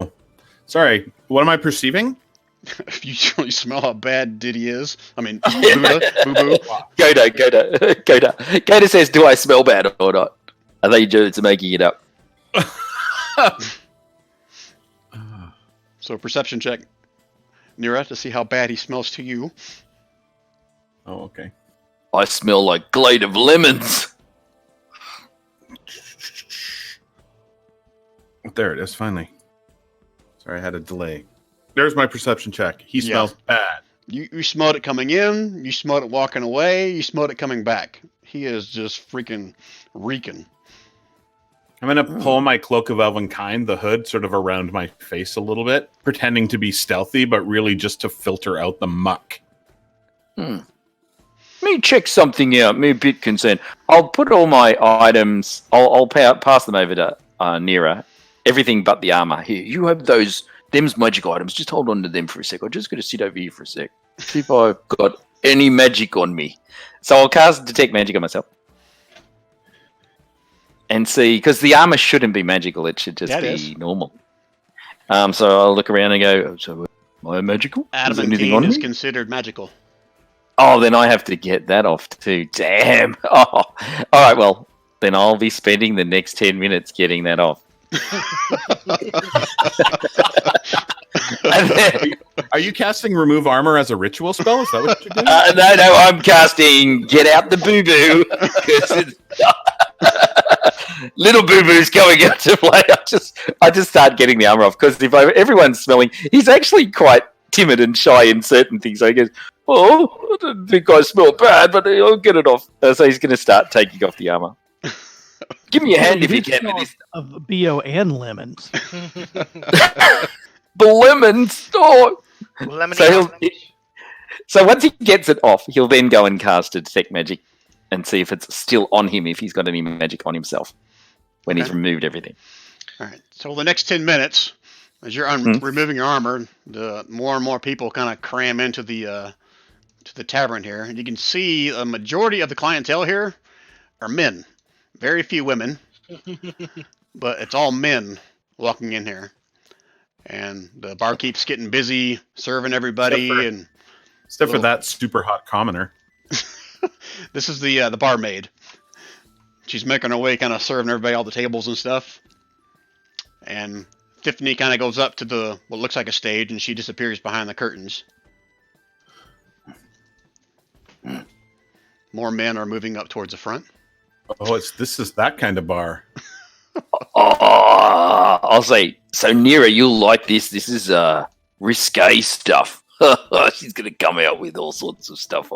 sorry. What am I perceiving? If you really smell how bad Diddy is. I mean, Buddha, Boo-Boo. Goda says, do I smell bad or not? I think you're just making it up. So perception check, Nira, to see how bad he smells to you. Oh, okay. I smell like Glade of Lemons. There it is, finally. Sorry, I had a delay. There's my perception check. He Yeah. smells bad. You smelled it coming in, you smelled it walking away, you smelled it coming back. He is just freaking reeking. I'm going to pull my Cloak of Elvenkind, the hood, sort of around my face a little bit, pretending to be stealthy, but really just to filter out the muck. Let me check something out. Me a bit concerned. I'll put all my items. I'll pass them over to Nira. Everything but the armor. Here, you have them's magic items. Just hold on to them for a sec. I'm just going to sit over here for a sec. See if I've got any magic on me. So I'll cast Detect Magic on myself. And see, because the armor shouldn't be magical. It should just be normal. So I'll look around and go, so am I magical? Is there anything on Adamantine is me? considered magical. Oh, then I have to get that off too. Damn. Oh, all right. Well, then I'll be spending the next 10 minutes getting that off. And then, Are you casting Remove Armor as a ritual spell? Is that what you're doing? no, I'm casting Get Out the Boo Boo. 'Cause little Boo Boo's going out to play. I just start getting the armor off because if everyone's smelling, he's actually quite timid and shy in certain things. So he goes, "Oh, I didn't think I smell bad, but I'll get it off." So he's going to start taking off the armor. Give me a hand if you can. smell of BO and lemons. The lemons. Oh. So once he gets it off, he'll then go and cast a Detect Magic and see if it's still on him, if he's got any magic on himself when he's removed everything. All right. So the next 10 minutes, as you're removing your armor, the more and more people kind of cram into the tavern here, and you can see a majority of the clientele here are men. Very few women, but it's all men walking in here. And the barkeep's getting busy serving everybody. Except for that super hot commoner. This is the barmaid. She's making her way, kind of serving everybody all the tables and stuff. And Tiffany kind of goes up to what looks like a stage, and she disappears behind the curtains. More men are moving up towards the front. Oh, this is that kind of bar. Oh, I'll say, so Nira, you'll like this. This is risque stuff. She's going to come out with all sorts of stuff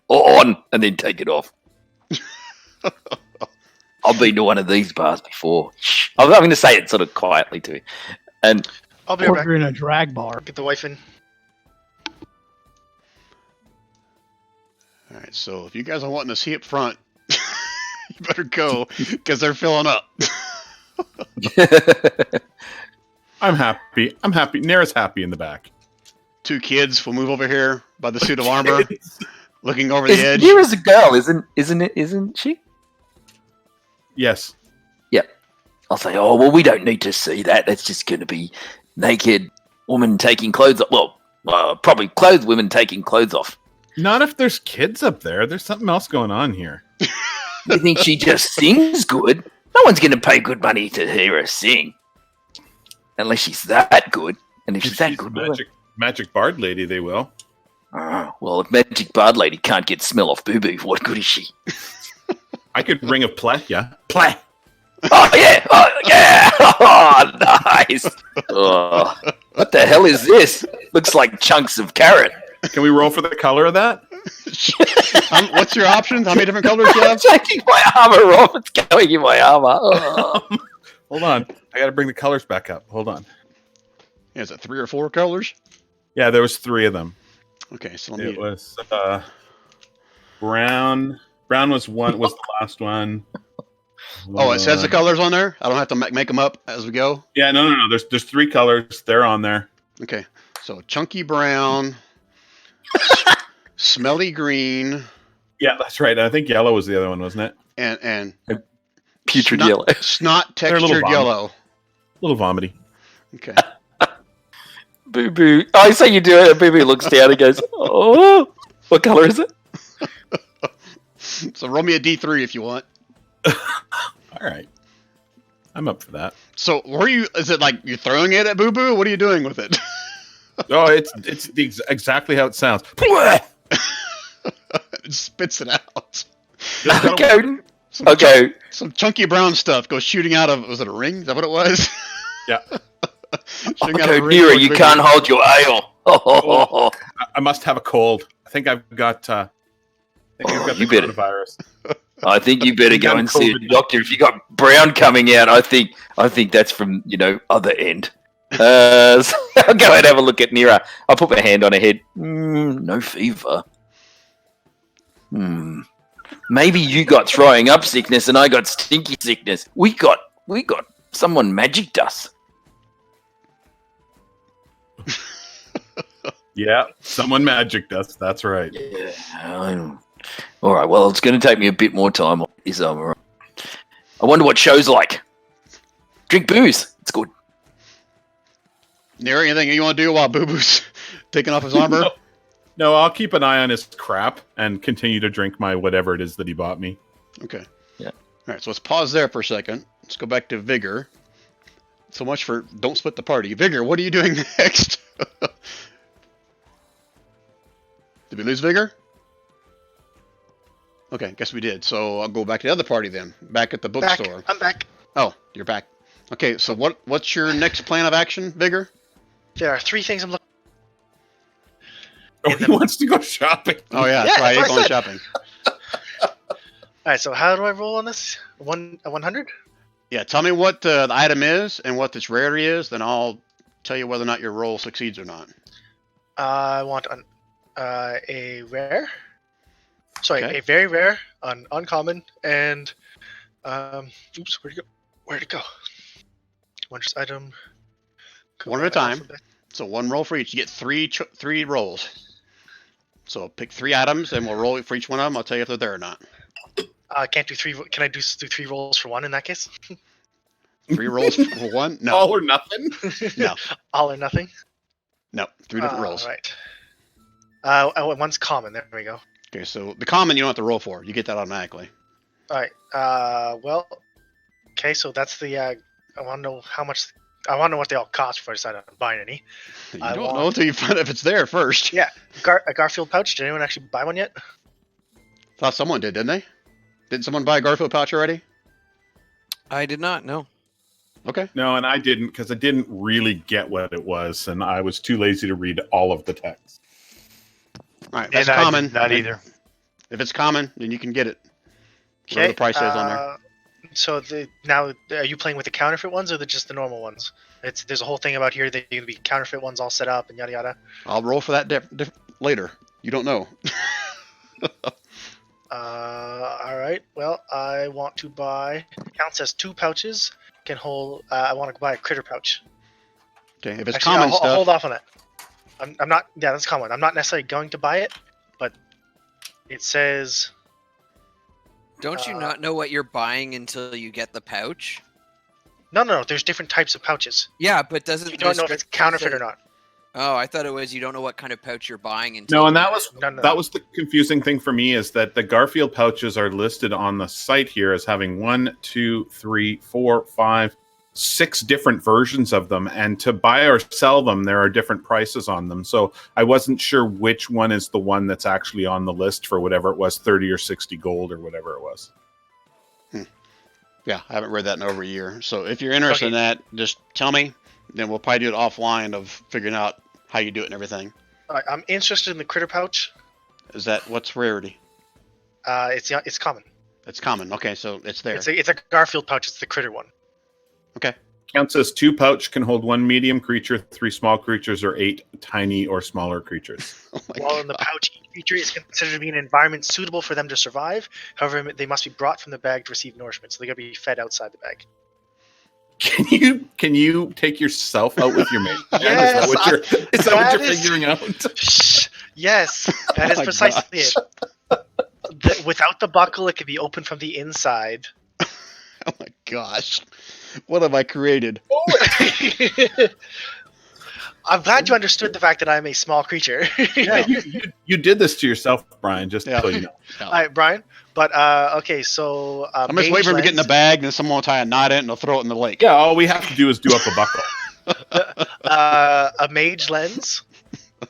on and then take it off. I've been to one of these bars before. Shh. I'm going to say it sort of quietly to you. And I'll be right back. Or you're in a drag bar. Get the wife in. All right, so if you guys are wanting to see up front, you better go, because they're filling up. I'm happy. Nara's happy in the back. Two kids will move over here by the suit of armor, looking over the edge. Nira's a girl, isn't she? Yes. I'll say, oh, well, we don't need to see that. That's just going to be naked woman taking clothes off. Well, probably clothed women taking clothes off. Not if there's kids up there. There's something else going on here. You think she just sings good? No one's going to pay good money to hear her sing. Unless she's that good. And if she's that a good... magic bard lady, they will. well, if Magic Bard Lady can't get smell off Boo Boo, what good is she? I could ring of play, yeah. Play! Oh, yeah! Oh, yeah! Oh, nice! Oh, what the hell is this? Looks like chunks of carrot. Can we roll for the color of that? What's your options? How many different colors do you I'm have? taking my armor off. It's going in my armor. Oh. Hold on. I got to bring the colors back up. Hold on. Yeah, is it 3 or 4 colors? Yeah, there was 3 of them. Okay, so let It me. was brown. Brown was the last one. Oh, it says the colors on there. I don't have to make them up as we go. Yeah, no. There's 3 colors. They're on there. Okay, so chunky brown, smelly green, Yeah, that's right. I think yellow was the other one, wasn't it? and Putrid snot, yellow. snot They're a little textured vomit. yellow. A little vomity. Okay. Boo Boo. I say you do it, and Boo Boo looks down and goes, oh. What color is it? So roll me a D3 if you want. All right. I'm up for that. So is it like you're throwing it at Boo Boo? What are you doing with it? Oh, it's exactly how it sounds. It spits it out. Just gotta- Okay. Some Okay. some chunky brown stuff goes shooting out of, was it a ring? Is that what it was? Yeah. Shooting out Okay, of a ring Nira, towards you Boo can't Boo. hold your ale. Oh. I must have a cold. I think I've got. I think I've got the You better- coronavirus. I think you better go got and see a COVID. doctor. If you got brown coming out, I think that's from other end. So I'll go and have a look at Nira. I'll put my hand on her head. No fever. Maybe you got throwing up sickness and I got stinky sickness. We got someone magicked us. Yeah, someone magicked us. That's right. Yeah. All right. Well, it's going to take me a bit more time. Is all right. I wonder what show's like. Drink booze. It's good. Neri, anything you want to do while Boo Boo's taking off his armor? No, I'll keep an eye on his crap and continue to drink my whatever it is that he bought me. Okay. Yeah. All right, so let's pause there for a second. Let's go back to Vigor. So much for don't split the party. Vigor, what are you doing next? Did we lose Vigor? Okay, guess we did. So I'll go back to the other party then. Back at the bookstore. I'm back. Oh, you're back. Okay, so what's your next plan of action, Vigor? There are 3 things I'm looking. Oh, he wants to go shopping. Oh yeah, Yeah, that's right. that's He's what I going said. shopping. All right, so how do I roll on this? A 100? Yeah, tell me what the item is and what its rarity is, then I'll tell you whether or not your roll succeeds or not. I want a rare. Sorry, Okay. a very rare, an uncommon, and oops, where'd it go? Where'd it go? Wondrous item. One at a time. So 1 roll for each. You get 3 rolls. So pick 3 items, and we'll roll it for each one of them. I'll tell you if they're there or not. I can't do 3. Can I do 3 rolls for 1 in that case? 3 rolls for 1? No. All or nothing. No. All or nothing. No. 3 different rolls. Right. One's common. There we go. Okay, so the common you don't have to roll for. You get that automatically. All right. Well. Okay, so that's the. I want to know how much. I want to know what they all cost before I decide on buying any. You I don't want- know until you find out if it's there first. Yeah. A Garfield pouch. Did anyone actually buy one yet? Thought someone did, didn't they? Didn't someone buy a Garfield pouch already? I did not know. Okay. No, and I didn't because I didn't really get what it was, and I was too lazy to read all of the text. All right, that's And I did common. not either. If it's common, then you can get it. Whatever the price is on there. So now, are you playing with the counterfeit ones or just the normal ones? There's a whole thing about here that you're gonna be counterfeit ones all set up and yada yada. I'll roll for that later. You don't know. All right. Well, I want to buy. Counts as 2 pouches. Can hold. I want to buy a critter pouch. Okay, if it's Actually, common I'll stuff. hold off on that. I'm not. Yeah, that's common. I'm not necessarily going to buy it, but it says. Don't you not know what you're buying until you get the pouch? No. There's different types of pouches. Yeah, but doesn't You don't know if it's counterfeit or not. Oh, I thought it was you don't know what kind of pouch you're buying until No, and that was No, no. that was the confusing thing for me is that the Garfield pouches are listed on the site here as having 1, 2, 3, 4, 5, 6 different versions of them, and to buy or sell them, there are different prices on them. So I wasn't sure which one is the one that's actually on the list for whatever it was, 30 or 60 gold or whatever it was. Yeah, I haven't read that in over a year. So if you're interested in Okay. that, just tell me. Then we'll probably do it offline of figuring out how you do it and everything. I'm interested in the critter pouch. Is that what's rarity? It's common. It's common. Okay, so it's there. It's a Garfield pouch. It's the critter one. Okay. Count says 2 pouch can hold 1 medium creature, 3 small creatures, or 8 tiny or smaller creatures. Oh my While in the God. pouch, each creature is considered to be an environment suitable for them to survive. However, they must be brought from the bag to receive nourishment, so they got to be fed outside the bag. Can you take yourself out with your mate? Yes, is that what that you're is- figuring out? Shh. Yes, that Oh is my precisely gosh. it. Without the buckle, it can be opened from the inside. Oh my gosh. What have I created? I'm glad you understood the fact that I'm a small creature. Yeah, you did this to yourself, Brian. Just Yeah. so you know. All right, Brian. But okay, so I'm just waiting for him to get in the bag, and then someone will tie a knot in it and they'll throw it in the lake. Yeah, all we have to do is do up a buckle. A mage lens,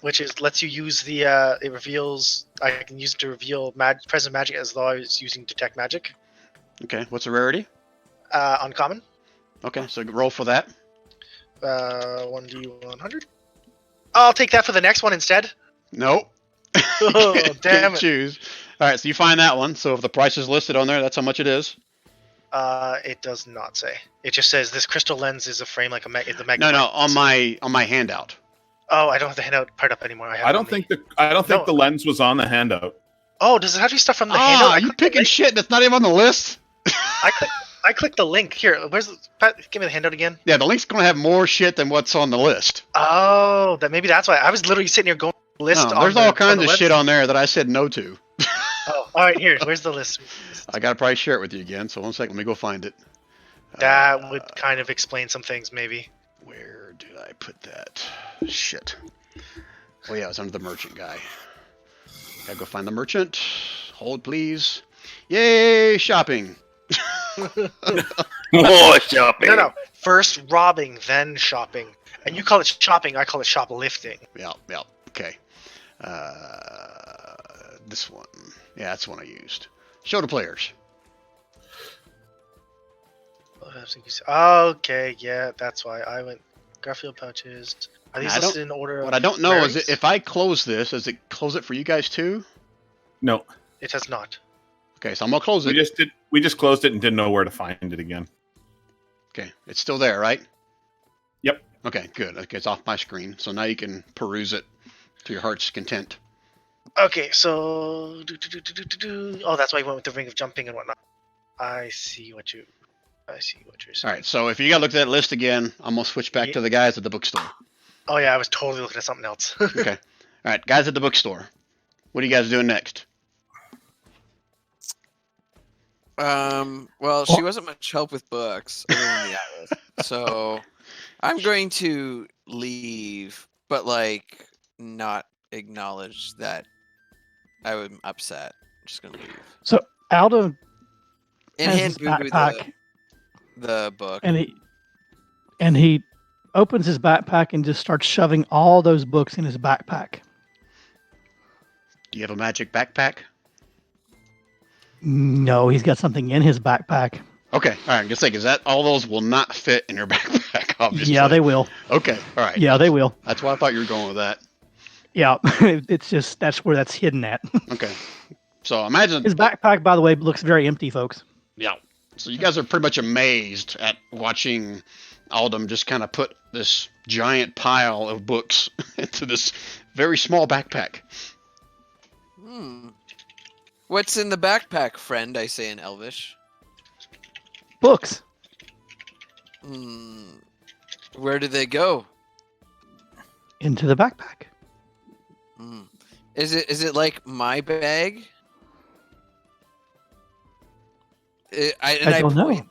which lets you use the it reveals. I can use it to reveal present magic as though I was using detect magic. Okay, what's the rarity? Uncommon. Okay, so roll for that. 1d100. I'll take that for the next one instead. Nope. Oh, Can't damn it. choose. All right, so you find that one. So if the price is listed on there, that's how much it is. It does not say. It just says this crystal lens is a frame like the No, magnet. no, on my handout. Oh, I don't have the handout part up anymore. I don't think No. the lens was on the handout. Oh, does it have to be stuff from the handout? Ah, you picking shit that's not even on the list? I clicked the link here. Pat, give me the handout again. Yeah, the link's gonna have more shit than what's on the list. Oh, maybe that's why. I was literally sitting here going list. No, there's all kinds of shit on there that I said no to. Oh, all right. Here, where's the list? I gotta probably share it with you again. So 1 second, let me go find it. That would kind of explain some things, maybe. Where did I put that? Shit. Oh yeah, it's under the merchant guy. Gotta go find the merchant. Hold please. Yay, shopping. More shopping. No. First robbing, then shopping. And you call it shopping. I call it shoplifting. Yeah. Okay. This one. Yeah, that's the one I used. Show to players. Okay, yeah, that's why I went. Garfield pouches. Are these I don't- listed in order? What I don't know is rarities? if I close this, does it close it for you guys too? No, It has not. Okay, so I'm gonna close we it. just closed it and didn't know where to find it again. Okay, it's still there, right? Yep. Okay, good. Okay, it's off my screen, so now you can peruse it to your heart's content. Okay, so oh, that's why I went with the ring of jumping and whatnot. I see what you're saying. All right, so if you gotta look at that list again, I'm gonna switch back to the guys at the bookstore. Oh yeah, I was totally looking at something else. Okay. All right, guys at the bookstore. What are you guys doing next? Well, she wasn't much help with books other than the atlas. So I'm going to leave, but like not acknowledge that I'm upset. I'm just gonna leave. Aldo And has hand his Boo Boo backpack, the book. and he opens his backpack and just starts shoving all those books in his backpack. Do you have a magic backpack? No, he's got something in his backpack. Okay, all right. I'm gonna say because that all those will not fit in your backpack. Obviously. Yeah, they will. Okay, all right. Yeah, they will. That's why I thought you were going with that. Yeah, it's just that's where that's hidden at. Okay. So imagine. His backpack, by the way, looks very empty, folks. Yeah. So you guys are pretty much amazed at watching Aldum just kind of put this giant pile of books into this very small backpack. What's in the backpack, friend? I say in Elvish. Books. Where do they go? Into the backpack. Is it like my bag? I don't know.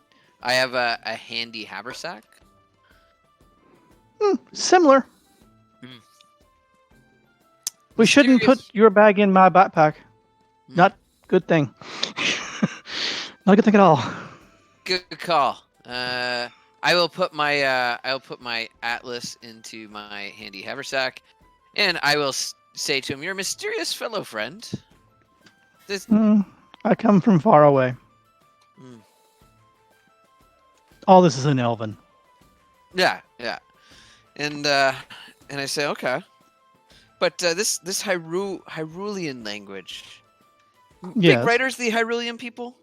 I have a handy haversack. Similar. We shouldn't put Mysterious- your bag in my backpack. Hmm. Not good thing. Not a good thing at all. Good call. I will put my atlas into my handy haversack, and I will say to him, "You're a mysterious fellow, friend." This I come from far away. Mm. All this is in Elven. Yeah. And I say, okay, but this Hyrulean language. Yes. Big writers, the Hyrulean people.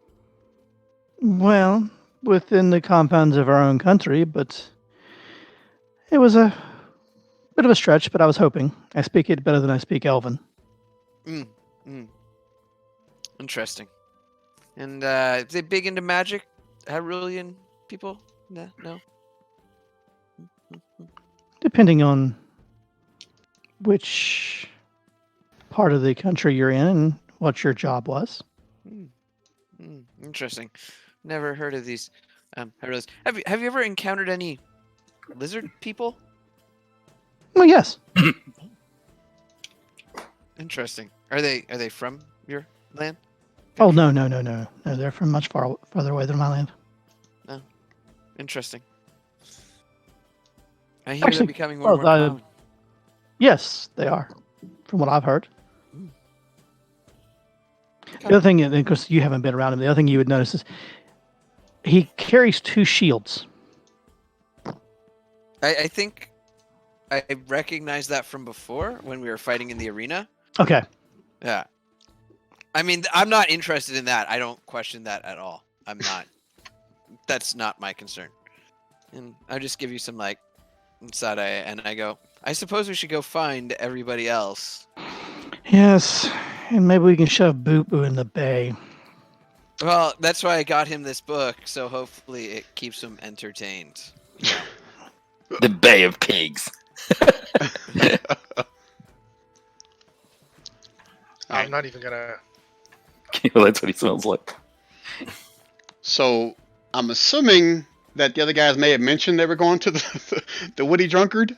Well, within the confines of our own country, but it was a bit of a stretch, but I was hoping. I speak it better than I speak Elven. Interesting. And they big into magic, Hyrulean people? No. Depending on which part of the country you're in and what your job was. Interesting. Never heard of these Hyruleans. Have you ever encountered any lizard people? Well, yes. Interesting. Are they from your land? Oh, no. No, they're from much farther away than my land. Interesting. I hear Actually, they're becoming more and well, more common. Yes, they are, from what I've heard. Okay. The other thing, and of course, you haven't been around him. The other thing you would notice is he carries 2 shields. I think I recognized that from before when we were fighting in the arena. Okay. Yeah. I mean, I'm not interested in that. I don't question that at all. I'm not. That's not my concern. And I'll just give you some like side eye, and I go, I suppose we should go find everybody else. Yes, and maybe we can shove Boo Boo in the bay. Well, that's why I got him this book, so hopefully it keeps him entertained. The Bay of Pigs. I'm not even gonna. Well, that's what he smells like. So I'm assuming that the other guys may have mentioned they were going to the Woody Drunkard.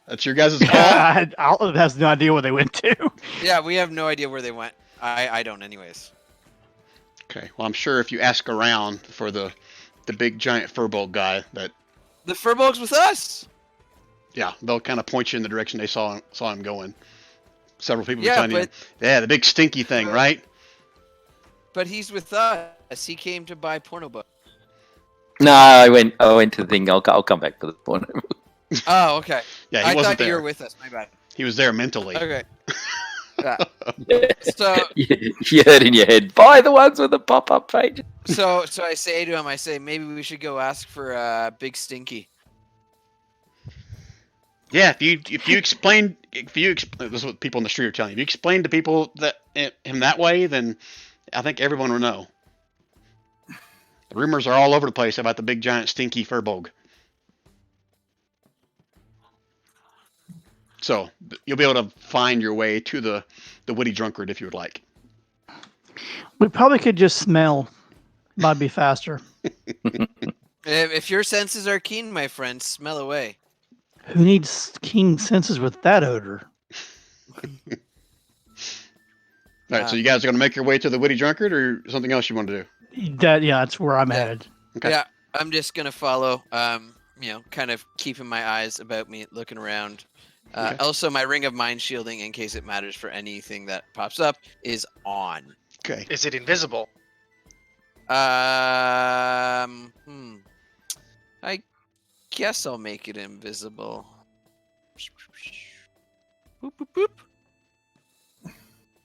That's your guys' call. Olive has no idea where they went to. Yeah, we have no idea where they went. I don't, anyways. Okay. Well, I'm sure if you ask around for the big giant furbolg guy, that The Furbolg's with us. yeah, they'll kind of point you in the direction they saw him going. Several people Yeah, were telling you, yeah, the big stinky thing, right? But he's with us. He came to buy porno book. No, I went to the thing. I'll come back for the point. Oh, okay. Yeah, he I wasn't thought there. you were with us. My bad. He was there mentally. Okay. Yeah. Yeah. So You heard in your head, buy the ones with the pop-up page. so I say to him, I say maybe we should go ask for Big Stinky. Yeah, if you explain, this is what people in the street are telling you. If you explain to people that him that way, then I think everyone will know. The rumors are all over the place about the big giant stinky furbolg. So you'll be able to find your way to the Woody Drunkard if you would like. We probably could just smell. Might be faster. If your senses are keen, my friend, smell away. Who needs keen senses with that odor? All right, so you guys are going to make your way to the Woody Drunkard, or something else you want to do? That's where I'm headed. Okay. Yeah, I'm just gonna follow. Kind of keeping my eyes about me, looking around. Okay. Also, my ring of mind shielding, in case it matters for anything that pops up, is on. Okay. Is it invisible? I guess I'll make it invisible. Boop, boop, boop.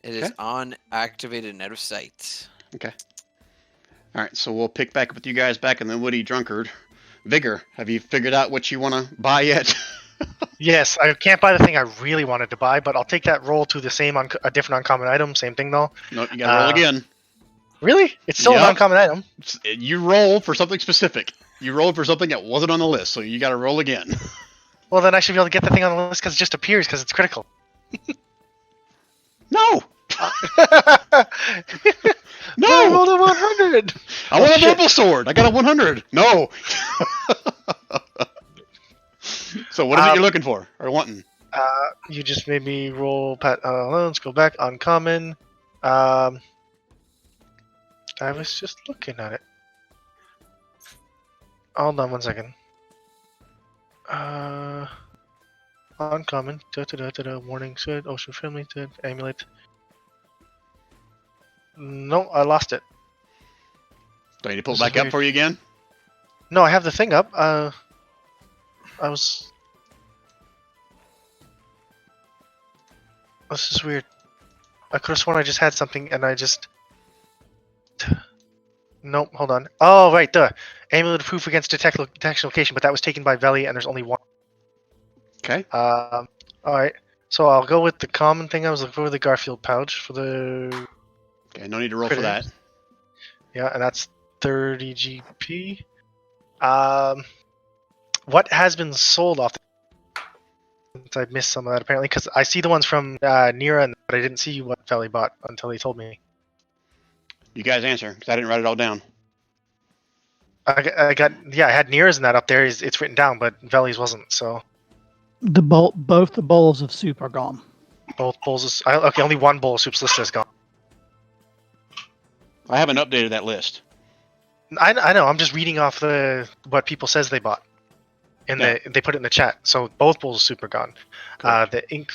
It is Okay. on, activated, and out of sight. All right, so we'll pick back up with you guys back in the Woody Drunkard. Vigor, have you figured out what you want to buy yet? Yes, I can't buy the thing I really wanted to buy, but I'll take that roll to the same a different uncommon item. Same thing though. No, you got to roll again. Really? It's still Yep. an uncommon item. You rolled for something specific. You rolled for something that wasn't on the list, so you got to roll again. Well, then I should be able to get the thing on the list because it just appears because it's critical. No, No, I no. rolled a 100. I want a shit. double sword. I got a 100. No. So what is it you're looking for or wanting? You just made me roll. Let's go back. Uncommon. I was just looking at it. Hold on 1 second. Uncommon. Warning. Good. Ocean friendly. Amulet. No, I lost it. Do I need to pull it This is back up weird. for you again? No, I have the thing up. I was. This is weird. I could have sworn I just had something and I just. Nope, hold on. Oh, right, the amulet of proof against detection location, but that was taken by Veli and there's only one. Okay. Alright. So I'll go with the common thing I was looking for, the Garfield pouch for the. Okay, no need to roll for that. Critters. Yeah, and that's 30 GP. What has been sold off? I missed some of that apparently because I see the ones from Nira, but I didn't see what Veli bought until he told me. You guys answer, because I didn't write it all down. I had Nira's and that up there. It's written down, but Veli's wasn't. So Both the bowls of soup are gone. both bowls. Okay, only one bowl of soup's listed is gone. I haven't updated that list. I know. I'm just reading off what people says they bought, and Yeah. they put it in the chat. So both bowls of soup are gone. Correct. The ink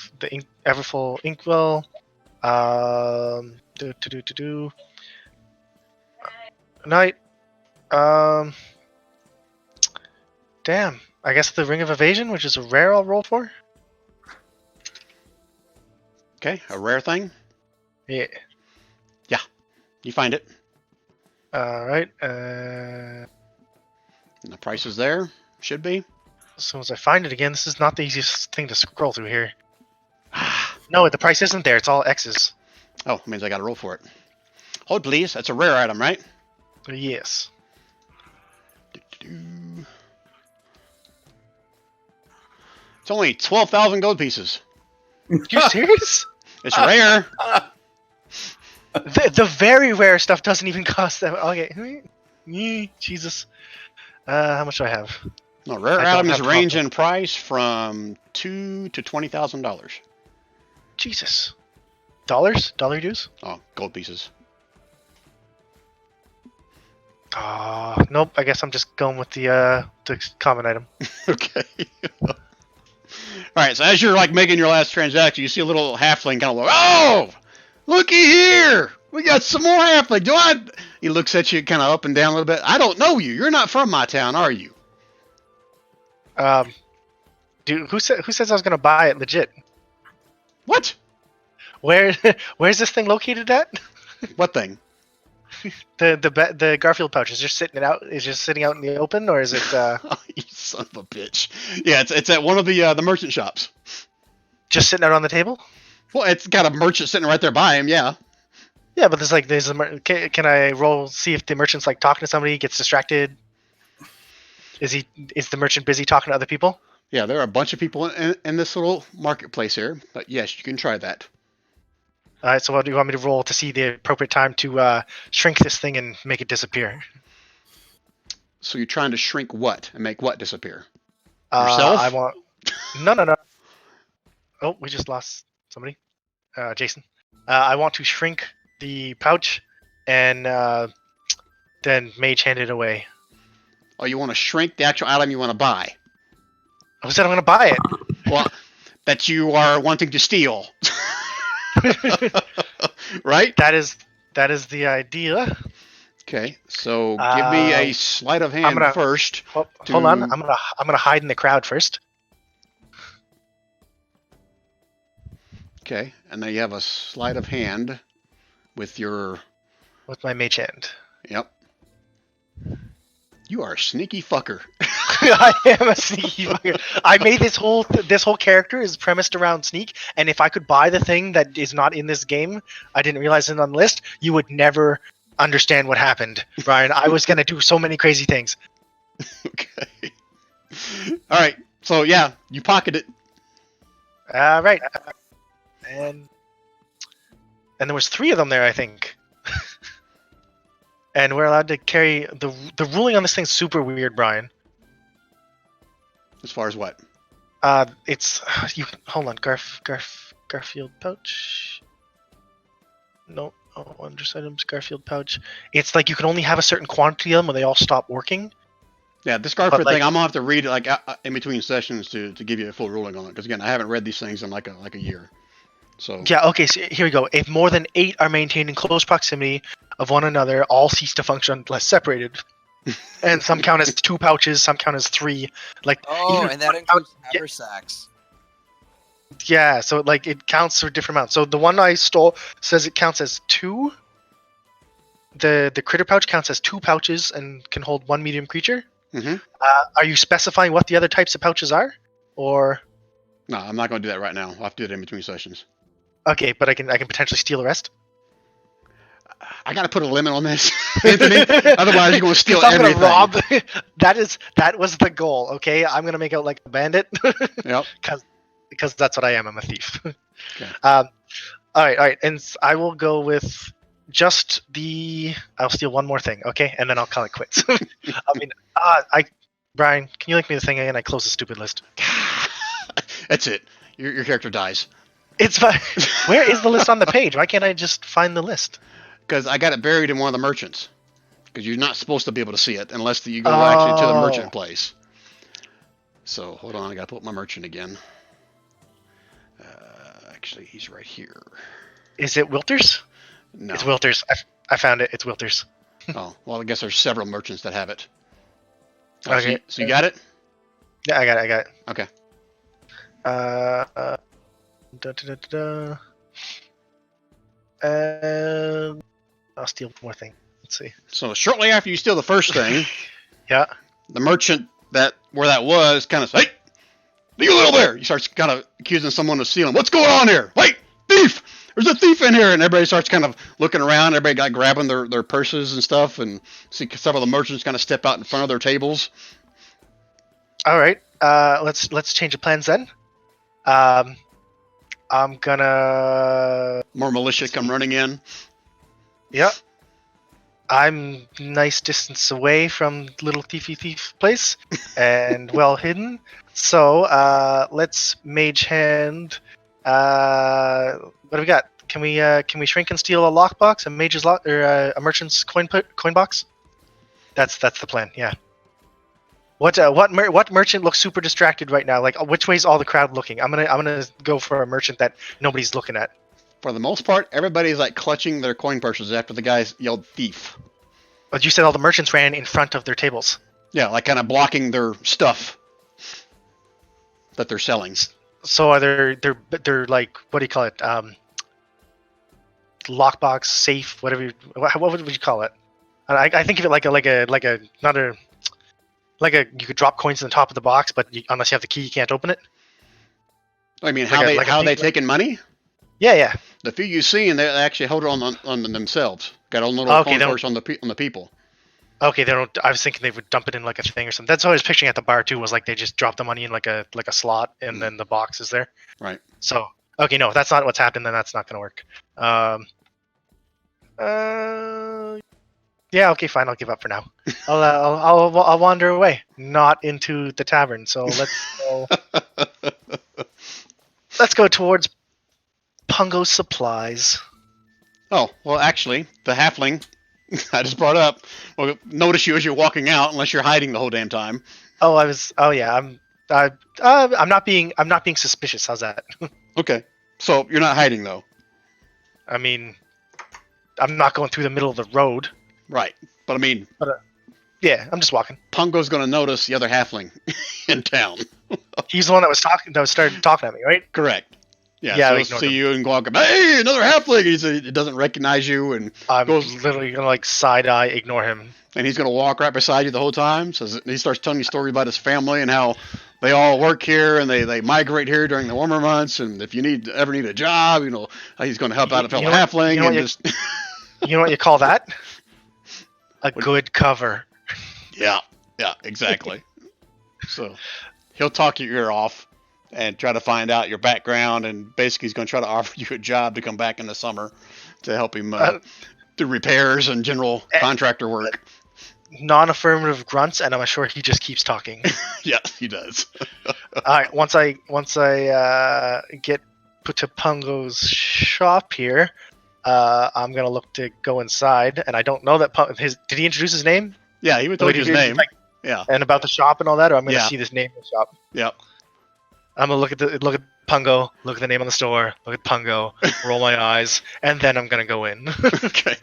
Everfull Inkwell. Night. Damn. I guess the Ring of Evasion, which is a rare, I'll roll for. Okay, a rare thing. Yeah. You find it. All right. And the price is there. Should be. As soon as I find it again, this is not the easiest thing to scroll through here. No, the price isn't there. It's all X's. Oh, means I got to roll for it. Hold, please. That's a rare item, right? Yes. It's only 12,000 gold pieces. You serious? It's rare. The very rare stuff doesn't even cost that. Okay. Jesus. How much do I have? No, rare I don't items have range proper- in price from $2,000 to $20,000. Jesus. Dollars? Dollar dues? Oh, gold pieces. Nope. I guess I'm just going with the common item. Okay. All right. So as you're like making your last transaction, you see a little halfling kind of look. Oh, looky here. We got some more halfling. He looks at you kind of up and down a little bit. I don't know you. You're not from my town, are you? Dude, who says I was gonna buy it? Legit. What? Where's this thing located at? What thing? The Garfield pouch is just sitting out in the open, or is it? Oh, you son of a bitch. Yeah, it's at one of the merchant shops. Just sitting out on the table? Well, it's got a merchant sitting right there by him. Yeah. Yeah, but can I roll see if the merchant's like talking to somebody, gets distracted? Is the merchant busy talking to other people? Yeah, there are a bunch of people in this little marketplace here. But yes, you can try that. All right. So what do you want me to roll to see the appropriate time to shrink this thing and make it disappear? So you're trying to shrink what and make what disappear? Yourself? I want. No. Oh, we just lost somebody. Jason. I want to shrink the pouch and then mage hand it away. Oh, you want to shrink the actual item you want to buy? I said I'm going to buy it. Well, that you are wanting to steal. Right? That is the idea. Okay, so give me a sleight of hand first. Hold on, I'm gonna hide in the crowd first. Okay, and then you have a sleight of hand with your. With my mage hand. Yep. You are a sneaky fucker. I am a sneaky fucker. I made this whole character is premised around sneak, and if I could buy the thing that is not in this game, I didn't realize it on the list, you would never understand what happened, Brian. I was gonna do so many crazy things. Okay. All right. So yeah, you pocket it. Right. And there was 3 of them there, I think. And we're allowed to carry the ruling on this thing's super weird, Brian. As far as what? It's you. Hold on, Garfield pouch. No, underside items, Garfield pouch. It's like you can only have a certain quantity of them, or they all stop working. Yeah, this Garfield like- thing, I'm gonna have to read it like in between sessions to give you a full ruling on it. Because again, I haven't read these things in like a year. So Yeah. Okay. So here we go. If more than 8 are maintained in close proximity of one another, all cease to function unless separated. And some count as 2 pouches, some count as 3. Like Oh, even and that one includes pouch- yeah, haversacks. yeah. So like it counts for different amounts. So the one I stole says it counts as 2. The critter pouch counts as 2 pouches and can hold 1 medium creature. Mhm. Are you specifying what the other types of pouches are, or no, I'm not gonna do that right now. I'll have to do it in between sessions. okay? But I can potentially steal the rest. I gotta put a limit on this, Anthony. Otherwise, you're gonna steal 'Cause I'm everything. gonna rob. that was the goal. Okay, I'm gonna make out like a bandit. Yep. Because that's what I am. I'm a thief. Okay. All right, and I will go with just the. I'll steal one more thing, okay, and then I'll call it quits. I mean, Brian, can you link me the thing again? I close the stupid list. That's it. Your character dies. It's fine. Where is the list on the page? Why can't I just find the list? Because I got it buried in one of the merchants. Because you're not supposed to be able to see it unless you go actually to the merchant place. So hold on, I gotta put my merchant again. Actually, he's right here. Is it Wilters? No. It's Wilters. I found it. It's Wilters. Oh well, I guess there's several merchants that have it. Oh, Okay. So you got it? Yeah, I got it. Okay. I'll steal one more thing. Let's see. So shortly after you steal the first thing, Yeah. the merchant where that was kind of says, "Hey, you little there!" He starts kind of accusing someone of stealing. What's going on here? Wait, thief! There's a thief in here, and everybody starts kind of looking around. Everybody got grabbing their purses and stuff, and see several of the merchants kind of step out in front of their tables. All right. Let's change the plans then. I'm gonna. More militia come running in. Yeah. I'm nice distance away from little thiefy thief place and well hidden. So let's mage hand. What do we got? Can we shrink and steal a lockbox, a mage's lock, or a merchant's coin box? That's the plan. Yeah. What merchant looks super distracted right now? Like which way's all the crowd looking? I'm gonna go for a merchant that nobody's looking at. For the most part, everybody's like clutching their coin purses after the guys yelled thief. But you said all the merchants ran in front of their tables. Yeah, like kind of blocking their stuff that they're selling. So are they're like, what do you call it? Lockbox, safe, whatever. What would you call it? I think of it like you could drop coins in the top of the box, but unless you have the key, you can't open it. I mean, Like how a they big- taking money? Yeah. The few you see, and they actually hold it on themselves. Got a little Okay, coin don't- purse on the people. Okay, they don't. I was thinking they would dump it in like a thing or something. That's what I was picturing at the bar too. Was like they just drop the money in like a slot, and then the box is there. Right. So okay, no, if that's not what's happened, then that's not going to work. Yeah. Okay. Fine. I'll give up for now. I'll wander away, not into the tavern. So let's go towards Pungo's supplies. Oh, well, actually, the halfling I just brought up will notice you as you're walking out, unless you're hiding the whole damn time. Oh, I was. Oh, yeah. I'm not being suspicious. How's that? Okay. So you're not hiding, though. I mean, I'm not going through the middle of the road. Right. But I mean, Yeah, I'm just walking. Pungo's going to notice the other halfling in town. He's the one that started talking at me, right? Correct. Yeah, Yeah, so I he'll ignored see him. you and walk up. Hey, another halfling! He doesn't recognize you, and I'm Goes- literally gonna like side eye ignore him. he's going to walk right beside you the whole time. So he starts telling you stories about his family and how they all work here and they migrate here during the warmer months. And if you ever need a job, he's going to help out a fellow You know what- halfling. you know and what just You know what you call that? A good cover. yeah, exactly. So he'll talk your ear off and try to find out your background, and basically he's going to try to offer you a job to come back in the summer to help him do repairs and general contractor work. non-affirmative grunts, and I'm sure he just keeps talking. Yeah, he does. All right, once I get put to Pungo's shop here, I'm gonna look to go inside, and I don't know that did he introduce his name? Yeah, he would tell you his name. Yeah. And about the shop and all that, or I'm gonna Yeah. see this name in the shop. Yep. I'm gonna look at Pungo, look at the name on the store, look at Pungo, roll my eyes, and then I'm gonna go in. Okay.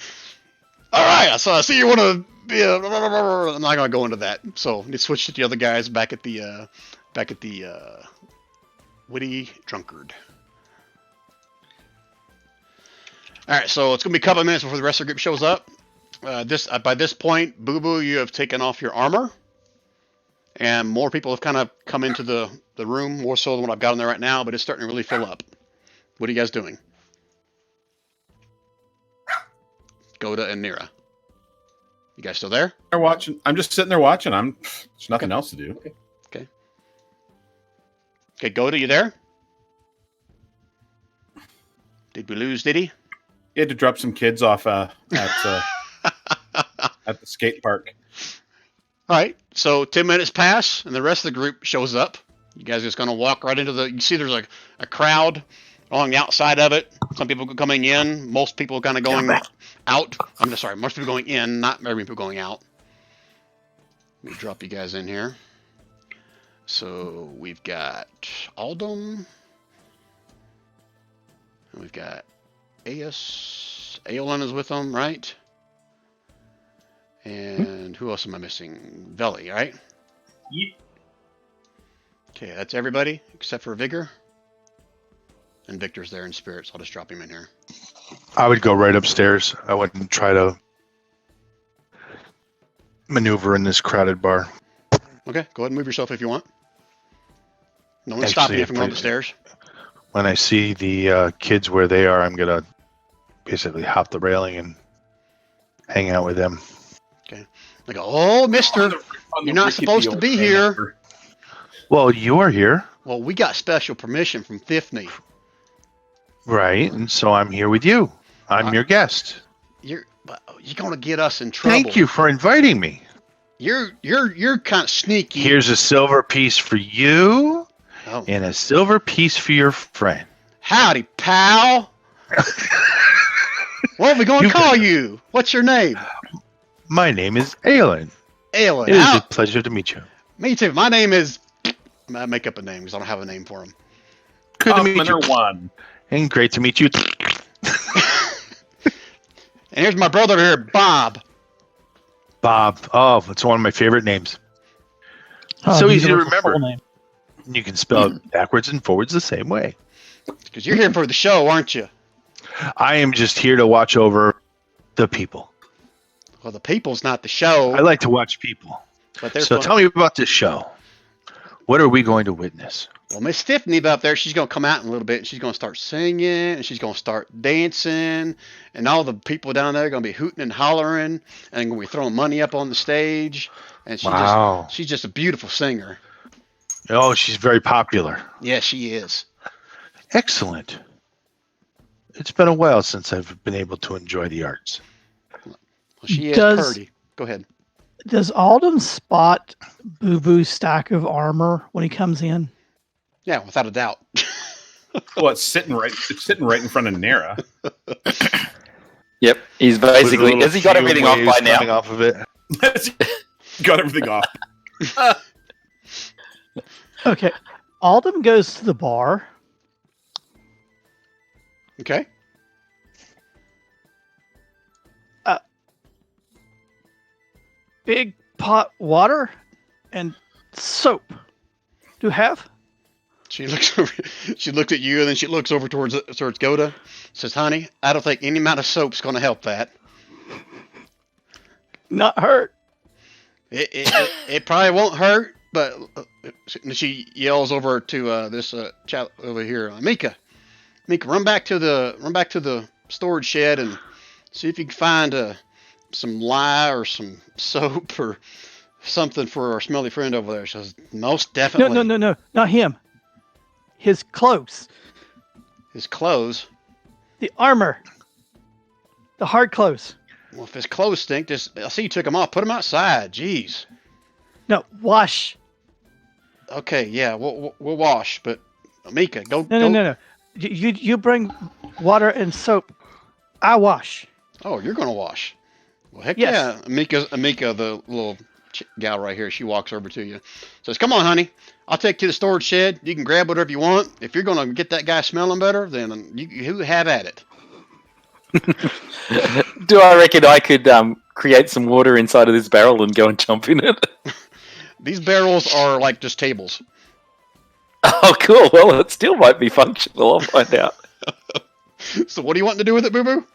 All right. So I see you want to be a. I'm not gonna go into that. So let's switch to the other guys back at the witty drunkard. All right. So it's gonna be a couple of minutes before the rest of the group shows up. By this point, Boo Boo, you have taken off your armor, and more people have kind of come into the room, more so than what I've got in there right now. But it's starting to really fill up. What are you guys doing? Goda and Nira. You guys still there? They're watching. I'm just sitting there watching. There's nothing else to do. Okay, Goda, you there? Did we lose Diddy? He had to drop some kids off at the skate park. All right, so 10 minutes pass, and the rest of the group shows up. You guys are just going to walk right into you see there's a crowd along the outside of it. Some people coming in, most people kind of going out. Sorry, most people going in, not many people going out. Let me drop you guys in here. So we've got Aldum. And we've got Aeolin is with them, right? And who else am I missing? Veli, right? Yep. Okay, that's everybody except for Vigor. And Victor's there in spirit, so I'll just drop him in here. I would go right upstairs. I wouldn't try to maneuver in this crowded bar. Okay, go ahead and move yourself if you want. No one's stopping you from going upstairs. When I see the kids where they are, I'm going to basically hop the railing and hang out with them. I go, oh, mister, you're not supposed to be here. Well, you're here. Well, we got special permission from Thifney. Right, and so I'm here with you. I'm your guest. You're gonna get us in trouble. Thank you for inviting me. You're kind of sneaky. Here's a silver piece for you, and a silver piece for your friend. Howdy, pal. What are we going to call you? What's your name? My name is Aelin. Aelin. It is a pleasure to meet you. Me too. My name is. I make up a name because I don't have a name for him. Good to meet you. One. And great to meet you. And here's my brother here, Bob. Bob. Oh, it's one of my favorite names. So easy to remember. You can spell it backwards and forwards the same way. Because you're here for the show, aren't you? I am just here to watch over the people. Well, the people's not the show. I like to watch people. But they're so fun. Tell me about this show. What are we going to witness? Well, Miss Tiffany up there, she's going to come out in a little bit, and she's going to start singing, and she's going to start dancing, and all the people down there are going to be hooting and hollering, and going to be throwing money up on the stage. And she's just a beautiful singer. Oh, she's very popular. Yeah, she is. Excellent. It's been a while since I've been able to enjoy the arts. Well, she is Purdy. Go ahead. Does Alden spot Boo Boo's stack of armor when he comes in? Yeah, without a doubt. Well, it's sitting right in front of Nara. Yep, he's basically. Has he got everything off by now? Off of it. Got everything off. Okay. Alden goes to the bar. Okay. Big pot water and soap. Do you have? She looks over. She looked at you, and then she looks over towards Goda. Says, "Honey, I don't think any amount of soap's going to help that. Not hurt. It probably won't hurt." But she yells over to this chat over here, Mika, run back to the storage shed and see if you can find some lye or some soap or something for our smelly friend over there. She says, most definitely. No, not him. His clothes. His clothes? The armor. The hard clothes. Well, if his clothes stink, just I see you took them off. Put them outside. Jeez. No, wash. Okay, yeah, we'll wash. But Mika, go. No. You bring water and soap. I wash. Oh, you're gonna wash. Well, heck Yes. yeah. Mika, the little gal right here, she walks over to you. Says, "Come on, honey. I'll take you to the storage shed. You can grab whatever you want. If you're gonna get that guy smelling better, then you have at it." Do I reckon I could create some water inside of this barrel and go and jump in it? These barrels are like just tables. Oh, cool. Well, it still might be functional. I'll find out. So what do you want to do with it, Boo Boo?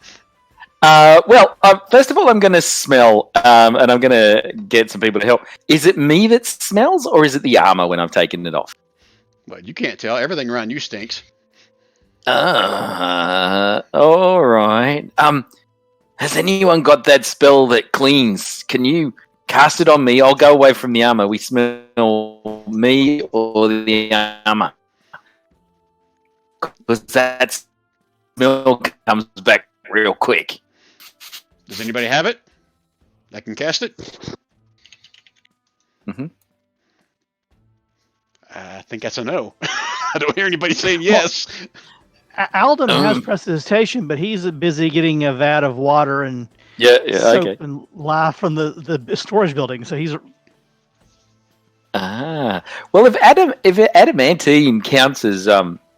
Well, first of all, I'm going to smell, and I'm going to get some people to help. Is it me that smells, or is it the armor when I've taken it off? Well, you can't tell. Everything around you stinks. All right. Has anyone got that spell that cleans? Can you cast it on me? I'll go away from the armor. We smell me or the armor. Because that smell comes back real quick. Does anybody have it? I can cast it? Mm-hmm. I think that's a no. I don't hear anybody saying yes. Alden has prestidigitation, but he's busy getting a vat of water and soap okay. and lye from the storage building. So he's Well, if adamantine counts as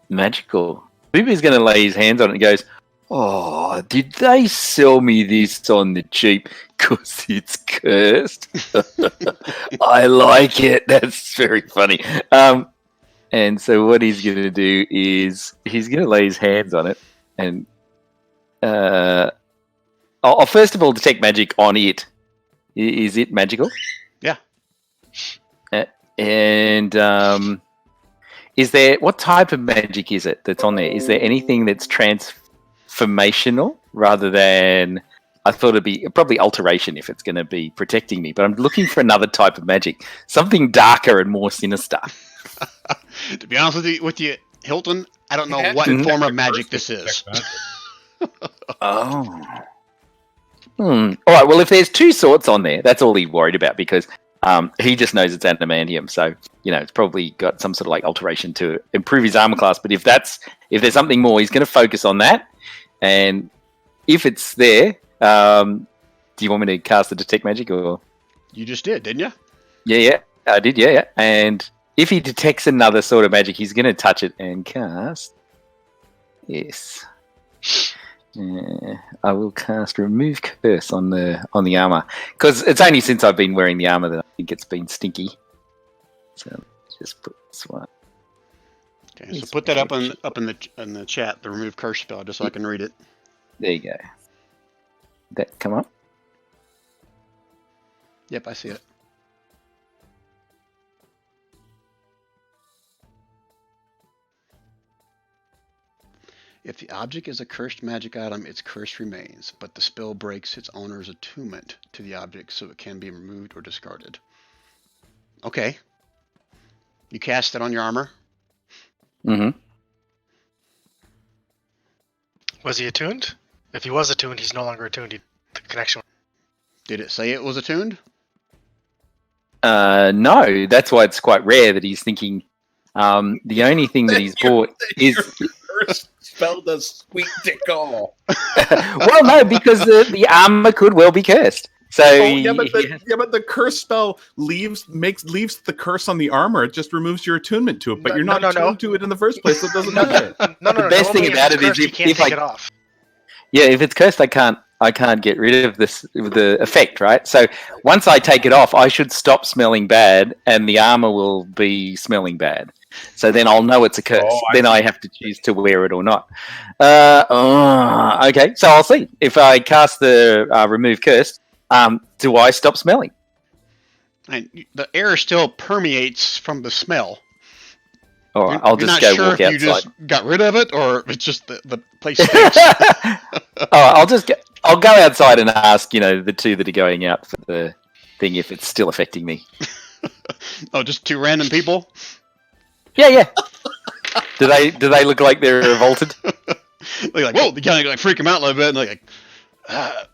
magical, Booby's going to lay his hands on it and goes, "Oh, did they sell me this on the cheap? Because it's cursed." I like it. That's very funny. And so what he's going to do is he's going to lay his hands on it and I'll first of all detect magic on it. Is it magical? Yeah. And is there, what type of magic is it that's on there? Is there anything that's transformational rather than, I thought it'd be probably alteration if it's going to be protecting me, but I'm looking for another type of magic, something darker and more sinister. To be honest with you, Hilton, I don't know what form of magic this is. Oh. All right. Well, if there's two sorts on there, that's all he's worried about because he just knows it's adamantium. So it's probably got some sort of like alteration to improve his armor class. But if there's something more, he's going to focus on that. And if it's there, do you want me to cast the detect magic or? You just did, didn't you? Yeah, I did. Yeah. And if he detects another sort of magic, he's going to touch it and cast. Yes. I will cast Remove Curse on the armor because it's only since I've been wearing the armor that I think it's been stinky. So just put this one. Okay, so put that up in the chat, the Remove Curse spell, just so I can read it. There you go. Did that come up? Yep, I see it. If the object is a cursed magic item, its curse remains, but the spell breaks its owner's attunement to the object so it can be removed or discarded. Okay. You cast it on your armor? Mm-hmm. Was he attuned? If he was attuned, he's no longer attuned. The connection. Did it say it was attuned? No, that's why it's quite rare that he's thinking the only thing that he's bought is... First spell does squeak dick all. Well, no, because the armor could well be cursed. So but the curse spell leaves the curse on the armor. It just removes your attunement to it, but you're not attuned to it in the first place, so it doesn't matter. The best thing about it is you can't take it off. Yeah, if it's cursed, I can't get rid of the effect, right? So once I take it off, I should stop smelling bad, and the armor will be smelling bad. So then I'll know it's a curse. Then I have to choose to wear it or not. Okay, so I'll see. If I cast the Remove Curse, do I stop smelling? And the air still permeates from the smell. All right, I'll just go walk outside. You just got rid of it, or it's just the place stinks. All right, I'll go outside and ask, the two that are going out for the thing if it's still affecting me. Oh, just two random people? Yeah. Do they look like they're revolted? They're like, whoa! You kind of freak them out a little bit, and they're like,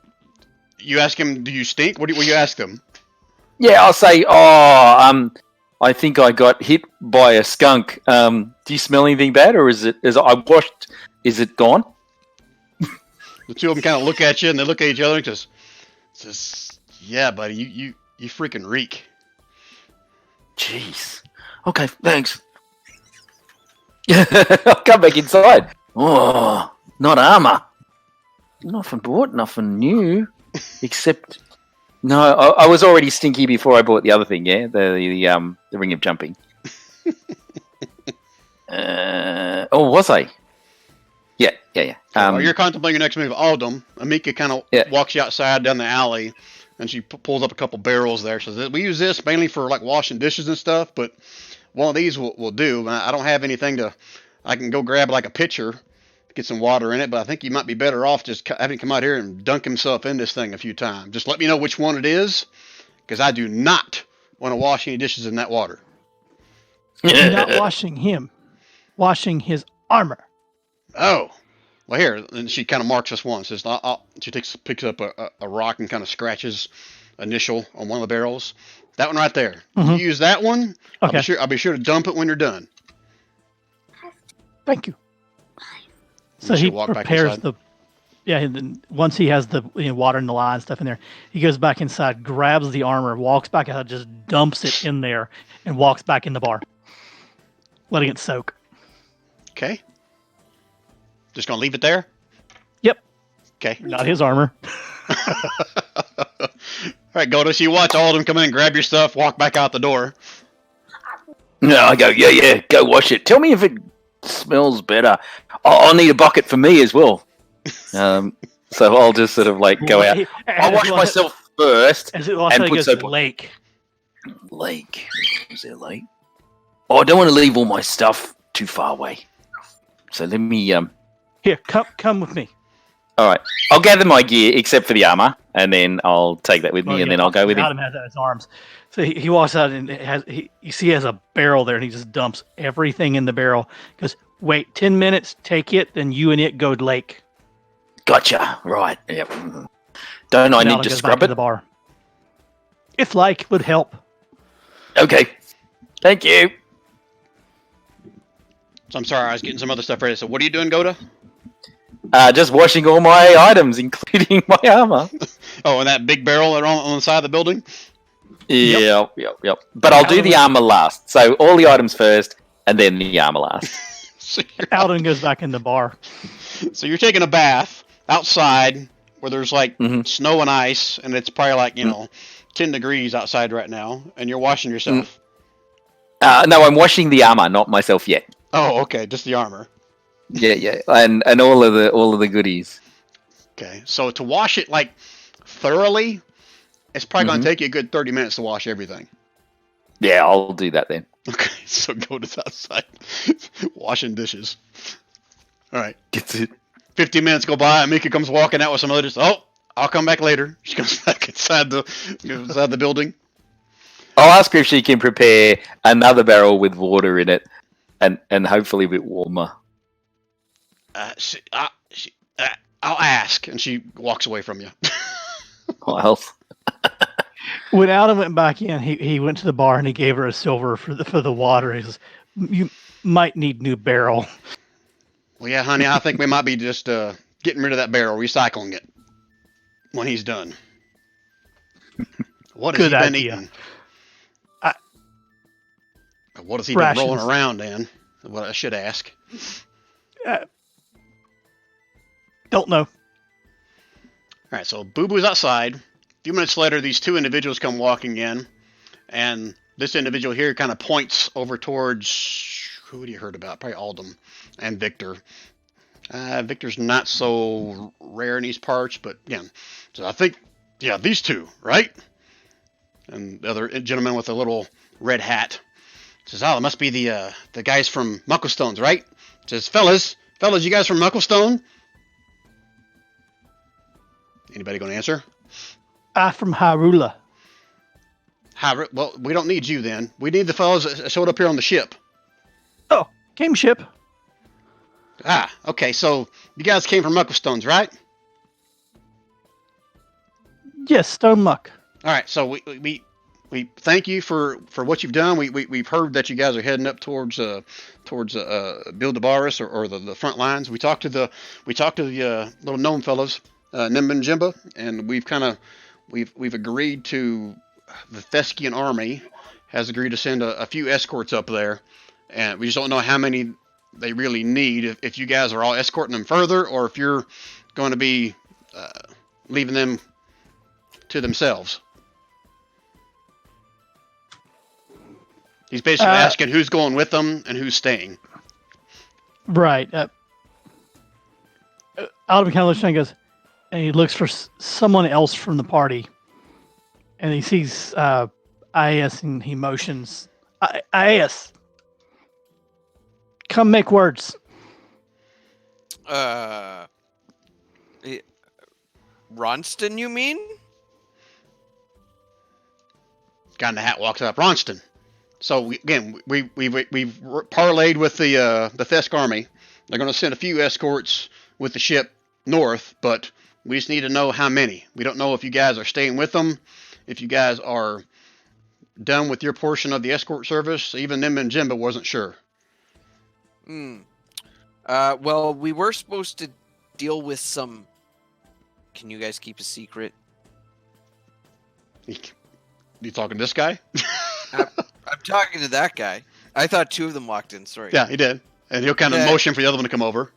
you ask him, do you stink? What do you ask them? Yeah, I'll say, I think I got hit by a skunk. Do you smell anything bad, or is I washed? Is it gone? The two of them kind of look at you and they look at each other and just yeah, buddy, you freaking reek. Jeez. Okay, thanks. I'll come back inside. Oh, not armor. Nothing bought, nothing new, except no. I was already stinky before I bought the other thing. Yeah, the ring of jumping. Was I? Yeah. While you're contemplating your next move, Aldum, Amika kind of walks you outside down the alley, and she pulls up a couple barrels there. She says, we use this mainly for like washing dishes and stuff, but one of these will do. I don't have anything I can go grab like a pitcher, get some water in it, but I think you might be better off just having him come out here and dunk himself in this thing a few times. Just let me know which one it is, because I do not want to wash any dishes in that water. Not washing him, washing his armor. Oh, well here, and she kind of marks this one. Says, she picks up a rock and kind of scratches initial on one of the barrels. That one right there. Mm-hmm. You use that one. Okay. I'll be sure to dump it when you're done. Thank you. So he prepares and then once he has the water and the line stuff in there, he goes back inside, grabs the armor, walks back out, just dumps it in there, and walks back in the bar, letting it soak. Okay. Just gonna leave it there? Yep. Okay. Not his armor. All right, Goldust, you watch all of them come in, grab your stuff, walk back out the door. No, I go, yeah, go wash it. Tell me if it smells better. I'll need a bucket for me as well. So I'll just sort of like go out. I'll wash myself first and put soap on. Lake. Is there a lake? Oh, I don't want to leave all my stuff too far away. So let me Here, come with me. All right, I'll gather my gear except for the armor, and then I'll take that with me, and then I'll go with him. Adam has that in his arms, so he walks out and you see he has a barrel there, and he just dumps everything in the barrel. Goes, wait 10 minutes, take it, then you and it go to lake. Gotcha. Right. Yep. Don't I need to scrub it? The bar. If like would help. Okay. Thank you. So I'm sorry, I was getting some other stuff ready. So what are you doing, Goda? Just washing all my items, including my armor. Oh, and that big barrel on the side of the building? Yep. But I'll do the armor last. So all the items first, and then the armor last. Alden goes back in the bar. So you're taking a bath outside where there's like snow and ice, and it's probably like, 10 degrees outside right now, and you're washing yourself. No, I'm washing the armor, not myself yet. Oh, okay, just the armor. Yeah, and all of the goodies. Okay, so to wash it like thoroughly, it's probably going to take you a good 30 minutes to wash everything. Yeah, I'll do that then. Okay, so go to the outside, washing dishes. All right. Gets it. 15 minutes go by, and Mika comes walking out with some other dishes. Oh, I'll come back later. She comes back inside the building. I'll ask her if she can prepare another barrel with water in it, and hopefully a bit warmer. I'll ask, and she walks away from you. What else? When Adam went back in, he went to the bar and he gave her a silver for the water. He says, "You might need new barrel." Well, yeah, honey, I think we might be just getting rid of that barrel, recycling it when he's done. What has he been eating? What has he been rolling around in? What I should ask. Don't know. All right, so Boo Boo's outside. A few minutes later, these two individuals come walking in, and this individual here kind of points over towards, who had you heard about? Probably Aldum and Victor. Victor's not so rare in these parts, but again, so I think, yeah, these two, right? And the other gentleman with a little red hat says, "Oh, it must be the guys from Mucklestones, right?" Says, fellas, you guys from Mucklestone?" Anybody going to answer? From Hyrule. Well, we don't need you then. We need the fellas that showed up here on the ship. Oh, game ship. Okay, so you guys came from Mucklestones, right? Yes, Stone Muck. All right, so we thank you for what you've done. We've heard that you guys are heading up towards Bildabaris or the front lines. We talked to the little gnome fellows, Nimba and Jimba, and we've agreed to the Theskian army has agreed to send a few escorts up there, and we just don't know how many they really need. If you guys are all escorting them further, or if you're going to be leaving them to themselves. He's basically asking who's going with them and who's staying. Right. Alden kind of looks and goes, and he looks for someone else from the party, and he sees Ias, and he motions, Ias, come make words. Ronston, you mean? Guy in the hat walks up. Ronston. So we've parlayed with the Thesk army. They're going to send a few escorts with the ship north, but we just need to know how many. We don't know if you guys are staying with them, if you guys are done with your portion of the escort service. Even Nimba and Jimba wasn't sure. Well, we were supposed to deal with some. Can you guys keep a secret? You talking to this guy? I'm talking to that guy. I thought two of them walked in. Sorry. Yeah, he did. And he'll kind of motion for the other one to come over.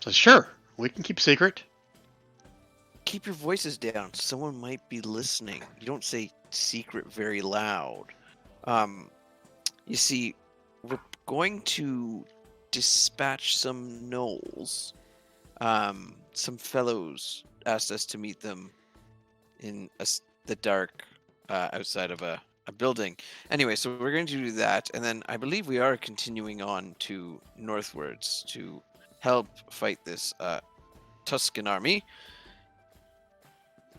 So sure, we can keep a secret. Keep your voices down. Someone might be listening. You don't say secret very loud. You see, we're going to dispatch some gnolls. Some fellows asked us to meet them in the dark outside of a building. Anyway, so we're going to do that, and then I believe we are continuing on to northwards to help fight this Tuscan army.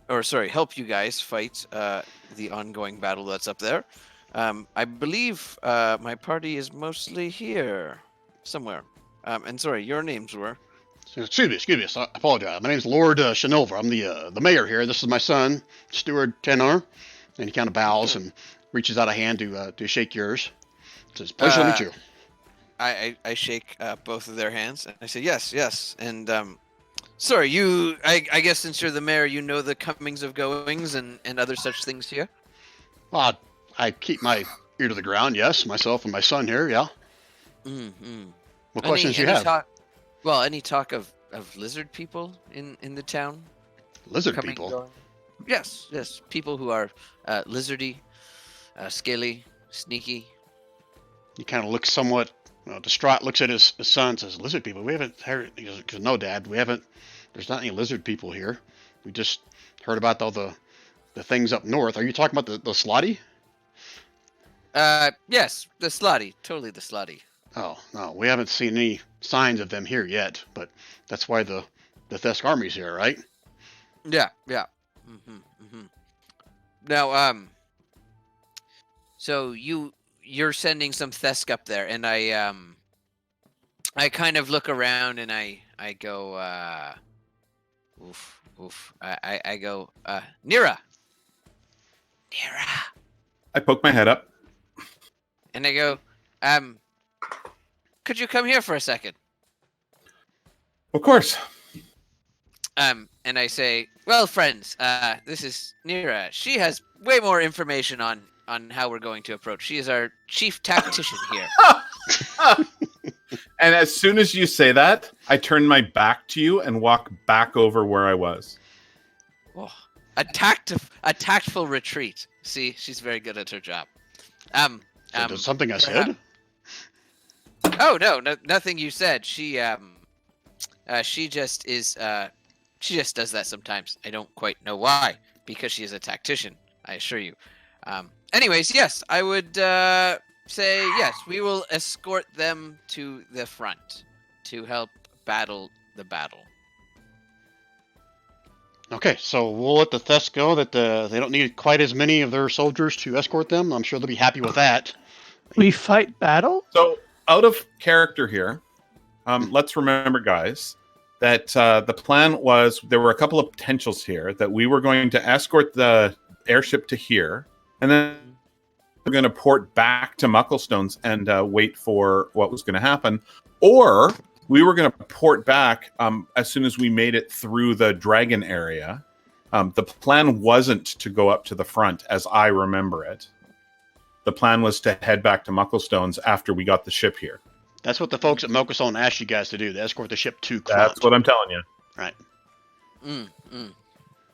Or sorry, help you guys fight the ongoing battle that's up there. I believe my party is mostly here somewhere. And sorry, your names were? Excuse me. I apologize. My name's Lord Shanilva. I'm the mayor here. This is my son, Steward Tenar. And he kind of bows and reaches out a hand to shake yours. It says, pleasure to meet you. I shake both of their hands, and I say, yes. And, sorry, I guess since you're the mayor, you know the comings of goings and other such things here? Well, I keep my ear to the ground, yes. Myself and my son here, yeah. Mm-hmm. What questions do you have? Any talk of lizard people in the town? Lizard people? Yes. People who are lizardy, scaly, sneaky. He kind of looks somewhat distraught, looks at his son and says, lizard people? We haven't heard. He goes, no, Dad, we haven't. There's not any lizard people here. We just heard about all the things up north. Are you talking about the Slotty? Yes, the Slotty. Totally the Slotty. Oh, no, we haven't seen any signs of them here yet, but that's why the Thesk army's here, right? Yeah. Now, so you're sending some Thesk up there, and I kind of look around and I go, I go, Nira. I poke my head up. And I go, could you come here for a second? Of course. And I say, well, friends, this is Nira. She has way more information on how we're going to approach. She is our chief tactician here. And as soon as you say that, I turn my back to you and walk back over where I was. Oh, a tactful retreat. See, she's very good at her job. There's something I said? Oh no, nothing you said. She just is. She just does that sometimes. I don't quite know why, because she is a tactician, I assure you. Anyways, yes, I would say yes. We will escort them to the front to help battle the battle. Okay, so we'll let the Thesk go that they don't need quite as many of their soldiers to escort them. I'm sure they'll be happy with that. We fight battle? So, out of character here, let's remember, guys, that the plan was there were a couple of potentials here that we were going to escort the airship to here, and then we're going to port back to Mucklestones and wait for what was going to happen, or we were going to port back as soon as we made it through the dragon area. The plan wasn't to go up to the front, as I remember it. The plan was to head back to Mucklestones after we got the ship here. That's what the folks at Mucklestone asked you guys to do. They escort the ship to Kront. That's what I'm telling you. Right. Mm, mm.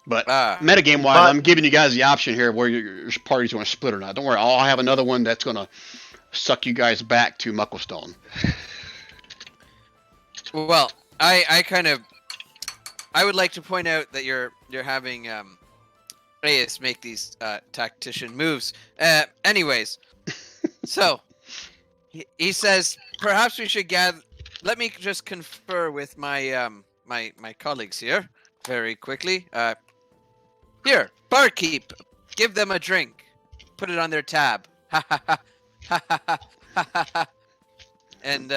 But metagame wise, I'm giving you guys the option here where your parties want to split or not. Don't worry, I'll have another one that's going to suck you guys back to Mucklestone. Well, I would like to point out that you're having Reyes make these tactician moves. Anyways, so he says perhaps we should gather. Let me just confer with my my colleagues here very quickly. Here, barkeep, give them a drink. Put it on their tab. Ha ha ha ha ha ha ha. And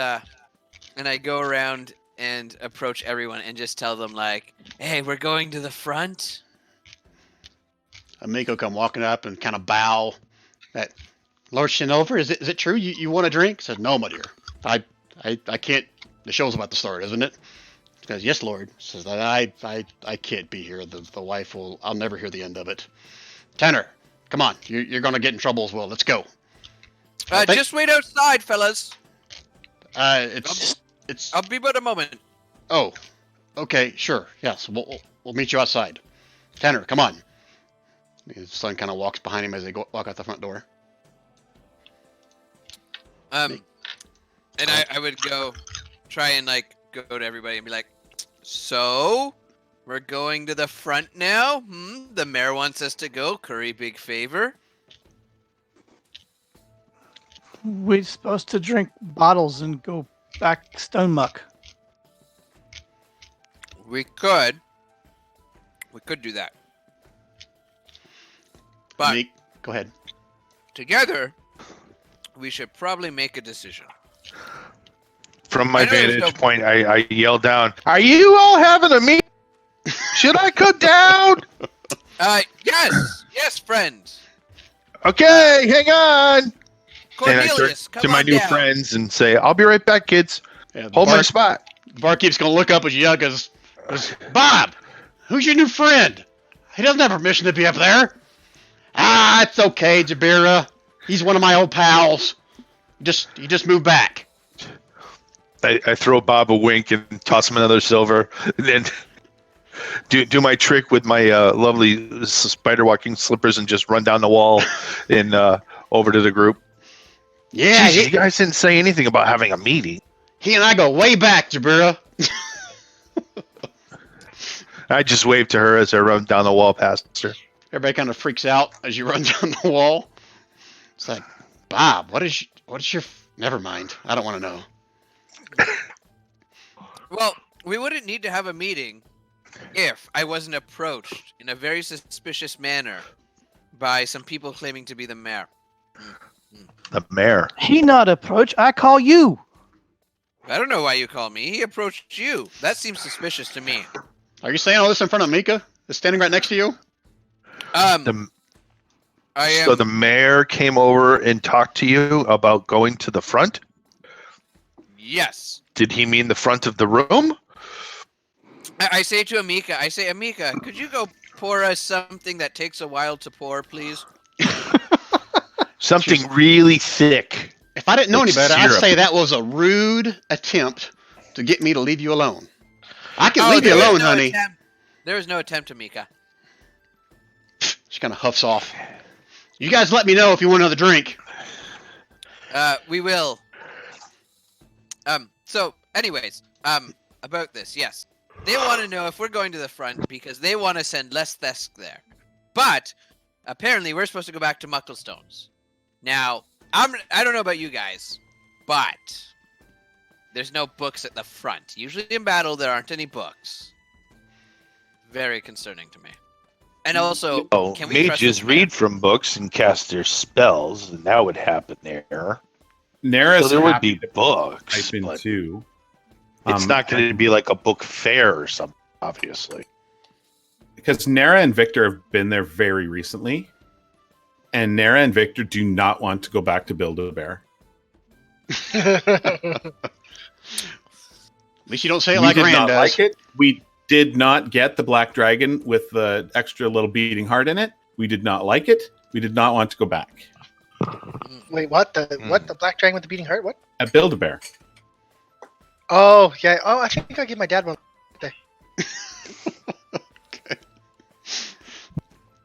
I go around and approach everyone and just tell them like, "Hey, we're going to the front." Amico come walking up and kind of bow. That Lord Shinover, is it true you want a drink? Says, no, my dear. I can't. The show's about to start, isn't it? Says, yes, Lord. Says, I can't be here. The wife will. I'll never hear the end of it. Tanner, come on. You're gonna get in trouble as well. Let's go. Just wait outside, fellas. It's. I'll be but a moment. Oh, okay, sure. Yes, we'll meet you outside. Tanner, come on. His son kind of walks behind him as they walk out the front door. And I would try and like go to everybody and be like, so we're going to the front now. The mayor wants us to go. Curry, big favor. We're supposed to drink bottles and go back Stone Muck. We could do that. But go ahead. Together, we should probably make a decision. From my vantage point, I yell down, "Are you all having a meeting? Should I cut down?" Yes, friend. Okay, hang on. Cornelius, and I turn to my new friends and say, "I'll be right back, kids. Yeah, Hold my spot." The barkeep's gonna look up at you because Bob, who's your new friend? He doesn't have permission to be up there. It's okay, Jabira. He's one of my old pals. He just moved back. I throw Bob a wink and toss him another silver, and then do my trick with my lovely spider walking slippers and just run down the wall and over to the group. Yeah, Jeez, you guys didn't say anything about having a meeting. He and I go way back, Jabira. I just wave to her as I run down the wall past her. Everybody kind of freaks out as you run down the wall. It's like, Bob, what is your? Never mind. I don't want to know. Well, we wouldn't need to have a meeting if I wasn't approached in a very suspicious manner by some people claiming to be the mayor. The mayor? He not approach. I call you. I don't know why you call me. He approached you. That seems suspicious to me. Are you saying all this in front of Mika? That's standing right next to you? I am. So the mayor came over and talked to you about going to the front? Yes. Did he mean the front of the room? I say to Amika, Amika, could you go pour us something that takes a while to pour, please? Something really thick. If I didn't know any better, syrup. I'd say that was a rude attempt to get me to leave you alone. I can leave you alone, honey. There was no attempt, Amika. She kind of huffs off. You guys let me know if you want another drink. We will. So, anyways, about this, yes. They want to know if we're going to the front because they want to send less Thesk there. But, apparently, we're supposed to go back to Mucklestones. Now, I don't know about you guys, but there's no books at the front. Usually in battle, there aren't any books. Very concerning to me. And also, can we mages read from books and cast their spells, and that would happen there. Neris so there would be books. Type in too. It's not going to be like a book fair or something, obviously. Because Nara and Victor have been there very recently, and Nara and Victor do not want to go back to Build-A-Bear. At least you don't say it like Rand does. Like it. We did not get the Black Dragon with the extra little beating heart in it. We did not like it. We did not want to go back. Wait, what? The black dragon with the beating heart? What? At Build-A-Bear. Oh, yeah. Oh, I think I gave my dad one. Okay.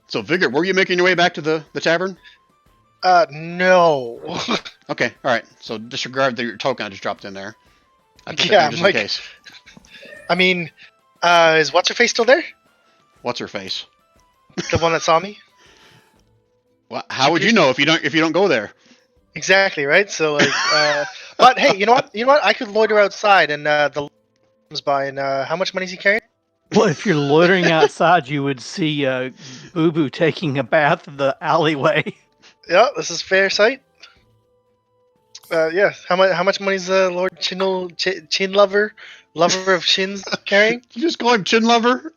So, Vigor, were you making your way back to the tavern? No. Okay, all right. So disregard your token I just dropped in there. I put that Yeah, there just Mike. in case. I mean, is what's her face still there? What's her face? The one that saw me? Well, how would you know if you don't go there? Exactly, right? So like, but hey, you know what? I could loiter outside and the comes by and how much money is he carrying? Well, if you're loitering outside, you would see Boo Boo taking a bath in the alleyway. Yeah, this is fair sight. Yeah. How much money is Lord Chin Lover of Shins carrying? You just call him Chin Lover?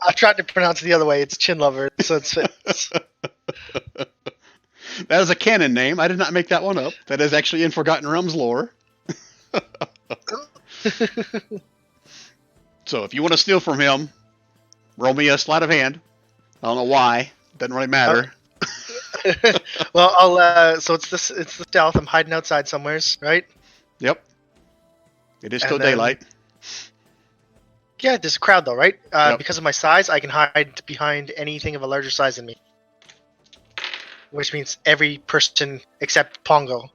I tried to pronounce it the other way. It's Chin Lover, so it fits. That is a canon name. I did not make that one up. That is actually in Forgotten Realms lore. So if you want to steal from him, roll me a sleight of hand. I don't know why. Doesn't really matter. Well, I'll. So it's the stealth. I'm hiding outside somewheres, right? Yep. It is still And then- daylight. Yeah, there's a crowd though, right? Yep. Because of my size, I can hide behind anything of a larger size than me. Which means every person except Pongo.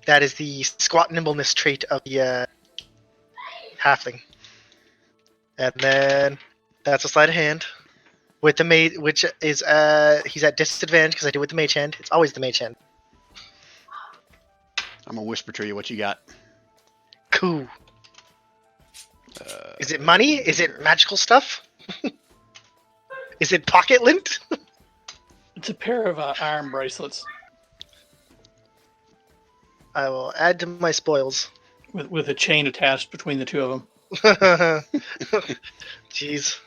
That is the squat nimbleness trait of the halfling. And then that's a sleight of hand. With the mage, which is he's at disadvantage because I do it with the mage hand. It's always the mage hand. I'm gonna whisper to you what you got. Cool. Is it money? Is it magical stuff? Is it pocket lint? It's a pair of iron bracelets I will add to my spoils. with a chain attached between the two of them. Jeez.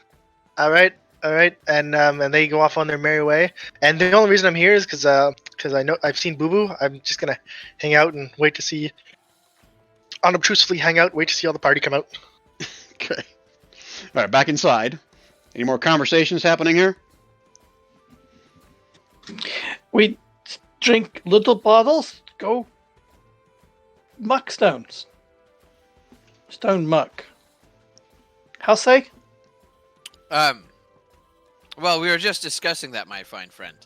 All right. And they go off on their merry way. And the only reason I'm here is because I know I've seen Boo Boo. I'm just gonna hang out and wait to see. Unobtrusively hang out, wait to see all the party come out. Okay. All right, back inside. Any more conversations happening here? We drink little bottles, go muck stones. Stone muck. How say? Well, we were just discussing that, my fine friend.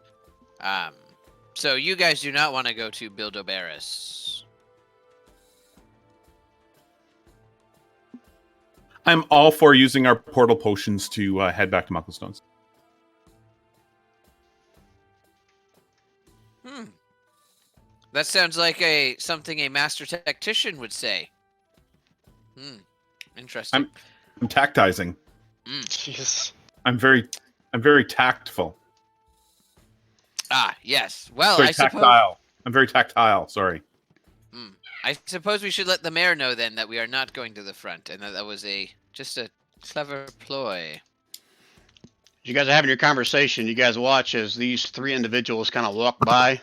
So you guys do not want to go to Build-A-Bearis. I'm all for using our portal potions to head back to Mucklestones. That sounds like something a master tactician would say. Interesting. I'm tactizing. Jeez. I'm very tactful. Ah, yes. Well, Very I suppose. tactile. I'm very tactile. Sorry. I suppose we should let the mayor know then that we are not going to the front, and that was just a clever ploy. You guys are having your conversation. You guys watch as these three individuals kind of walk by, and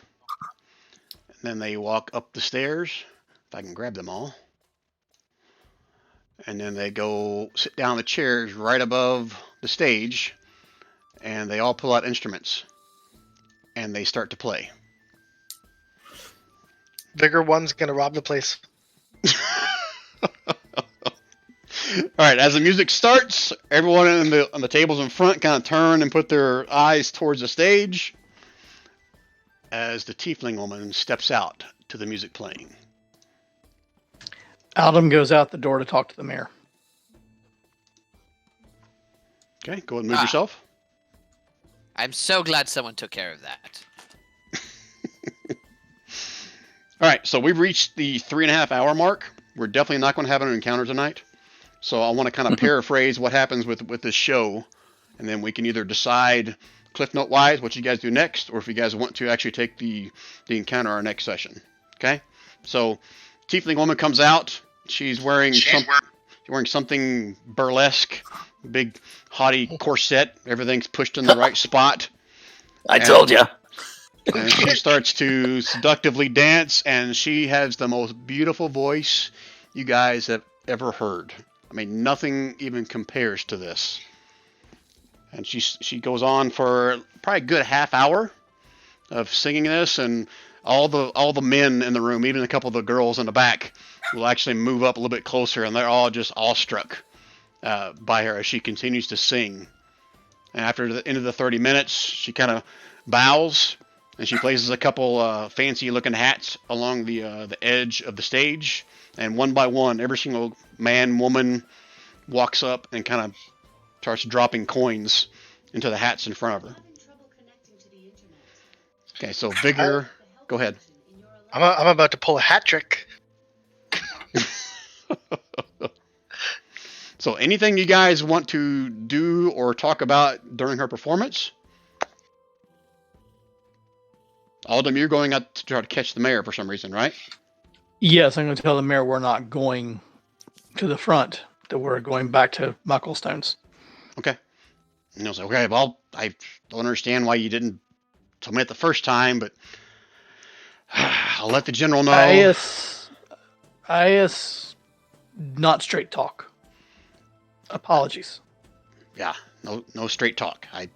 then they walk up the stairs. If I can grab them all. And then they go sit down in the chairs right above the stage, and they all pull out instruments, and they start to play. Vigor One's gonna rob the place. All right, as the music starts, everyone on the tables in front kind of turn and put their eyes towards the stage as the tiefling woman steps out to the music playing. Aldum goes out the door to talk to the mayor. Okay, go ahead and move yourself. I'm so glad someone took care of that. All right, so we've reached the 3.5 hour mark. We're definitely not going to have an encounter tonight. So I want to kind of paraphrase what happens with this show, and then we can either decide Cliff Note wise what you guys do next, or if you guys want to actually take the encounter our next session. Okay? So, tiefling woman comes out. She's wearing something burlesque, big haughty corset. Everything's pushed in the right spot. I told you. And she starts to seductively dance, and she has the most beautiful voice you guys have ever heard. I mean, nothing even compares to this. And she goes on for probably a good half hour of singing this, and all the men in the room, even a couple of the girls in the back, will actually move up a little bit closer, and they're all just awestruck by her as she continues to sing. And after the end of the 30 minutes, she kind of bows, and she places a couple fancy-looking hats along the edge of the stage. And one by one, every single man, woman walks up and kind of starts dropping coins into the hats in front of her. Okay, so Vigor, go ahead. I'm about to pull a hat trick. So anything you guys want to do or talk about during her performance? Aldem, you're going out to try to catch the mayor for some reason, right? Yes, I'm going to tell the mayor we're not going to the front, that we're going back to Mucklestones. Okay. And he'll say, okay, well, I don't understand why you didn't tell me it the first time, but I'll let the general know. I.S. not straight talk. Apologies. Yeah, no straight talk. I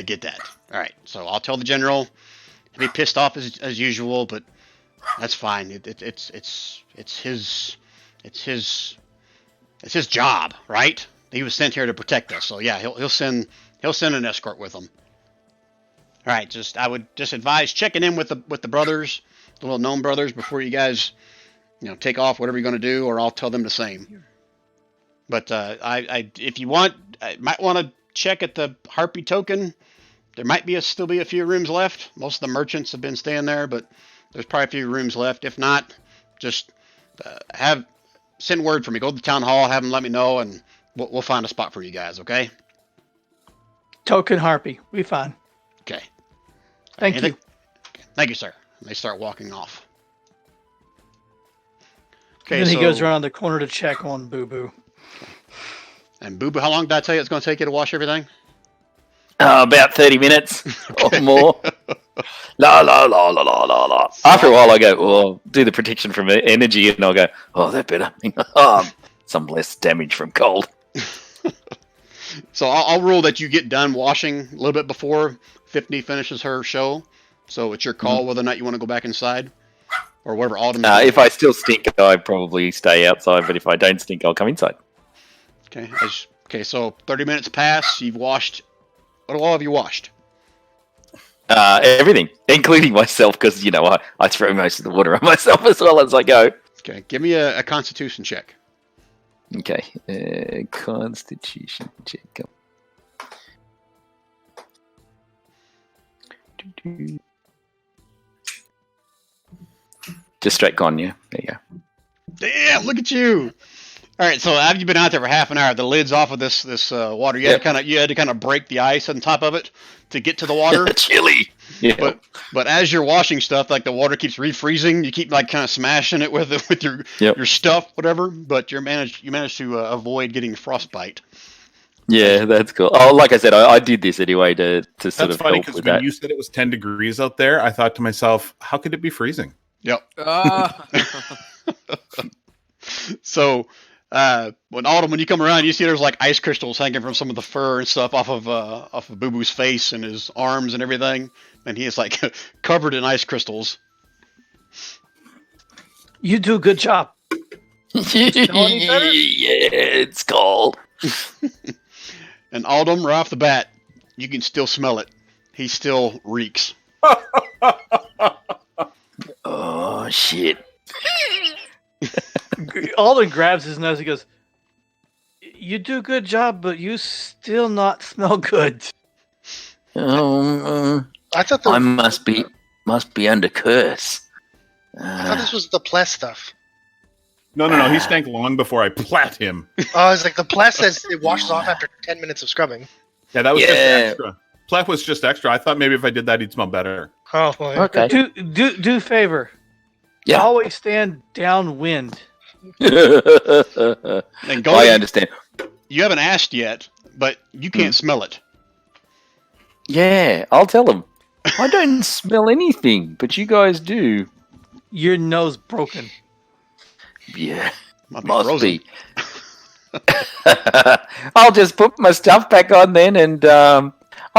get that. All right, so I'll tell the general. He'll be pissed off as usual, but that's fine. It's his job, right? He was sent here to protect us, so yeah, he'll send an escort with him. All right, I would advise checking in with the brothers, the little gnome brothers, before you guys, take off whatever you're going to do, or I'll tell them the same. But if you want, I might want to check at the Harpy Token. There might still be a few rooms left. Most of the merchants have been staying there, but there's probably a few rooms left. If not, just send word for me. Go to the town hall, have them let me know, and we'll find a spot for you guys. Okay? Token Harpy, we fine. Okay. Thank you. Okay. Thank you, sir. And they start walking off. Okay. And then he goes around the corner to check on Boo Boo. And Boo Boo, how long did I tell you it's going to take you to wash everything? About 30 minutes or more. La la la la la la la. After a while, I go, well, do the protection from energy, and I'll go, oh, that better. Some less damage from cold. So I'll rule that you get done washing a little bit before 50 finishes her show. So it's your call whether or not you want to go back inside, or whatever. Autumn. If I still stink, I probably stay outside. But if I don't stink, I'll come inside. Okay. Okay. So 30 minutes pass. You've washed. What all have you washed? Everything, including myself, because I throw most of the water on myself as well as I go. Okay. Give me a Constitution check. Okay. Constitution check. Just straight con, yeah. There you go. Damn! Look at you. All right. So after you've been out there for half an hour, the lid's off of this water. You had to kind of break the ice on top of it to get to the water. Chilly. Yeah. But as you're washing stuff, like the water keeps refreezing, you keep like kind of smashing it with your stuff, whatever. But you managed to avoid getting frostbite. Yeah, that's cool. Oh, like I said, I did this anyway to sort that's of funny help because with when that. you said it was 10 degrees out there, I thought to myself, how could it be freezing? Yep. So when you come around, you see there's like ice crystals hanging from some of the fur and stuff off of Boo Boo's face and his arms and everything, and he is like covered in ice crystals. You do a good job. Yeah, it's cold. And Aldem, right off the bat, you can still smell it. He still reeks. Oh shit! Alden grabs his nose. He goes, "You do a good job, but you still not smell good." I I thought I must be under curse. I thought this was the Pless stuff. No. He stank long before I plat him. Oh, it's like the Pless says it washes off after 10 minutes of scrubbing. Yeah, that was just extra. Plat was just extra. I thought maybe if I did that, he'd smell better. Oh, boy. Okay. Do favor. Yeah. Always stand downwind. And I understand. You haven't asked yet, but you can't smell it. Yeah, I'll tell them. I don't smell anything, but you guys do. Your nose broken. Yeah, Might be must frozen. be. I'll just put my stuff back on then, and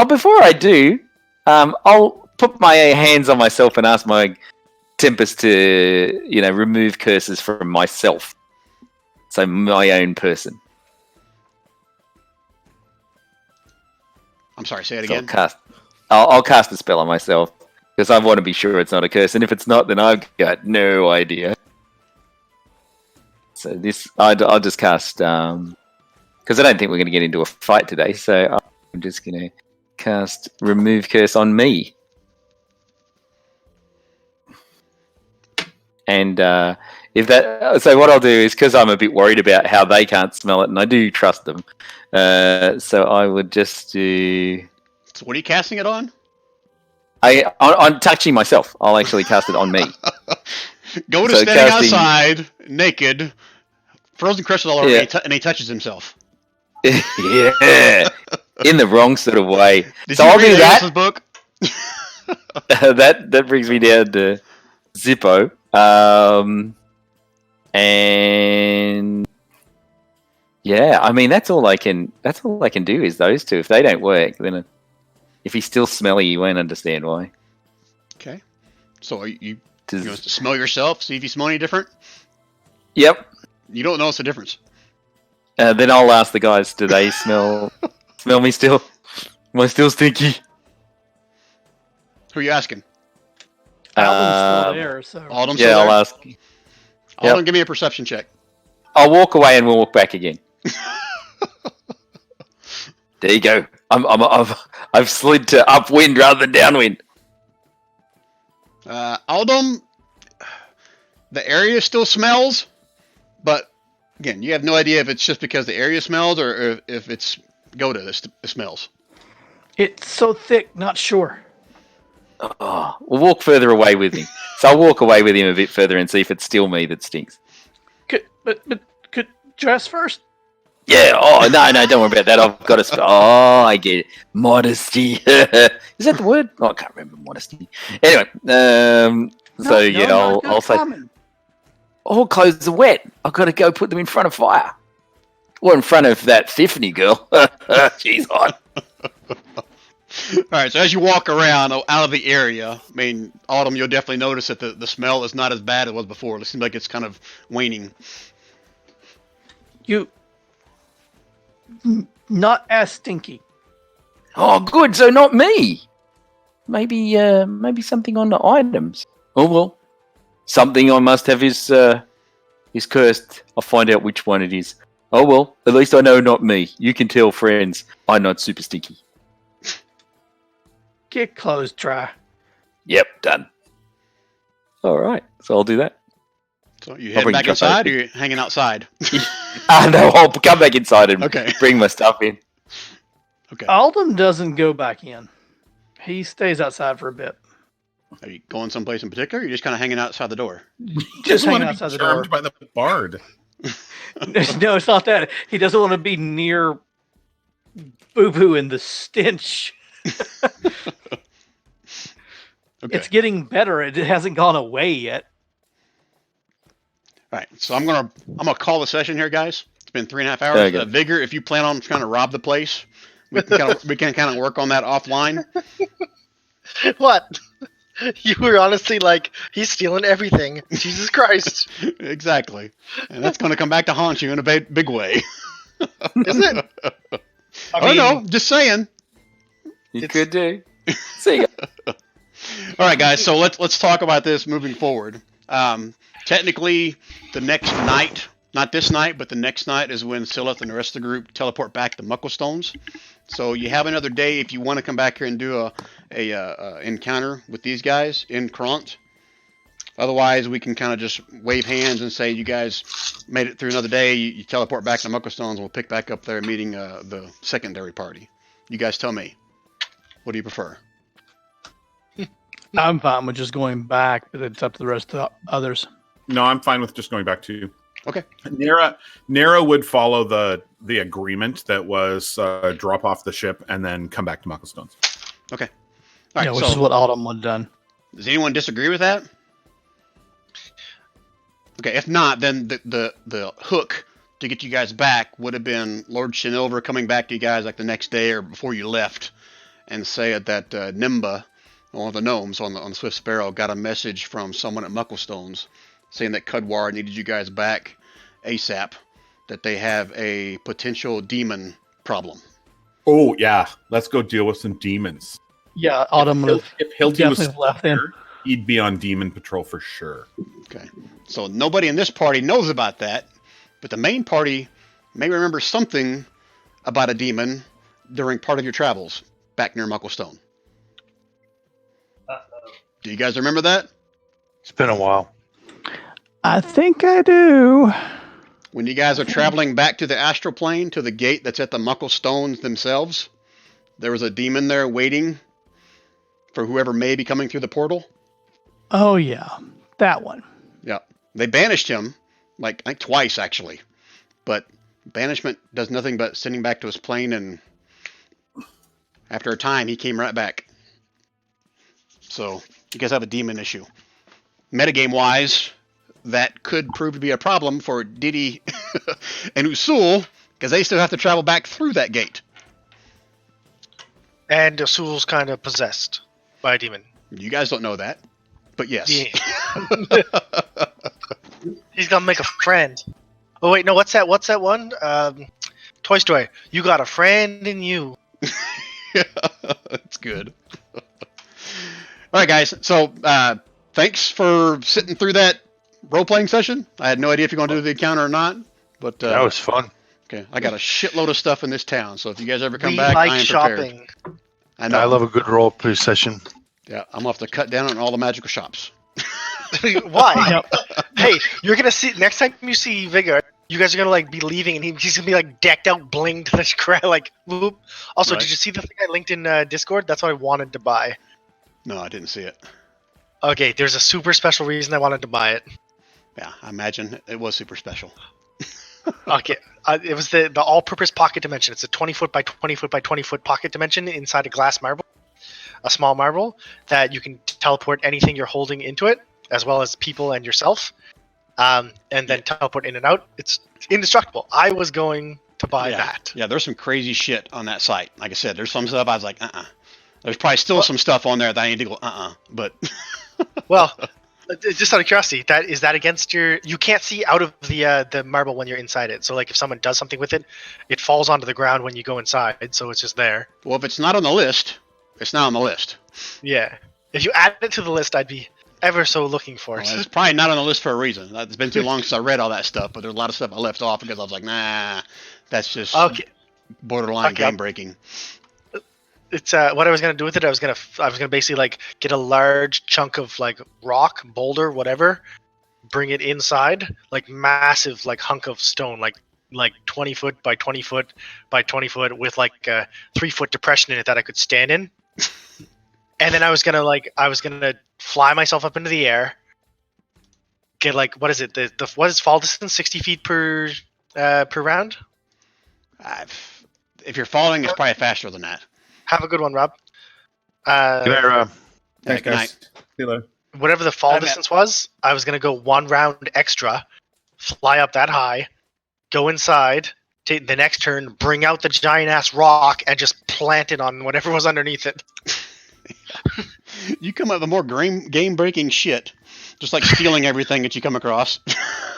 before I do, I'll put my hands on myself and ask my Tempest to, remove curses from myself. So my own person. I'm sorry, say it So again. I'll cast a spell on myself because I want to be sure it's not a curse, and if it's not, then I've got no idea. So this, I'll just cast because I don't think we're going to get into a fight today. So I'm just going to cast remove curse on me, and if that, so what I'll do is because I'm a bit worried about how they can't smell it, and I do trust them. So I would just do. So what are you casting it on? I'm touching myself. I'll actually cast it on me. Go to So standing casting- outside, naked, frozen crystals all over, Yeah. and he touches himself. Yeah, in the wrong sort of way. Did So you I'll read do that. Alice's book? That brings me down to Zippo. And yeah, I mean that's all I can do is those two. If they don't work, then if he's still smelly, you won't understand why. Okay. So are you Does- want to smell yourself, see if you smell any different? Yep. You don't notice the difference. Then I'll ask the guys, do they smell me still? Am I still stinky? Who are you asking? Album's still there, so Autumn. Yeah, I'll ask. Autumn, give me a perception check. I'll walk away and we'll walk back again. There you go. I've slid to upwind rather than downwind. Autumn, the area still smells, but again, you have no idea if it's just because the area smells or if it's Goda that smells. it's so thick, not sure. Oh, we'll walk further away with him. So I'll walk away with him a bit further and see if it's still me that stinks. Could dress first? Yeah. Oh no, don't worry about that. I've got to. Oh, I get it. Modesty. Is that the word? Oh, I can't remember modesty. Anyway, I'll say. All clothes are wet. I've got to go put them in front of fire. Or in front of that Tiffany girl. She's hot. All right, so as you walk around out of the area, I mean, Autumn, you'll definitely notice that the smell is not as bad as it was before. It seems like it's kind of waning. Not as stinky. Oh, good. So not me. Maybe something on the items. Oh well, something I must have is cursed. I'll find out which one it is. Oh well, at least I know not me. You can tell friends I'm not super stinky. Get clothes dry. Yep, done. All right, so I'll do that. So you I'll head bring back Chuck inside, or over. you're hanging outside? No, I'll come back inside and Okay. bring my stuff in. Okay. Alden doesn't go back in. He stays outside for a bit. Are you going someplace in particular? Or you're just kind of hanging outside the door. Just doesn't want hanging to be outside the door. charmed by the bard. No, it's not that. He doesn't want to be near Boo Boo and the stench. Okay. It's getting better. It hasn't gone away yet. All right. So I'm gonna call the session here, guys. It's been 3.5 hours. Okay. Vigor, if you plan on trying to rob the place, we can kind of work on that offline. What? You were honestly like, he's stealing everything. Jesus Christ. Exactly. And that's going to come back to haunt you in a big way. Is it? I don't know. Just saying. You It's- could do. See ya. All right, guys. So let's talk about this moving forward. Technically, the next night, not this night, but the next night is when Silith and the rest of the group teleport back to Mucklestones. So you have another day if you want to come back here and do a encounter with these guys in Kront. Otherwise, we can kind of just wave hands and say you guys made it through another day. You teleport back to Mucklestones, and we'll pick back up there meeting the secondary party. You guys tell me. What do you prefer? I'm fine with just going back, but it's up to the rest of the others. No, I'm fine with just going back to you. Okay. Nera would follow the agreement that was drop off the ship and then come back to Mucklestones. Okay. All right. Which is what Autumn would have done. Does anyone disagree with that? Okay. If not, then the hook to get you guys back would have been Lord Shinilver coming back to you guys like the next day or before you left, and say that Nimba, one of the gnomes on the Swift Sparrow, got a message from someone at Mucklestones saying that Cudwar needed you guys back ASAP, that they have a potential demon problem. Oh yeah, let's go deal with some demons. Yeah, Autumn would have If Hilty was definitely left in. here, he'd be on demon patrol for sure. Okay. So nobody in this party knows about that, but the main party may remember something about a demon during part of your travels back near Mucklestone. Do you guys remember that? It's been a while. I think I do. When you guys are traveling back to the astral plane, to the gate that's at the Mucklestones themselves, there was a demon there waiting for whoever may be coming through the portal. Oh yeah, that one. Yeah. They banished him, I think twice actually. But banishment does nothing but sending back to his plane, and after a time he came right back. So you guys have a demon issue. Metagame wise, that could prove to be a problem for Diddy and Usul, because they still have to travel back through that gate. And Usul's kind of possessed by a demon. You guys don't know that, but yes. Yeah. He's gonna make a friend. Oh wait, no, what's that one? Toy Story. You got a friend in you. That's good. All right, guys. So thanks for sitting through that role-playing session. I had no idea if you're going to do the encounter or not, but That was fun. okay. I got a shitload of stuff in this town, so if you guys ever come We back, like I am shopping. prepared. I know. I love a good role play session. Yeah, I'm gonna have to cut down on all the magical shops. Why? Yep. Hey, you're gonna see next time you see Vigor, you guys are gonna be leaving, and he's gonna be decked out, blinged, this crap, whoop. Also, Right. did you see the thing I linked in Discord? That's what I wanted to buy. No, I didn't see it. Okay, there's a super special reason I wanted to buy it. Yeah, I imagine it was super special. Okay, it was the all-purpose pocket dimension. It's a 20-foot by 20-foot by 20-foot pocket dimension inside a glass marble, a small marble that you can teleport anything you're holding into it, as well as people and yourself, and then teleport in and out. It's indestructible. I was going to buy that. Yeah, there's some crazy shit on that site. Like I said, there's some stuff I was like, There's probably still some stuff on there that I need to go, but. Well, just out of curiosity, is that against your? You can't see out of the marble when you're inside it. So if someone does something with it, it falls onto the ground when you go inside. So it's just there. Well, if it's not on the list, it's not on the list. Yeah. If you add it to the list, I'd be ever so looking for it. Well, it's probably not on the list for a reason. It's been too long since I read all that stuff, but there's a lot of stuff I left off because I was like, nah, that's just borderline game breaking. It's what I was gonna do with it. I was gonna basically get a large chunk of rock, boulder, whatever, bring it inside, massive hunk of stone, like 20 foot by 20 foot by 20 foot with a 3-foot depression in it that I could stand in. And then I was gonna fly myself up into the air. Get what is it? What is fall distance? 60 feet per round. If you're falling, it's probably faster than that. Have a good one, Rob. Good night, Rob. Thanks, Good guys. night. See you later. Whatever the fall distance was, I was going to go 1 round extra, fly up that high, go inside, take the next turn, bring out the giant-ass rock, and just plant it on whatever was underneath it. You come up with more game-breaking shit, just stealing everything that you come across.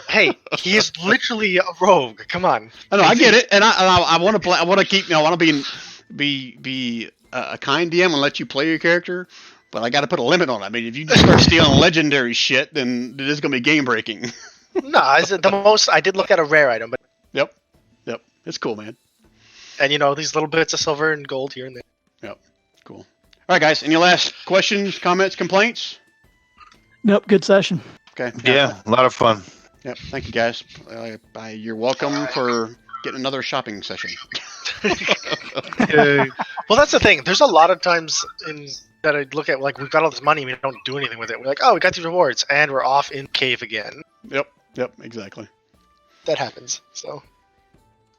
Hey, he is literally a rogue. Come on. I know, I get it, and I want to play. I want to keep. I want to be a kind DM and let you play your character, but I got to put a limit on it. I mean, if you just start stealing legendary shit, then it is going to be game breaking. No, the most I did look at a rare item, but Yep, it's cool, man. And these little bits of silver and gold here and there. Yep, cool. All right, guys. Any last questions, comments, complaints? Nope, good session. Okay. Yeah, a lot of fun. Yep. Thank you, guys. You're welcome for getting another shopping session. Well, that's the thing. There's a lot of times in that I look at like we've got all this money, we don't do anything with it. We're like, oh, we got these rewards, and we're off in cave again. Yep, exactly. That happens. So